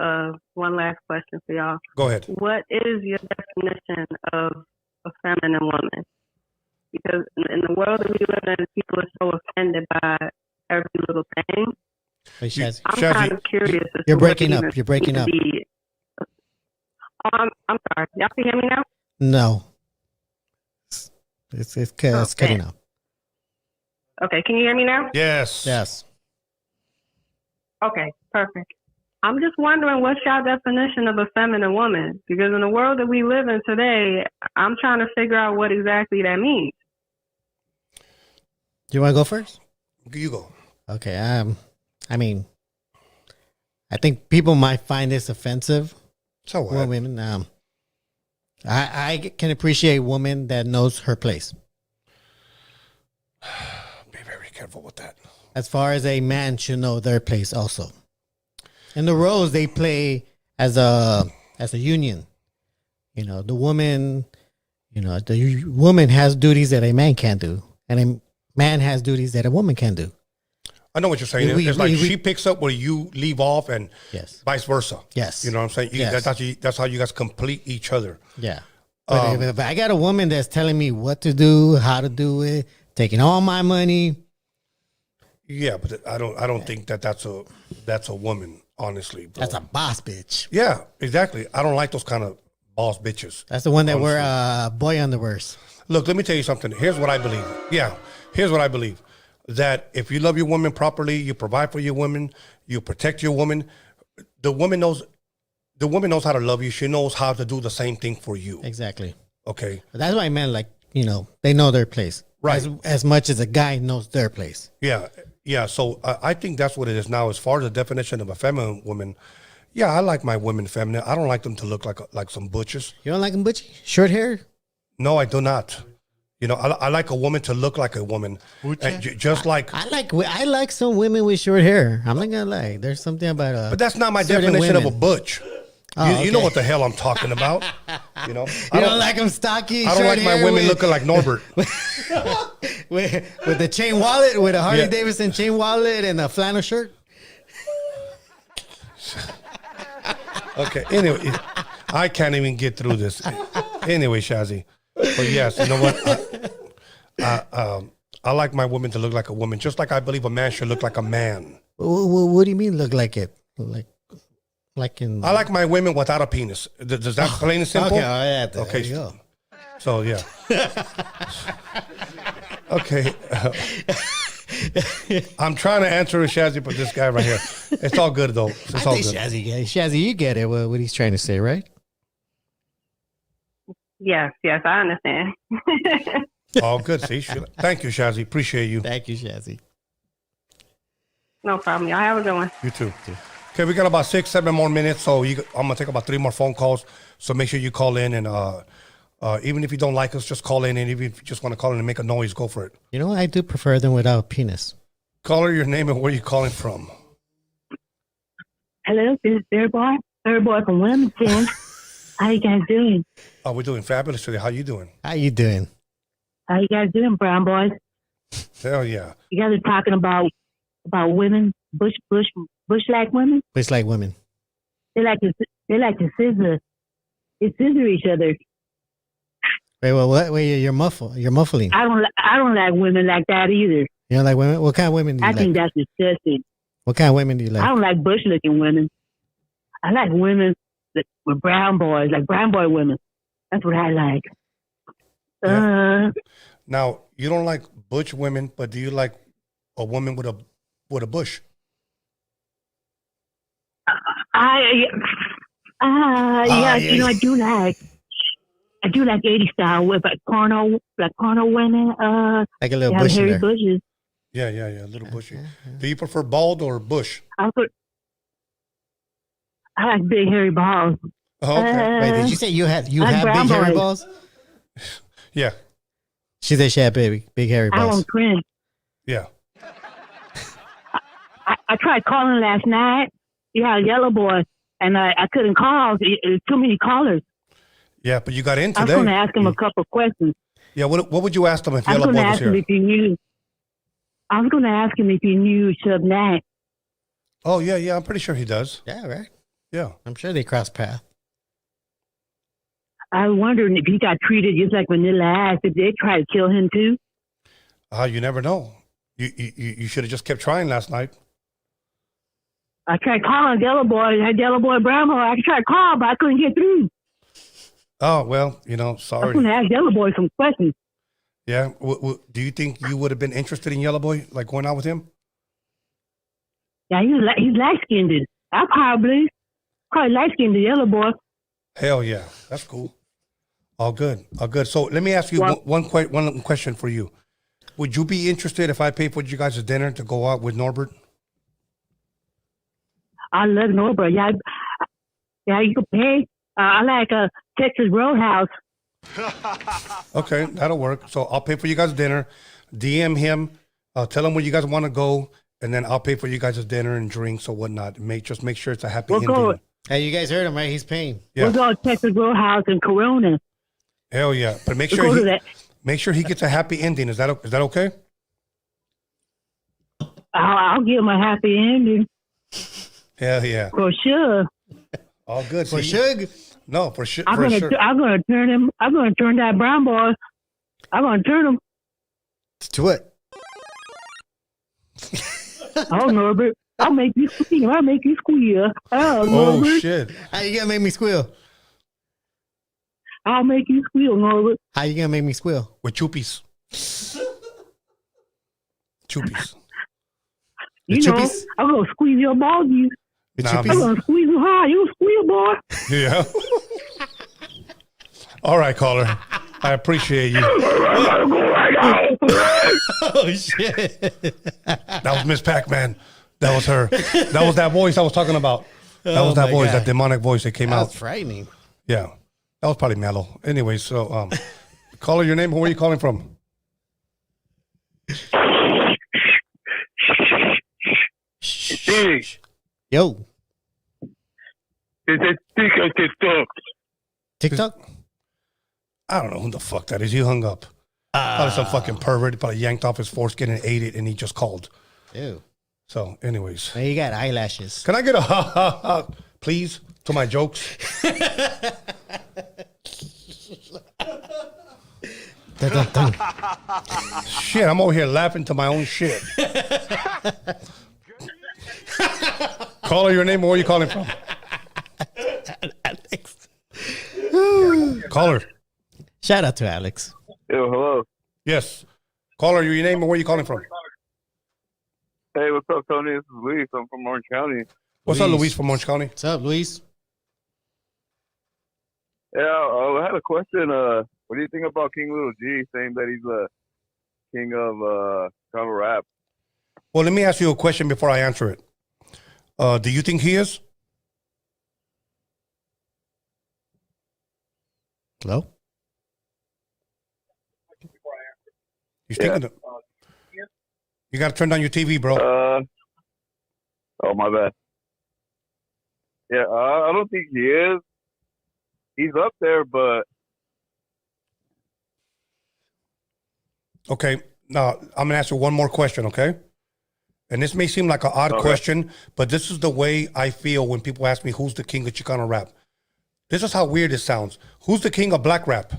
one last question for y'all. Go ahead. What is your definition of a feminine woman? Because in the world that we live in, people are so offended by every little thing. Hey, Shazzy. I'm kind of curious. As You're to what breaking up. even You're breaking up. I'm sorry. Y'all can hear me now? No. It's cutting out. Okay, can you hear me now? Yes. Yes. Okay, perfect. I'm just wondering, what's your definition of a feminine woman? Because in the world that we live in today, I'm trying to figure out what exactly that means. Do you want to go first? You go. Okay. I mean, I think people might find this offensive. So what? Women, I can appreciate a woman that knows her place. Be very careful with that. As far as a man should know their place also. In the roles they play as a union. You know, the woman has duties that a man can't do, and a man has duties that a woman can do. I know what you're saying. It's like she picks up where you leave off, and vice versa. Yes. You know what I'm saying? Yes. That's how you guys complete each other. Yeah. But if I got a woman that's telling me what to do, how to do it, taking all my money. Yeah, but I don't think that's a woman, honestly. Bro. That's a boss bitch. Yeah, exactly. I don't like those kind of boss bitches. That's the one that wear boy underwears. Look, let me tell you something. Here's what I believe. Yeah, here's what I believe. That if you love your woman properly, you provide for your woman, you protect your woman. The woman knows how to love you. She knows how to do the same thing for you. Exactly. Okay. But that's what I meant. Like, they know their place. Right. As much as a guy knows their place. Yeah. Yeah. So I think that's what it is now. As far as the definition of a feminine woman, yeah, I like my women feminine. I don't like them to look like some butches. You don't like them butchy? Short hair? No, I do not. I like a woman to look like a woman. Just like I like some women with short hair. I'm not gonna lie. There's something about but that's not my definition of a butch. Oh, you know what the hell I'm talking about. You don't like them stocky. I don't like my women looking like Norbert with the chain wallet, with a Harley Davidson chain wallet and a flannel shirt. Okay. Anyway, I can't even get through this. Anyway, Shazzy. But yes, you know what? I like my woman to look like a woman, just like I believe a man should look like a man. What do you mean look like it? Like in... I like my women without a penis. Does that plain and simple? Okay, okay. There you go. So, yeah. Okay. I'm trying to answer a Shazzy, but this guy right here. It's all good, though. It's all good. Shazzy, you get it, what he's trying to say, right? Yes, I understand. All good. See, thank you, Shazzy. Appreciate you. Thank you, Shazzy. No problem. Y'all have a good one. You too. Okay, we got about 6-7 more minutes, so I'm gonna take about 3 more phone calls. So make sure you call in, and even if you don't like us, just call in, and even if you just want to call in and make a noise, go for it. You know, I do prefer them without a penis. Caller, your name and where you calling from. Hello, this is Airboy from Wilmington. How you guys doing? Oh, we're doing fabulous today. How you doing? How you doing? How you guys doing, brown boys? Hell yeah. You guys are talking about women, bush-like women. Bush-like women. They like to scissor. They scissor each other. Wait, well, what? Wait, you're muffling. I don't like women like that either. You don't like women? What kind of women do you I like? think that's disgusting. What kind of women do you like? I don't like bush-looking women. I like women with brown boys, like brown boy women. That's what I like. Yeah. Now, you don't like butch women, but do you like a woman with a bush? You know, I do like 80 style with like porno women. Like a little bush bush in hairy there. bushes. Yeah, a little bushy. Do you prefer bald or bush? I like big hairy balls. Oh, okay. Wait, did you say you have big brown hairy boys. balls? Yeah. She said she had big hairy I balls. want twins. Yeah. I tried calling last night. You had a yellow boy, and I couldn't call. Too many callers. Yeah, but you got in I was today. going to ask him a couple of questions. Yeah, what would you ask him if I was Yellow going to Boy was ask him here? if he knew. I was going to ask him if he knew Shub Knight. Oh, yeah, I'm pretty sure he does. Yeah, right. Yeah. I'm sure they cross paths. I was wondering if he got treated just like Vanilla Ice, if they tried to kill him too. You never know. You should have just kept trying last night. I tried calling Yellow Boy, Brown Boy. I tried to call, but I couldn't get through. Oh, well, I was sorry. going to ask Yellow Boy some questions. Yeah. Do you think you would have been interested in Yellow Boy, like going out with him? Yeah, he's light-skinned. I probably light-skinned, the Yellow Boy. Hell yeah. That's cool. All good. So let me ask you one question for you. Would you be interested if I paid for you guys' dinner to go out with Norbert? I love Norbert. Yeah, you can pay. I like a Texas Roadhouse. Okay, that'll work. So I'll pay for you guys' dinner. DM him. Tell him where you guys want to go, and then I'll pay for you guys' dinner and drinks or whatnot. Just make sure it's a happy ending. Hey, you guys heard him, right? He's paying. Yeah. We'll go to Texas Roadhouse in Corona. Hell yeah! But make sure he gets a happy ending. Is that okay? I'll give him a happy ending. Hell yeah! For sure. All good. For sure? No, for sure. I'm gonna turn him. I'm gonna turn that brown boy. I'm gonna turn him. To what? Oh, Norbert. I'll make you squeal. Oh, Norbert. Shit! How you gonna make me squeal? I'll make you squeal, Norbert. How you gonna make me squeal? With chuppies. Chuppies. You know, I'm gonna squeeze your balls. I'm gonna squeeze you hard. You squeal, boy. Yeah. All right, caller. I appreciate you. Oh shit! That was Miss Pac-Man. That was her. That was that voice I was talking about. That was that voice, that demonic voice that came out. That's frightening. Yeah. That was probably mellow. Anyway, so caller, your name, where are you calling from? Hey. Yo. Is it TikTok? TikTok? I don't know who the fuck that is. He hung up. Probably some fucking pervert. He probably yanked off his foreskin and ate it, and he just called. Ew. So, anyways. Man, you got eyelashes. Can I get a ha ha ha, please, to my jokes? Shit, I'm over here laughing to my own shit. Caller, your name, where are you calling from? Alex. Caller. Shout out to Alex. Yo, hello. Yes. Caller, your name and where are you calling from? Hey, what's up, Tony? This is Luis. I'm from Orange County. What's up, Luis from Orange County? What's up, Luis? Yeah, I had a question. What do you think about King Little G saying that he's the king of cover rap? Well, let me ask you a question before I answer it. Do you think he is? Hello? He's thinking of, you got to turn down your TV, bro. Oh, my bad. Yeah, I don't think he is. He's up there, but... Okay, now I'm going to ask you one more question, okay? And this may seem like an odd question, but this is the way I feel when people ask me who's the king of Chicano rap. This is how weird it sounds. Who's the king of black rap?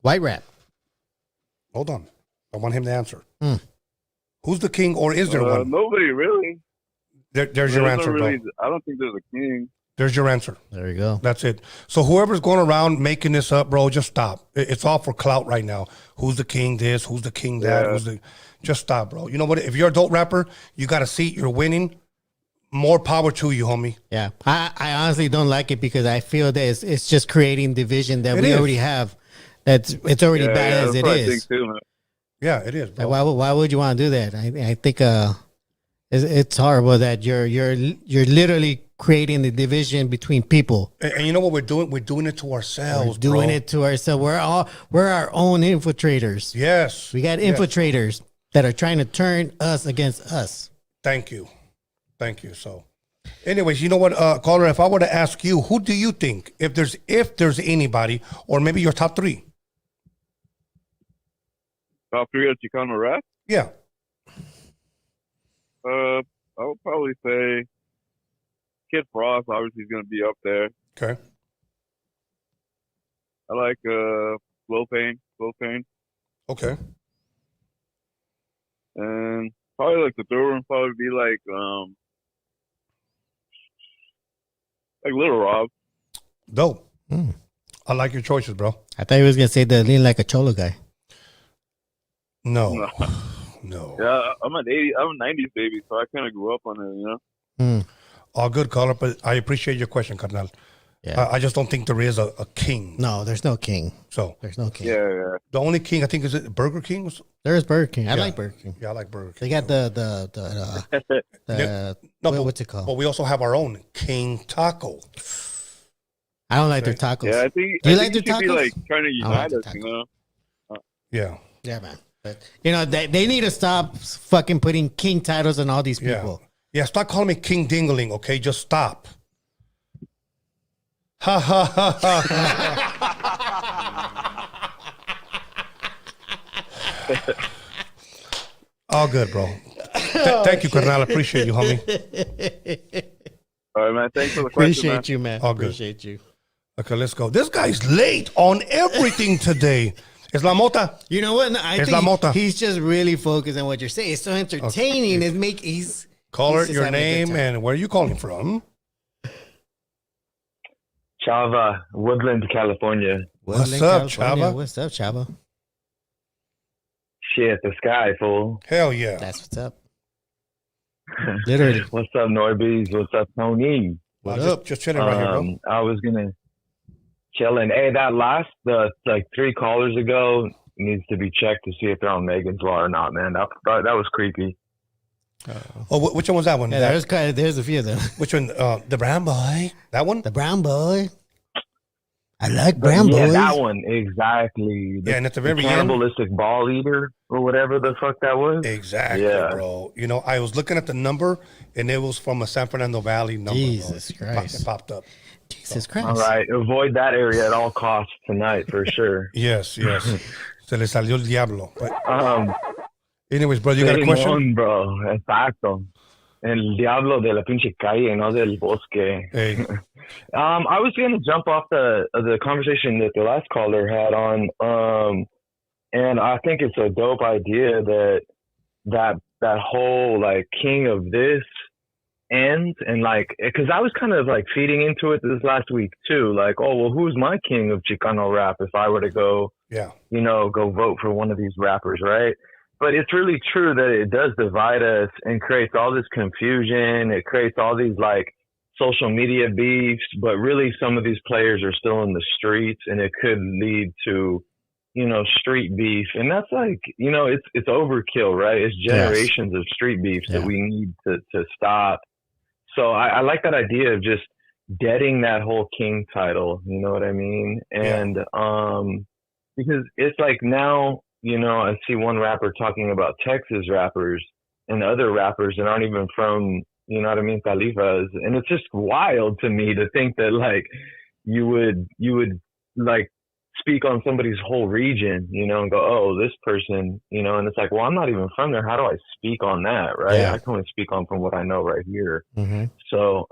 White rap. Hold on. I want him to answer. Who's the king, or is there one? Nobody really. There's your answer, bro. I don't think there's a king. There's your answer. There you go. That's it. So whoever's going around making this up, bro, just stop. It's all for clout right now. Who's the king this? Who's the king that? Just stop, bro. You know what? If you're a dope rapper, you got a seat, you're winning. More power to you, homie. Yeah. I honestly don't like it because I feel that it's just creating division that we already have. It's already bad as it is. Yeah, it is, bro. Why would you want to do that? I think it's horrible that you're literally creating the division between people. And you know what we're doing? We're doing it to ourselves. We're doing it to ourselves. We're our own infiltrators. Yes. We got infiltrators that are trying to turn us against us. Thank you. So, anyways, you know what, caller? If I were to ask you, who do you think, if there's anybody, or maybe your top three? Top three of Chicano rap? Yeah. I would probably say Kid Frost. Obviously, he's going to be up there. Okay. I like Slow Pain. Okay. And probably like the third one probably be like Little Rob. Dope. I like your choices, bro. I thought he was gonna say the Lean Like a Cholo guy. No. Yeah, I'm a 90s baby, so I kind of grew up on it, you know. All good, caller, but I appreciate your question, carnal. Yeah. I just don't think there is a king. No, there's no king. So there's no king. Yeah. The only king I think is Burger King. There is Burger King. I like Burger King. Yeah, I like Burger King. They got what's it called? But we also have our own King Taco. I don't like their tacos. Yeah, I think. Do you I like think their it should tacos? be like trying to unite us, you know. Yeah. Yeah, man. But you know they need to stop fucking putting king titles on all these people. Yeah, stop calling me King Dingling, okay? Just stop. Ha ha ha ha. All good, bro. Thank you, Carnal. Appreciate you, homie. All right, man. Thanks for the question. Appreciate you, man. All good. Appreciate you. Okay, let's go. This guy's late on everything today. Es la mota. You know what? No, I Es la mota. think he's just really focused on what you're saying. It's so entertaining. Okay. Caller, your name and where are you calling from? Chava, Woodland, California. What's up, Chava? What's up, Chava? Shit, the sky, fool. Hell yeah. That's what's up. Literally. What's up, Norbeez? What's up, Tony? What's up? Just chilling right here, bro. I was gonna chilling. Hey, that last like 3 callers ago needs to be checked to see if they're on Megan's Law or not, man. That was creepy. Oh, which one was that one? Yeah, there's a few of them. Which one? The brown boy. That one? The brown boy. I like brown boys. Yeah, that one exactly. Yeah, and at the very cannibalistic ball eater or whatever the fuck that was. Exactly, bro. You know, I was looking at the number, and it was from a San Fernando Valley number. Jesus Christ! It popped up. Jesus Christ! All right, avoid that area at all costs tonight for sure. Yes. Se le salió el diablo. But, anyways, bro, you got a question? Bro, exacto. El diablo de la pinche calle, no del bosque. Hey. I was going to jump off the conversation that the last caller had on, and I think it's a dope idea that whole like king of this ends, and like, because I was kind of like feeding into it this last week too, like, oh well, who's my king of Chicano rap if I were to go, go vote for one of these rappers, right? But it's really true that it does divide us and creates all this confusion. It creates all these like social media beefs, but really some of these players are still in the streets, and it could lead to, you know, street beef. And that's like, you know, it's overkill, right? It's generations of street beefs that we need to stop. So I like that idea of just deading that whole king title, you know what I mean? And because it's like now, you know, I see one rapper talking about Texas rappers and other rappers that aren't even from, you know what I mean, Califas. And it's just wild to me to think that like you would like speak on somebody's whole region, you know, and go, oh, this person, you know, and it's like, well, I'm not even from there. How do I speak on that? Right. I can only speak on from what I know right here. So,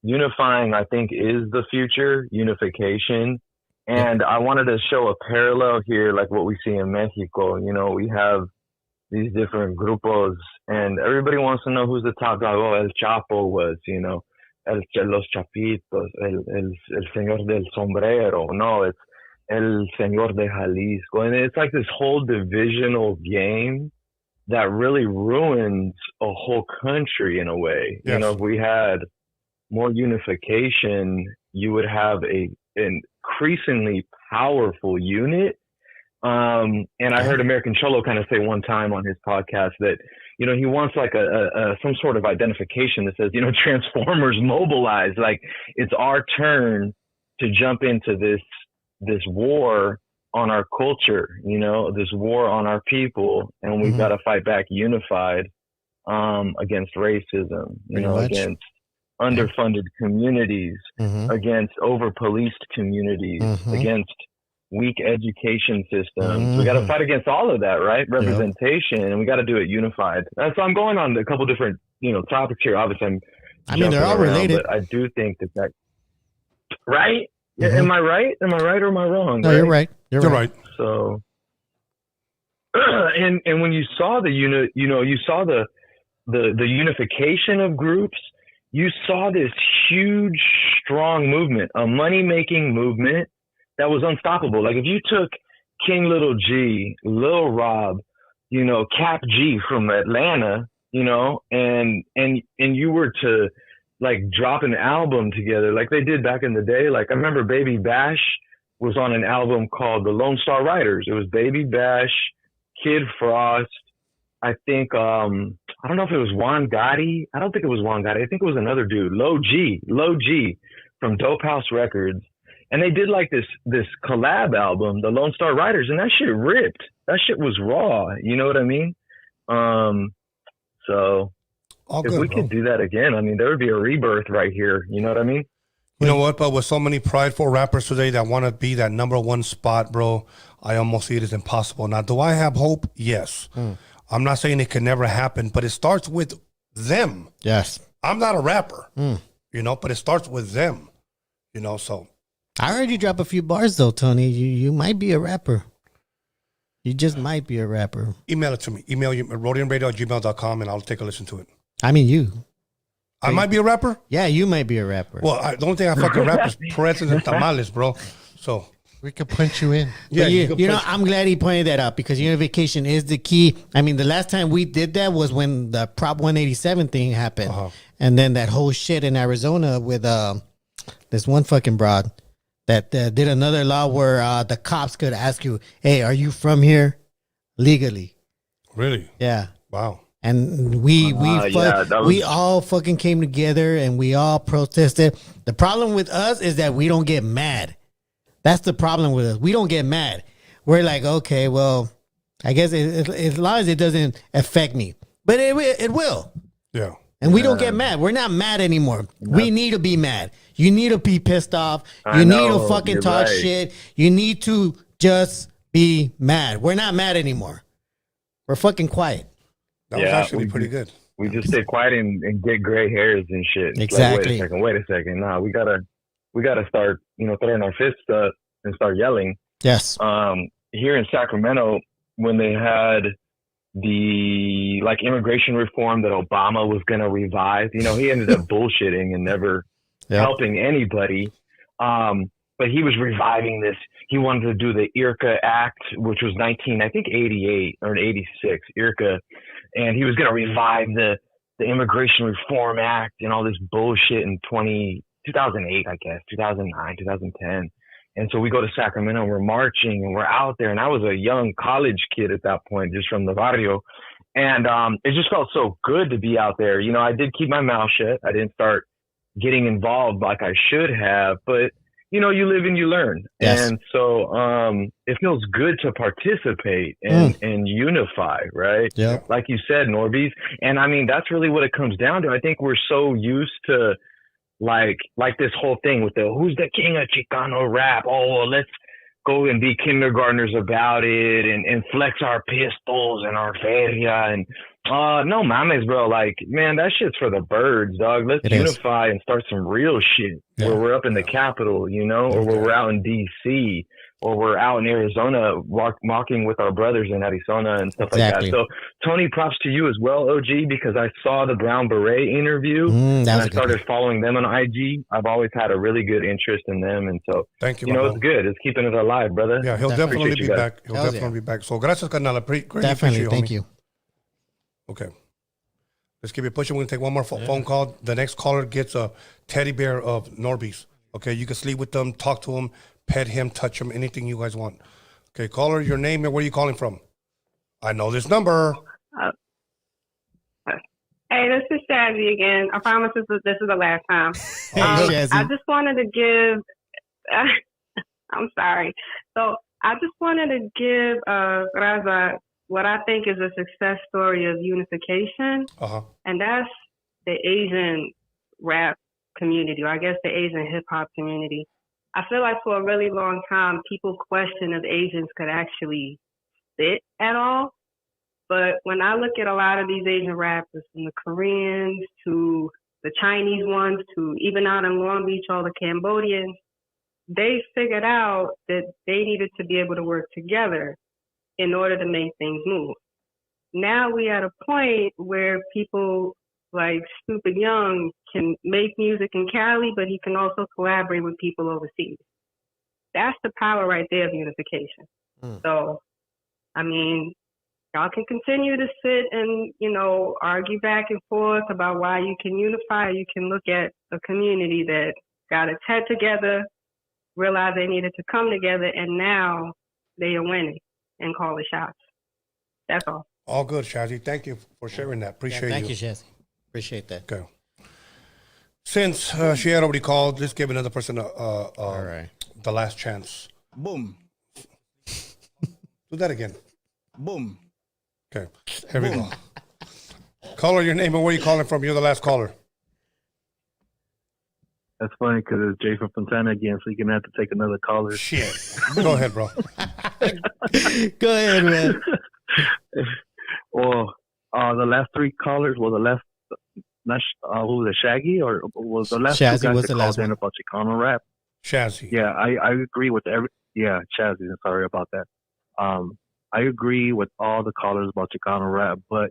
unifying, I think, is the future, unification. And I wanted to show a parallel here, like what we see in Mexico. You know, we have these different grupos, and everybody wants to know who's the top guy. Oh, El Chapo was, you know, los Chapitos, el Señor del Sombrero. No, it's El Señor de Jalisco. And it's like this whole divisional game that really ruins a whole country in a way. You know, if we had more unification, you would have an increasingly powerful unit. And I heard American Cholo kind of say one time on his podcast that, you know, he wants like a some sort of identification that says, you know, Transformers mobilize, like it's our turn to jump into this war on our culture, you know, this war on our people, and we've got to fight back unified against racism, you know, against underfunded communities, against over-policed communities, against weak education systems. We got to fight against all of that, right? Representation, and we got to do it unified. And so I'm going on a couple different, you know, topics here. Obviously, they're all related, but I do think that right? Am I right? Am I right or am I wrong? No, you're right. You're right. So, and when you saw you saw the unification of groups, you saw this huge, strong movement, a money-making movement that was unstoppable. Like if you took King Little G, Lil Rob, you know, Cap G from Atlanta, you know, and you were to like drop an album together like they did back in the day. Like I remember Baby Bash was on an album called The Lone Star Riders. It was Baby Bash, Kid Frost, I think, I don't know if it was Juan Gotti. I don't think it was Juan Gotti. I think it was another dude, Low G from Dope House Records. And they did like this collab album, The Lone Star Riders, and that shit ripped. That shit was raw. You know what I mean? So if we could do that again, I mean, there would be a rebirth right here. You know what I mean? You know what? But with so many prideful rappers today that want to be that #1 spot, bro, I almost see it as impossible. Now, do I have hope? Yes. I'm not saying it can never happen, but it starts with them. Yes. I'm not a rapper, you know, but it starts with them, you know, so. I heard you drop a few bars, though, Tony. You might be a rapper. You just might be a rapper. Email it to me. Email you at roadiumradio@gmail.com, and I'll take a listen to it. I mean, you. I might be a rapper? Yeah, you might be a rapper. Well, the only thing I fucking rap is pretzels and tamales, bro. So. We could punch you in. Yeah, you know, I'm glad he pointed that out because unification is the key. I mean, the last time we did that was when the Prop 187 thing happened. And then that whole shit in Arizona with this one fucking broad that did another law where the cops could ask you, hey, are you from here legally? Really? Yeah. Wow. And we all fucking came together and we all protested. The problem with us is that we don't get mad. That's the problem with us. We don't get mad. We're like, okay, well, I guess as long as it doesn't affect me. But it will. Yeah. And we don't get mad. We're not mad anymore. We need to be mad. You need to be pissed off. You need to fucking talk shit. You need to just be mad. We're not mad anymore. We're fucking quiet. That was actually pretty good. We just stay quiet and get gray hairs and shit. Exactly. Like, wait a second. Nah, we gotta start, you know, throwing our fists up and start yelling. Yes. Here in Sacramento, when they had the like immigration reform that Obama was gonna revive, you know, he ended up bullshitting and never helping anybody. But he was reviving this. He wanted to do the IRCA Act, which was 88 or 86, IRCA. And he was going to revive Immigration Reform Act and all this bullshit in 2008, I guess, 2009, 2010. And so we go to Sacramento and we're marching and we're out there. And I was a young college kid at that point, just from the barrio. And it just felt so good to be out there. You know, I did keep my mouth shut. I didn't start getting involved like I should have. But, you know, you live and you learn. Yes. And so it feels good to participate and unify, right? Yeah. Like you said, Norbeez. And I mean, that's really what it comes down to. I think we're so used to like this whole thing with the who's the king of Chicano rap? Oh, well, let's go and be kindergartners about it and flex our pistols and our feria and no mames, bro. Like, man, that shit's for the birds, dog. Let's unify and start some real shit where we're up in the Capitol, you know, or where we're out in DC, or we're out in Arizona mocking with our brothers in Arizona and stuff like that. So, Tony, props to you as well, OG, because I saw the Brown Beret interview and I started following them on IG. I've always had a really good interest in them. And so, thank you, you know, it's good. It's keeping it alive, brother. Yeah, he'll definitely be back. He'll definitely be back. So, gracias, carnal. Definitely. Thank you. Okay. Let's keep it pushing. We're going to take one more phone call. The next caller gets a teddy bear of Norbeez. Okay, you can sleep with them, talk to him, pet him, touch him, anything you guys want. Okay, caller, your name and where are you calling from? I know this number. Hey, this is Shazzy again. I promise this is the last time. Shazzy. I just wanted to give... I'm sorry. So I just wanted to give Raza what I think is a success story of unification, and that's the Asian rap community, or I guess the Asian hip-hop community. I feel like for a really long time, people questioned if Asians could actually spit at all. But when I look at a lot of these Asian rappers, from the Koreans to the Chinese ones to even out in Long Beach, all the Cambodians, they figured out that they needed to be able to work together in order to make things move. Now we at a point where people like Stupid Young can make music in Cali, but he can also collaborate with people overseas. That's the power right there of unification. So, I mean, y'all can continue to sit and, you know, argue back and forth about why you can unify. You can look at a community that got its head together, realized they needed to come together, and now they are winning and call the shots. That's all. All good, Shazzy. Thank you for sharing that. Appreciate you. Thank you, Shazzy. Appreciate that. Okay. Since she had already called, let's give another person the last chance. Boom. Do that again. Boom. Okay. Here we go. Caller, your name and where you calling from. You're the last caller. That's funny because it's Jay from Fontana again, so you're going to have to take another caller. Shit. Go ahead, bro. Go ahead, man. Well, the last three callers, who was it, Shaggy? Or was the last Shazzy two guys was that the called last in one. about Chicano rap? Shazzy. Yeah, I agree with Shazzy. Sorry about that. I agree with all the callers about Chicano rap, but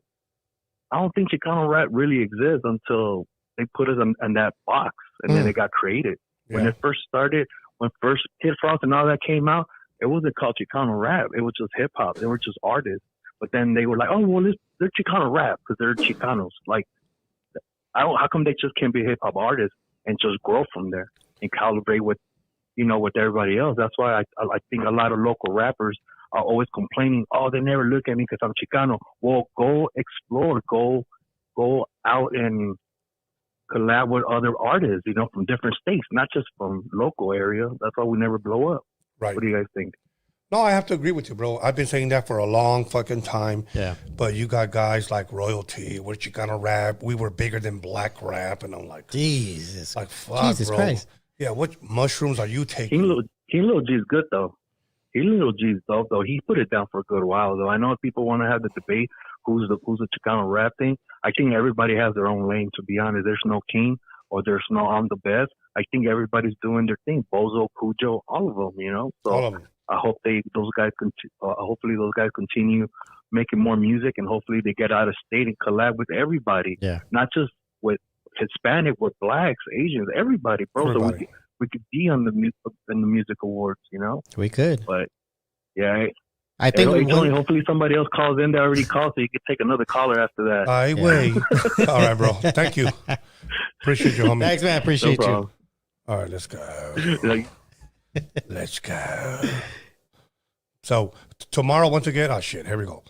I don't think Chicano rap really exists until they put us in that box, and then it got created. Yeah. When it first started, when first Kid Frost and all that came out, it wasn't called Chicano rap. It was just hip hop. They were just artists. But then they were like, oh, well, they're Chicano rap because they're Chicanos. Like, how come they just can't be hip hop artists and just grow from there and calibrate with, with everybody else? That's why I think a lot of local rappers are always complaining, oh, they never look at me because I'm Chicano. Well, go explore, go out and collab with other artists, from different states, not just from local area. That's why we never blow up. Right. What do you guys think? No, I have to agree with you, bro. I've been saying that for a long fucking time. Yeah. But you got guys like Royalty, we're Chicano rap. We were bigger than black rap. And I'm like, Jesus. Like, fuck, Jesus bro. Christ. Yeah, what mushrooms are you taking? King Lil G's good, though. King Lil G's dope, though. He put it down for a good while, though. I know if people want to have the debate, who's the Chicano rap thing, I think everybody has their own lane, to be honest. There's no king or there's no I'm the best. I think everybody's doing their thing. Bozo, Cujo, all of them, So all of them. I hope hopefully those guys continue making more music, and hopefully they get out of state and collab with everybody. Yeah. Not just with Hispanic, with blacks, Asians, everybody, bro. Everybody. So we could be on in the music awards, We could. But yeah, I think hopefully somebody else calls in that already called, so you can take another caller after that. I wait. All right, bro. Thank you. Appreciate you, homie. Thanks, man. Appreciate you. All right, let's go. Let's go. So tomorrow, once again, oh shit, here we go.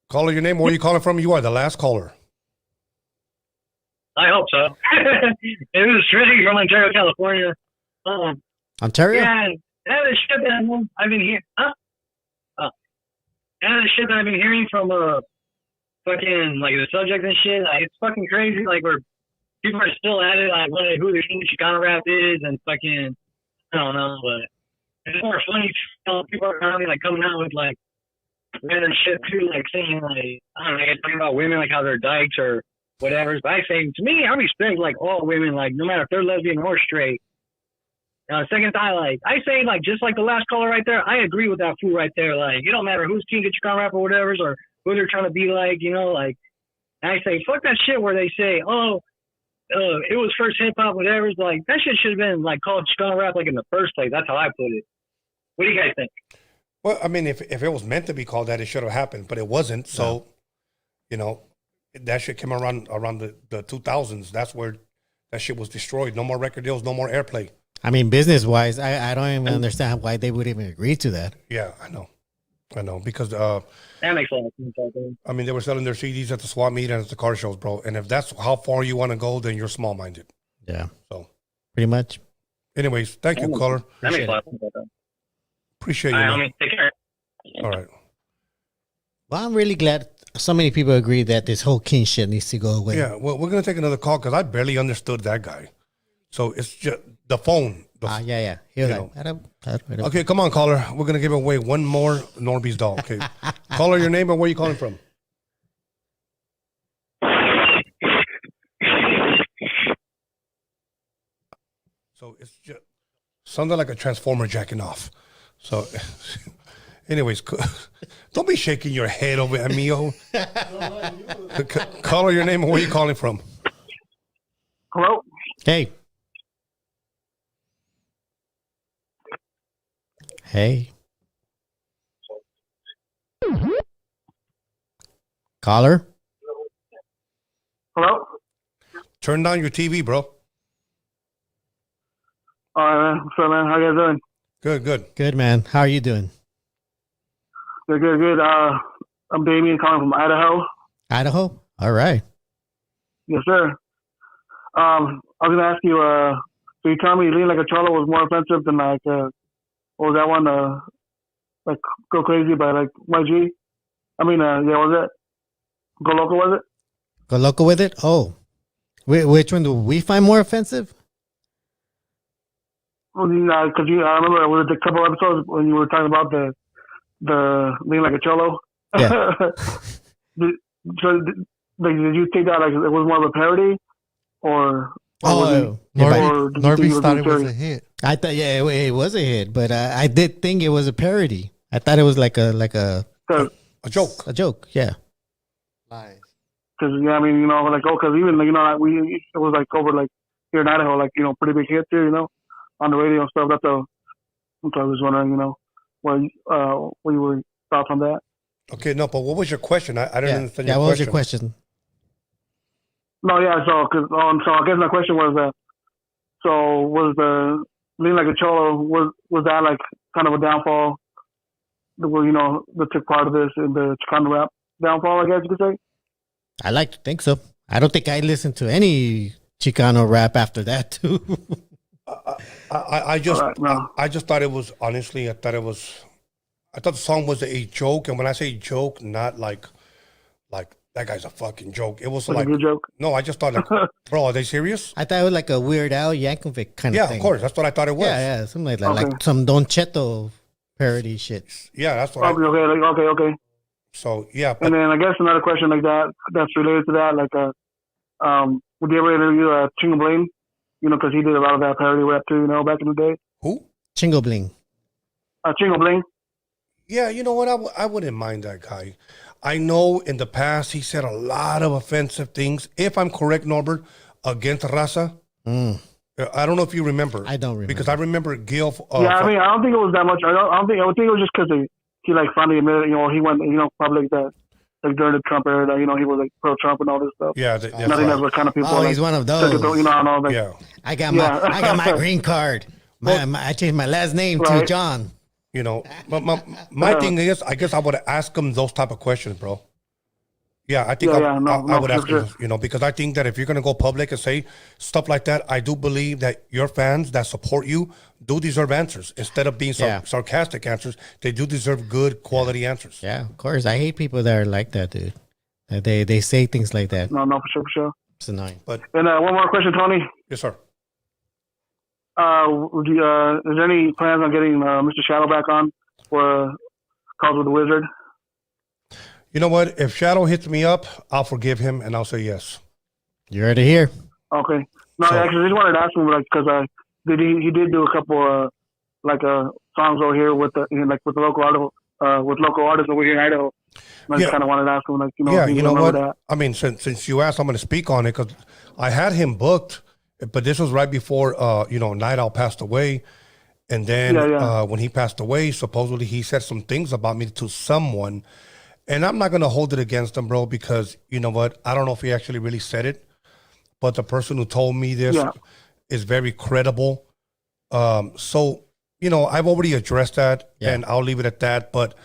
Caller, your name. Where are you calling from? You are the last caller. I hope so. It was Shreddy from Ontario, California. Ontario? Yeah, the shit that I've been hearing. The shit that I've been hearing from fucking like the subject and shit. Like it's fucking crazy. Like where people are still at it. Like who the Chicano rap is and fucking I don't know, but it's more funny. People are finally like coming out with like random shit too, like saying like I don't know, like talking about women like how they're dykes or whatever. But I say to me, I respect like all women, like no matter if they're lesbian or straight. Second thought, like I say, like just like the last caller right there, I agree with that fool right there. Like it don't matter who's King of Chicano rap or whatever, or who they're trying to be like, you know, like I say, fuck that shit where they say, oh, it was first hip hop, whatever. Like that shit should have been like called Chicano rap like in the first place. That's how I put it. What do you guys think? Well, I mean, if it was meant to be called that, it should have happened, but it wasn't. So, you know, that shit came around the 2000s. That's where that shit was destroyed. No more record deals, no more airplay. I mean, business-wise, I don't even understand why they would even agree to that. Yeah, I know, because that makes a lot of sense. I mean, they were selling their CDs at the swap meet and at the car shows, bro. And if that's how far you want to go, then you're small-minded. Yeah. So pretty much. Anyways, thank you, caller. That makes a lot of sense. Appreciate you. All right, take care. All right. Well, I'm really glad so many people agree that this whole king shit needs to go away. Yeah, well, we're going to take another call because I barely understood that guy. So it's just the phone. Yeah. He was like, I don't. Okay, come on, caller. We're going to give away one more Norbeez doll. Okay. Caller, your name and where you calling from? So it's just sounded like a transformer jacking off. So anyways, don't be shaking your head over at me, oh. Caller, your name and where you calling from? Hello? Hey. Hey. Caller? Hello? Turn down your TV, bro. All right, man. What's up, man? How you guys doing? Good. Good, man. How are you doing? Good. I'm Damien calling from Idaho. Idaho? All right. Yes, sir. I was going to ask you, so you tell me Lean Like a Cholo was more offensive than like, what was that one? Like Go Crazy by like YG? I mean, yeah, was it? Go Loco, was it? Go Loco with it? Oh. Which one do we find more offensive? Well, because I remember it was a couple episodes when you were talking about the Lean Like a Cholo. Yeah. Did you think that like it was more of a parody, or Norbeez thought it was a hit. I thought, yeah, it was a hit, but I did think it was a parody. I thought it was like a joke. A joke, yeah. Nice. Because I mean, you know, like because even like, you know, it was like over like here in Idaho, like, you know, pretty big hits here, you know, on the radio and stuff. That's so I was wondering, you know, what you were thoughts on that. Okay, no, but what was your question? I didn't understand your question. Yeah, what was your question? No, yeah, so I guess my question was so was the Lean Like a Cholo, was that like kind of a downfall, where, you know, that took part of this in the Chicano rap downfall, I guess you could say? I like to think so. I don't think I listened to any Chicano rap after that too. I just thought it was, honestly, I thought the song was a joke, and when I say joke, not like that guy's a fucking joke. It was like a good joke. No, I just thought like, bro, are they serious? I thought it was like a Weird Al Yankovic kind of thing. Yeah, of course, that's what I thought it was. Yeah, something like that, like some Don Cheto parody shit. Yeah, that's what. Okay. So yeah, and then I guess another question like that's related to that, like would you ever interview Chingo Bling? You know, because he did a lot of that parody rap too, you know, back in the day. Who? Chingo Bling. Chingo Bling. Yeah, you know what? I wouldn't mind that guy. I know in the past he said a lot of offensive things, if I'm correct, Norbert, against Raza. I don't know if you remember. I don't remember. Because I remember Gil. Yeah, I mean, I don't think it was that much. I would think it was just because he like finally admitted, he went, public that like during the Trump era, that, he was like pro-Trump and all this stuff. Yeah, nothing else but kind of people. Oh, he's one of those. Yeah. I got my green card. I changed my last name to John. My thing is, I guess I would ask him those type of questions, bro. Yeah, I think I would ask him, because I think that if you're going to go public and say stuff like that, I do believe that your fans that support you do deserve answers. Instead of being sarcastic answers, they do deserve good quality answers. Yeah, of course. I hate people that are like that, dude. That they say things like that. No, for sure. It's annoying. And one more question, Tony. Yes, sir. Is there any plans on getting Mr. Shadow back on for Calls with the Wizard? You know what? If Shadow hits me up, I'll forgive him and I'll say yes. You heard it here. Okay. No, actually, I just wanted to ask him, because he did do a couple songs over here with with local artists over here in Idaho. I just kind of wanted to ask him, you know what? That. I mean, since you asked, I'm going to speak on it because I had him booked, but this was right before Night Owl passed away. And then when he passed away, supposedly he said some things about me to someone. And I'm not going to hold it against him, bro, because you know what? I don't know if he actually really said it, but the person who told me this is very credible. So, I've already addressed that and I'll leave it at that. But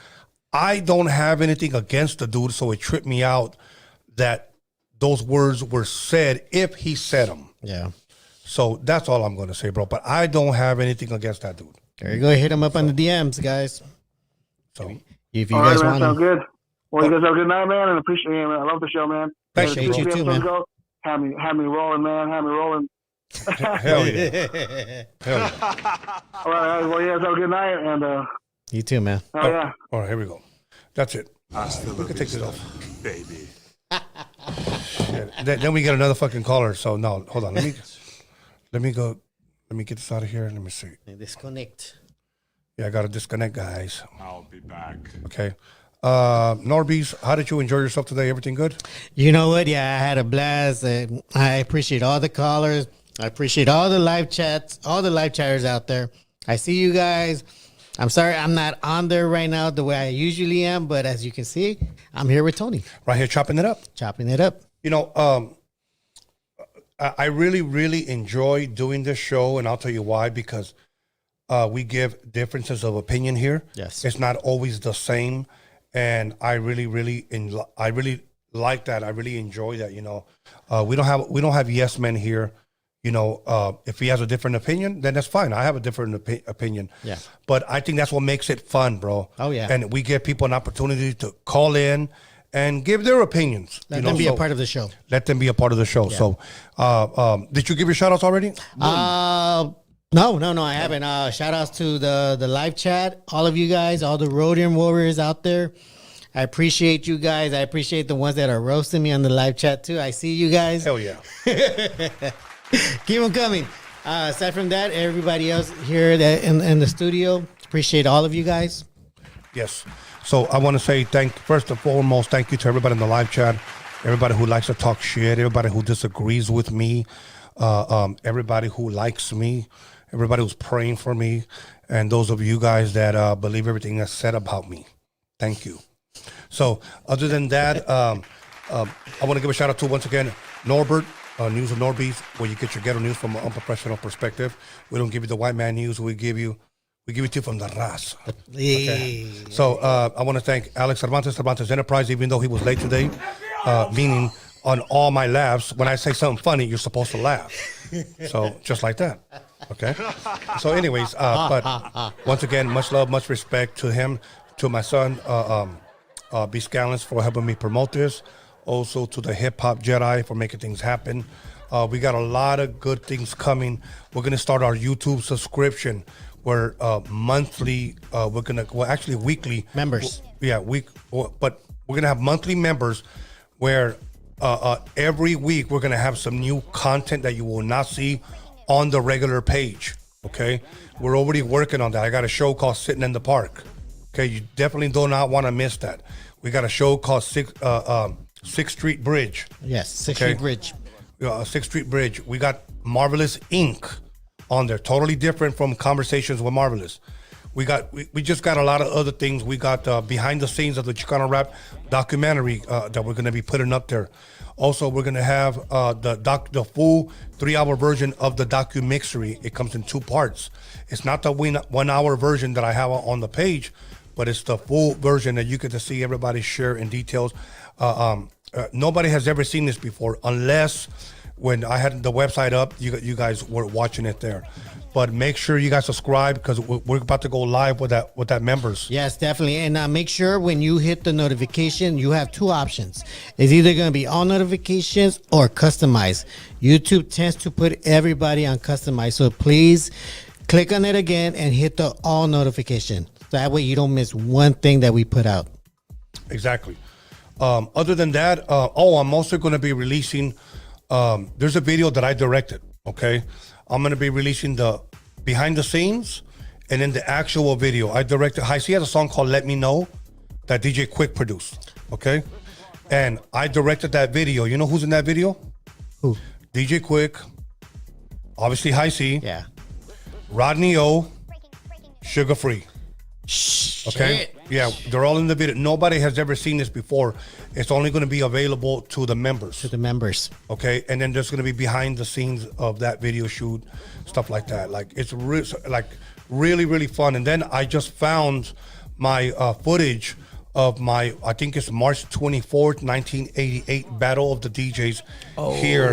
I don't have anything against the dude, so it tripped me out that those words were said if he said them. Yeah. So that's all I'm going to say, bro. But I don't have anything against that dude. There you go. Hit him up on the DMs, guys. So if you guys want sounds good. Well, you guys have a good night, man, and appreciate it, man. I love the show, man. Appreciate you too, man. Have me rolling, man. Have me rolling. Hell yeah. Hell yeah. All right, well, you guys have a good night, and you too, man. Oh, yeah. All right, here we go. That's it. We can take this off. Baby. Then we get another fucking caller. So no, hold on. Let me go. Let me get this out of here. Let me see. Disconnect. Yeah, I got to disconnect, guys. I'll be back. Okay. Norbeez, how did you enjoy yourself today? Everything good? You know what? Yeah, I had a blast. I appreciate all the callers. I appreciate all the live chats, all the live chatters out there. I see you guys. I'm sorry I'm not on there right now the way I usually am, but as you can see, I'm here with Tony. Right here chopping it up. Chopping it up. I really, really enjoy doing this show, and I'll tell you why, because we give differences of opinion here. Yes. It's not always the same. And I really like that. I really enjoy that. We don't have yes men here. If he has a different opinion, then that's fine. I have a different opinion. Yeah. But I think that's what makes it fun, bro. Oh yeah. And we give people an opportunity to call in and give their opinions. Let them be a part of the show. Let them be a part of the show. Yeah. So, did you give your shout outs already? No, I haven't. Shout outs to the live chat, all of you guys, all the Roadium warriors out there. I appreciate you guys. I appreciate the ones that are roasting me on the live chat too. I see you guys. Hell yeah. Keep them coming. Aside from that, everybody else here in the studio, appreciate all of you guys. Yes. So I want to say first and foremost, thank you to everybody in the live chat, everybody who likes to talk shit, everybody who disagrees with me, everybody who likes me, everybody who's praying for me, and those of you guys that believe everything that's said about me. Thank you. So other than that, I want to give a shout out to, once again, Norbert, News of Norbeez, where you get your ghetto news from an unprofessional perspective. We don't give you the white man news. We give it to you from the ras. Okay. So I want to thank Alex Cervantes Enterprise, even though he was late today, meaning on all my laughs, when I say something funny, you're supposed to laugh. So just like that. Okay. So anyways, but once again, much love, much respect to him, to my son, B-SKANLESS, for helping me promote this. Also to the Hip Hop Jedi for making things happen. We got a lot of good things coming. We're going to start our YouTube subscription where monthly, actually weekly. Members. But we're going to have monthly members where every week we're going to have some new content that you will not see on the regular page. Okay. We're already working on that. I got a show called Sitting in the Park. Okay. You definitely do not want to miss that. We got a show called Sixth Street Bridge. Yes, Sixth Street Bridge. Sixth Street Bridge. We got Marvelous Inc. on there. Totally different from Conversations with Marvelous. We just got a lot of other things. We got behind the scenes of the Chicano rap documentary that we're going to be putting up there. Also, we're going to have the full 3-hour version of the DOCUMIXERY. It comes in 2 parts. It's not the 1-hour version that I have on the page, but it's the full version that you get to see everybody share in details. Nobody has ever seen this before, unless when I had the website up, you guys were watching it there. But make sure you guys subscribe, because we're about to go live with that members. Yes, definitely. And make sure when you hit the notification, you have 2 options. It's either going to be all notifications or customized. YouTube tends to put everybody on customized. So please click on it again and hit the all notification. That way you don't miss one thing that we put out. Exactly. Other than that, I'm also going to be releasing, there's a video that I directed, okay? I'm going to be releasing the behind the scenes and then the actual video. I directed, he has a song called Let Me Know that DJ Quick produced, okay? And I directed that video. You know who's in that video? Who? DJ Quick, obviously High C. Yeah. Rodney O, Sugar Free. Okay. Shit. Yeah, they're all in the video. Nobody has ever seen this before. It's only going to be available to the members. To the members. Okay, and then there's going to be behind the scenes of that video shoot, stuff like that. Like it's really, really fun. And then I just found my footage of my, I think it's March 24th, 1988 Battle of the DJs here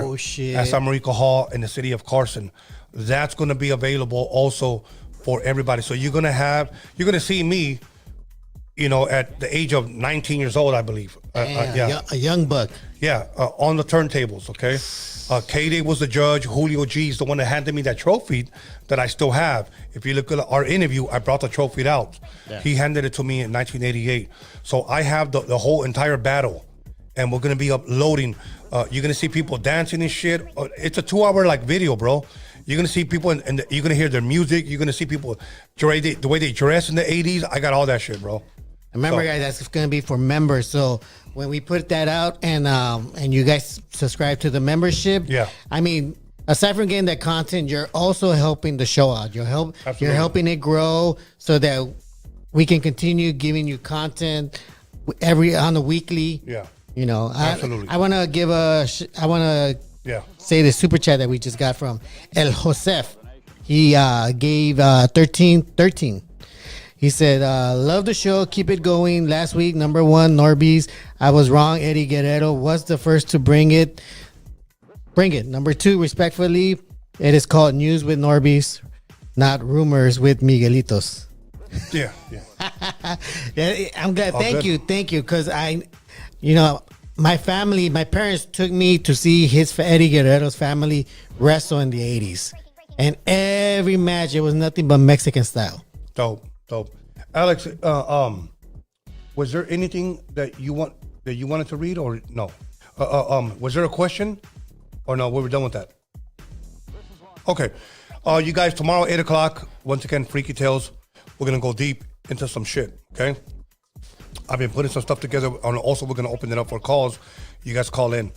at San Marico Hall in the city of Carson. That's going to be available also for everybody. So you're going to see me, at the age of 19 years old, I believe. A young buck. Yeah, on the turntables, okay? A.DA was the judge. Julio G is the one that handed me that trophy that I still have. If you look at our interview, I brought the trophy out. Yeah. He handed it to me in 1988. So I have the whole entire battle, and we're going to be uploading. You're going to see people dancing and shit. It's a 2-hour video, bro. You're going to see people, and you're going to hear their music. You're going to see people, the way they dress in the 80s. I got all that shit, bro. Remember, guys, that's going to be for members. So when we put that out and you guys subscribe to the membership, yeah. I mean, aside from getting that content, you're also helping the show out. You're helping it grow so that we can continue giving you content on the weekly. Yeah. Absolutely. I want to say the super chat that we just got from El Josef. He gave 13. He said, love the show. Keep it going. Last week, number 1, Norbeez. I was wrong. Eddie Guerrero was the first to bring it. Number 2, respectfully, it is called News with Norbeez, not Rumors with Miguelitos. Yeah. I'm glad. Thank you. Because my parents took me to see Eddie Guerrero's family wrestle in the 80s. And every match, it was nothing but Mexican style. Dope. Alex, was there anything that you wanted to read, or no? Was there a question, or no? We were done with that. Okay, you guys, tomorrow 8:00. Once again, Freaky Tales. We're gonna go deep into some shit. Okay, I've been putting some stuff together, and also we're gonna open it up for calls. You guys call in.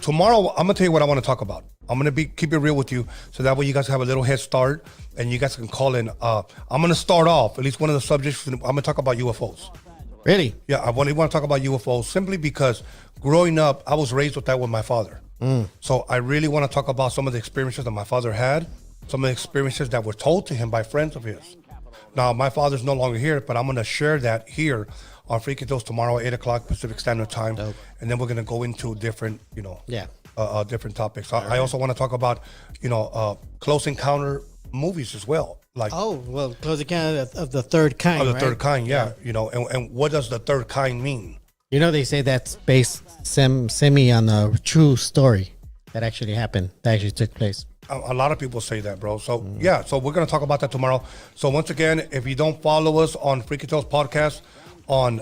Tomorrow, I'm gonna tell you what I want to talk about. I'm gonna keep it real with you, so that way you guys have a little head start, and you guys can call in. I'm gonna start off at least one of the subjects. I'm gonna talk about UFOs. Really? Yeah, I want to talk about UFOs simply because growing up, I was raised with that with my father. So I really want to talk about some of the experiences that my father had, some of the experiences that were told to him by friends of his. Now, my father's no longer here, but I'm gonna share that here on Freaky Tales tomorrow at 8:00 Pacific Standard Time. Dope. And then we're gonna go into different, different topics. Right. I also want to talk about, close encounter movies as well. Like, close encounter of the third kind. Of the right? third kind, yeah. And what does the third kind mean? They say that's based semi on a true story that actually happened, that actually took place. A lot of people say that, bro. So, so we're going to talk about that tomorrow. So, once again, if you don't follow us on Freaky Tales Podcast on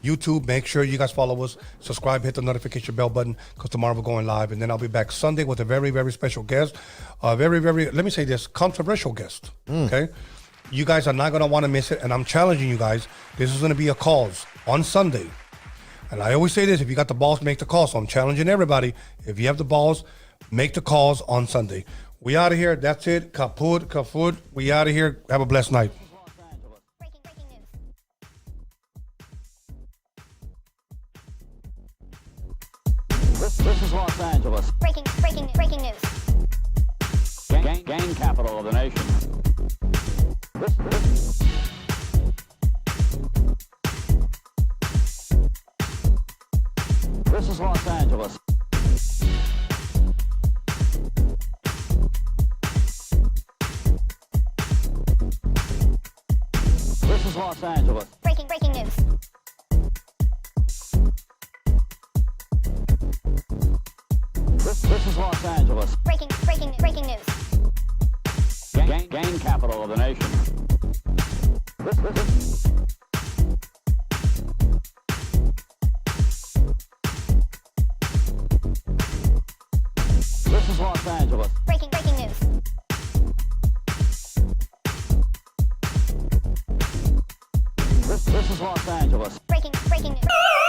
YouTube, make sure you guys follow us, subscribe, hit the notification bell button, because tomorrow we're going live. And then I'll be back Sunday with a very, very special guest. A very, very, let me say this, controversial guest. Okay? You guys are not going to want to miss it. And I'm challenging you guys. This is going to be a calls on Sunday. And I always say this, if you got the balls, make the calls. So I'm challenging everybody. If you have the balls, make the calls on Sunday. We out of here. That's it. Kaput. We out of here. Have a blessed night. Los Angeles. Breaking news. This is Los Angeles. Breaking news. Gang capital of the nation. This is Los Angeles. Breaking news. This is Los Angeles. Breaking news.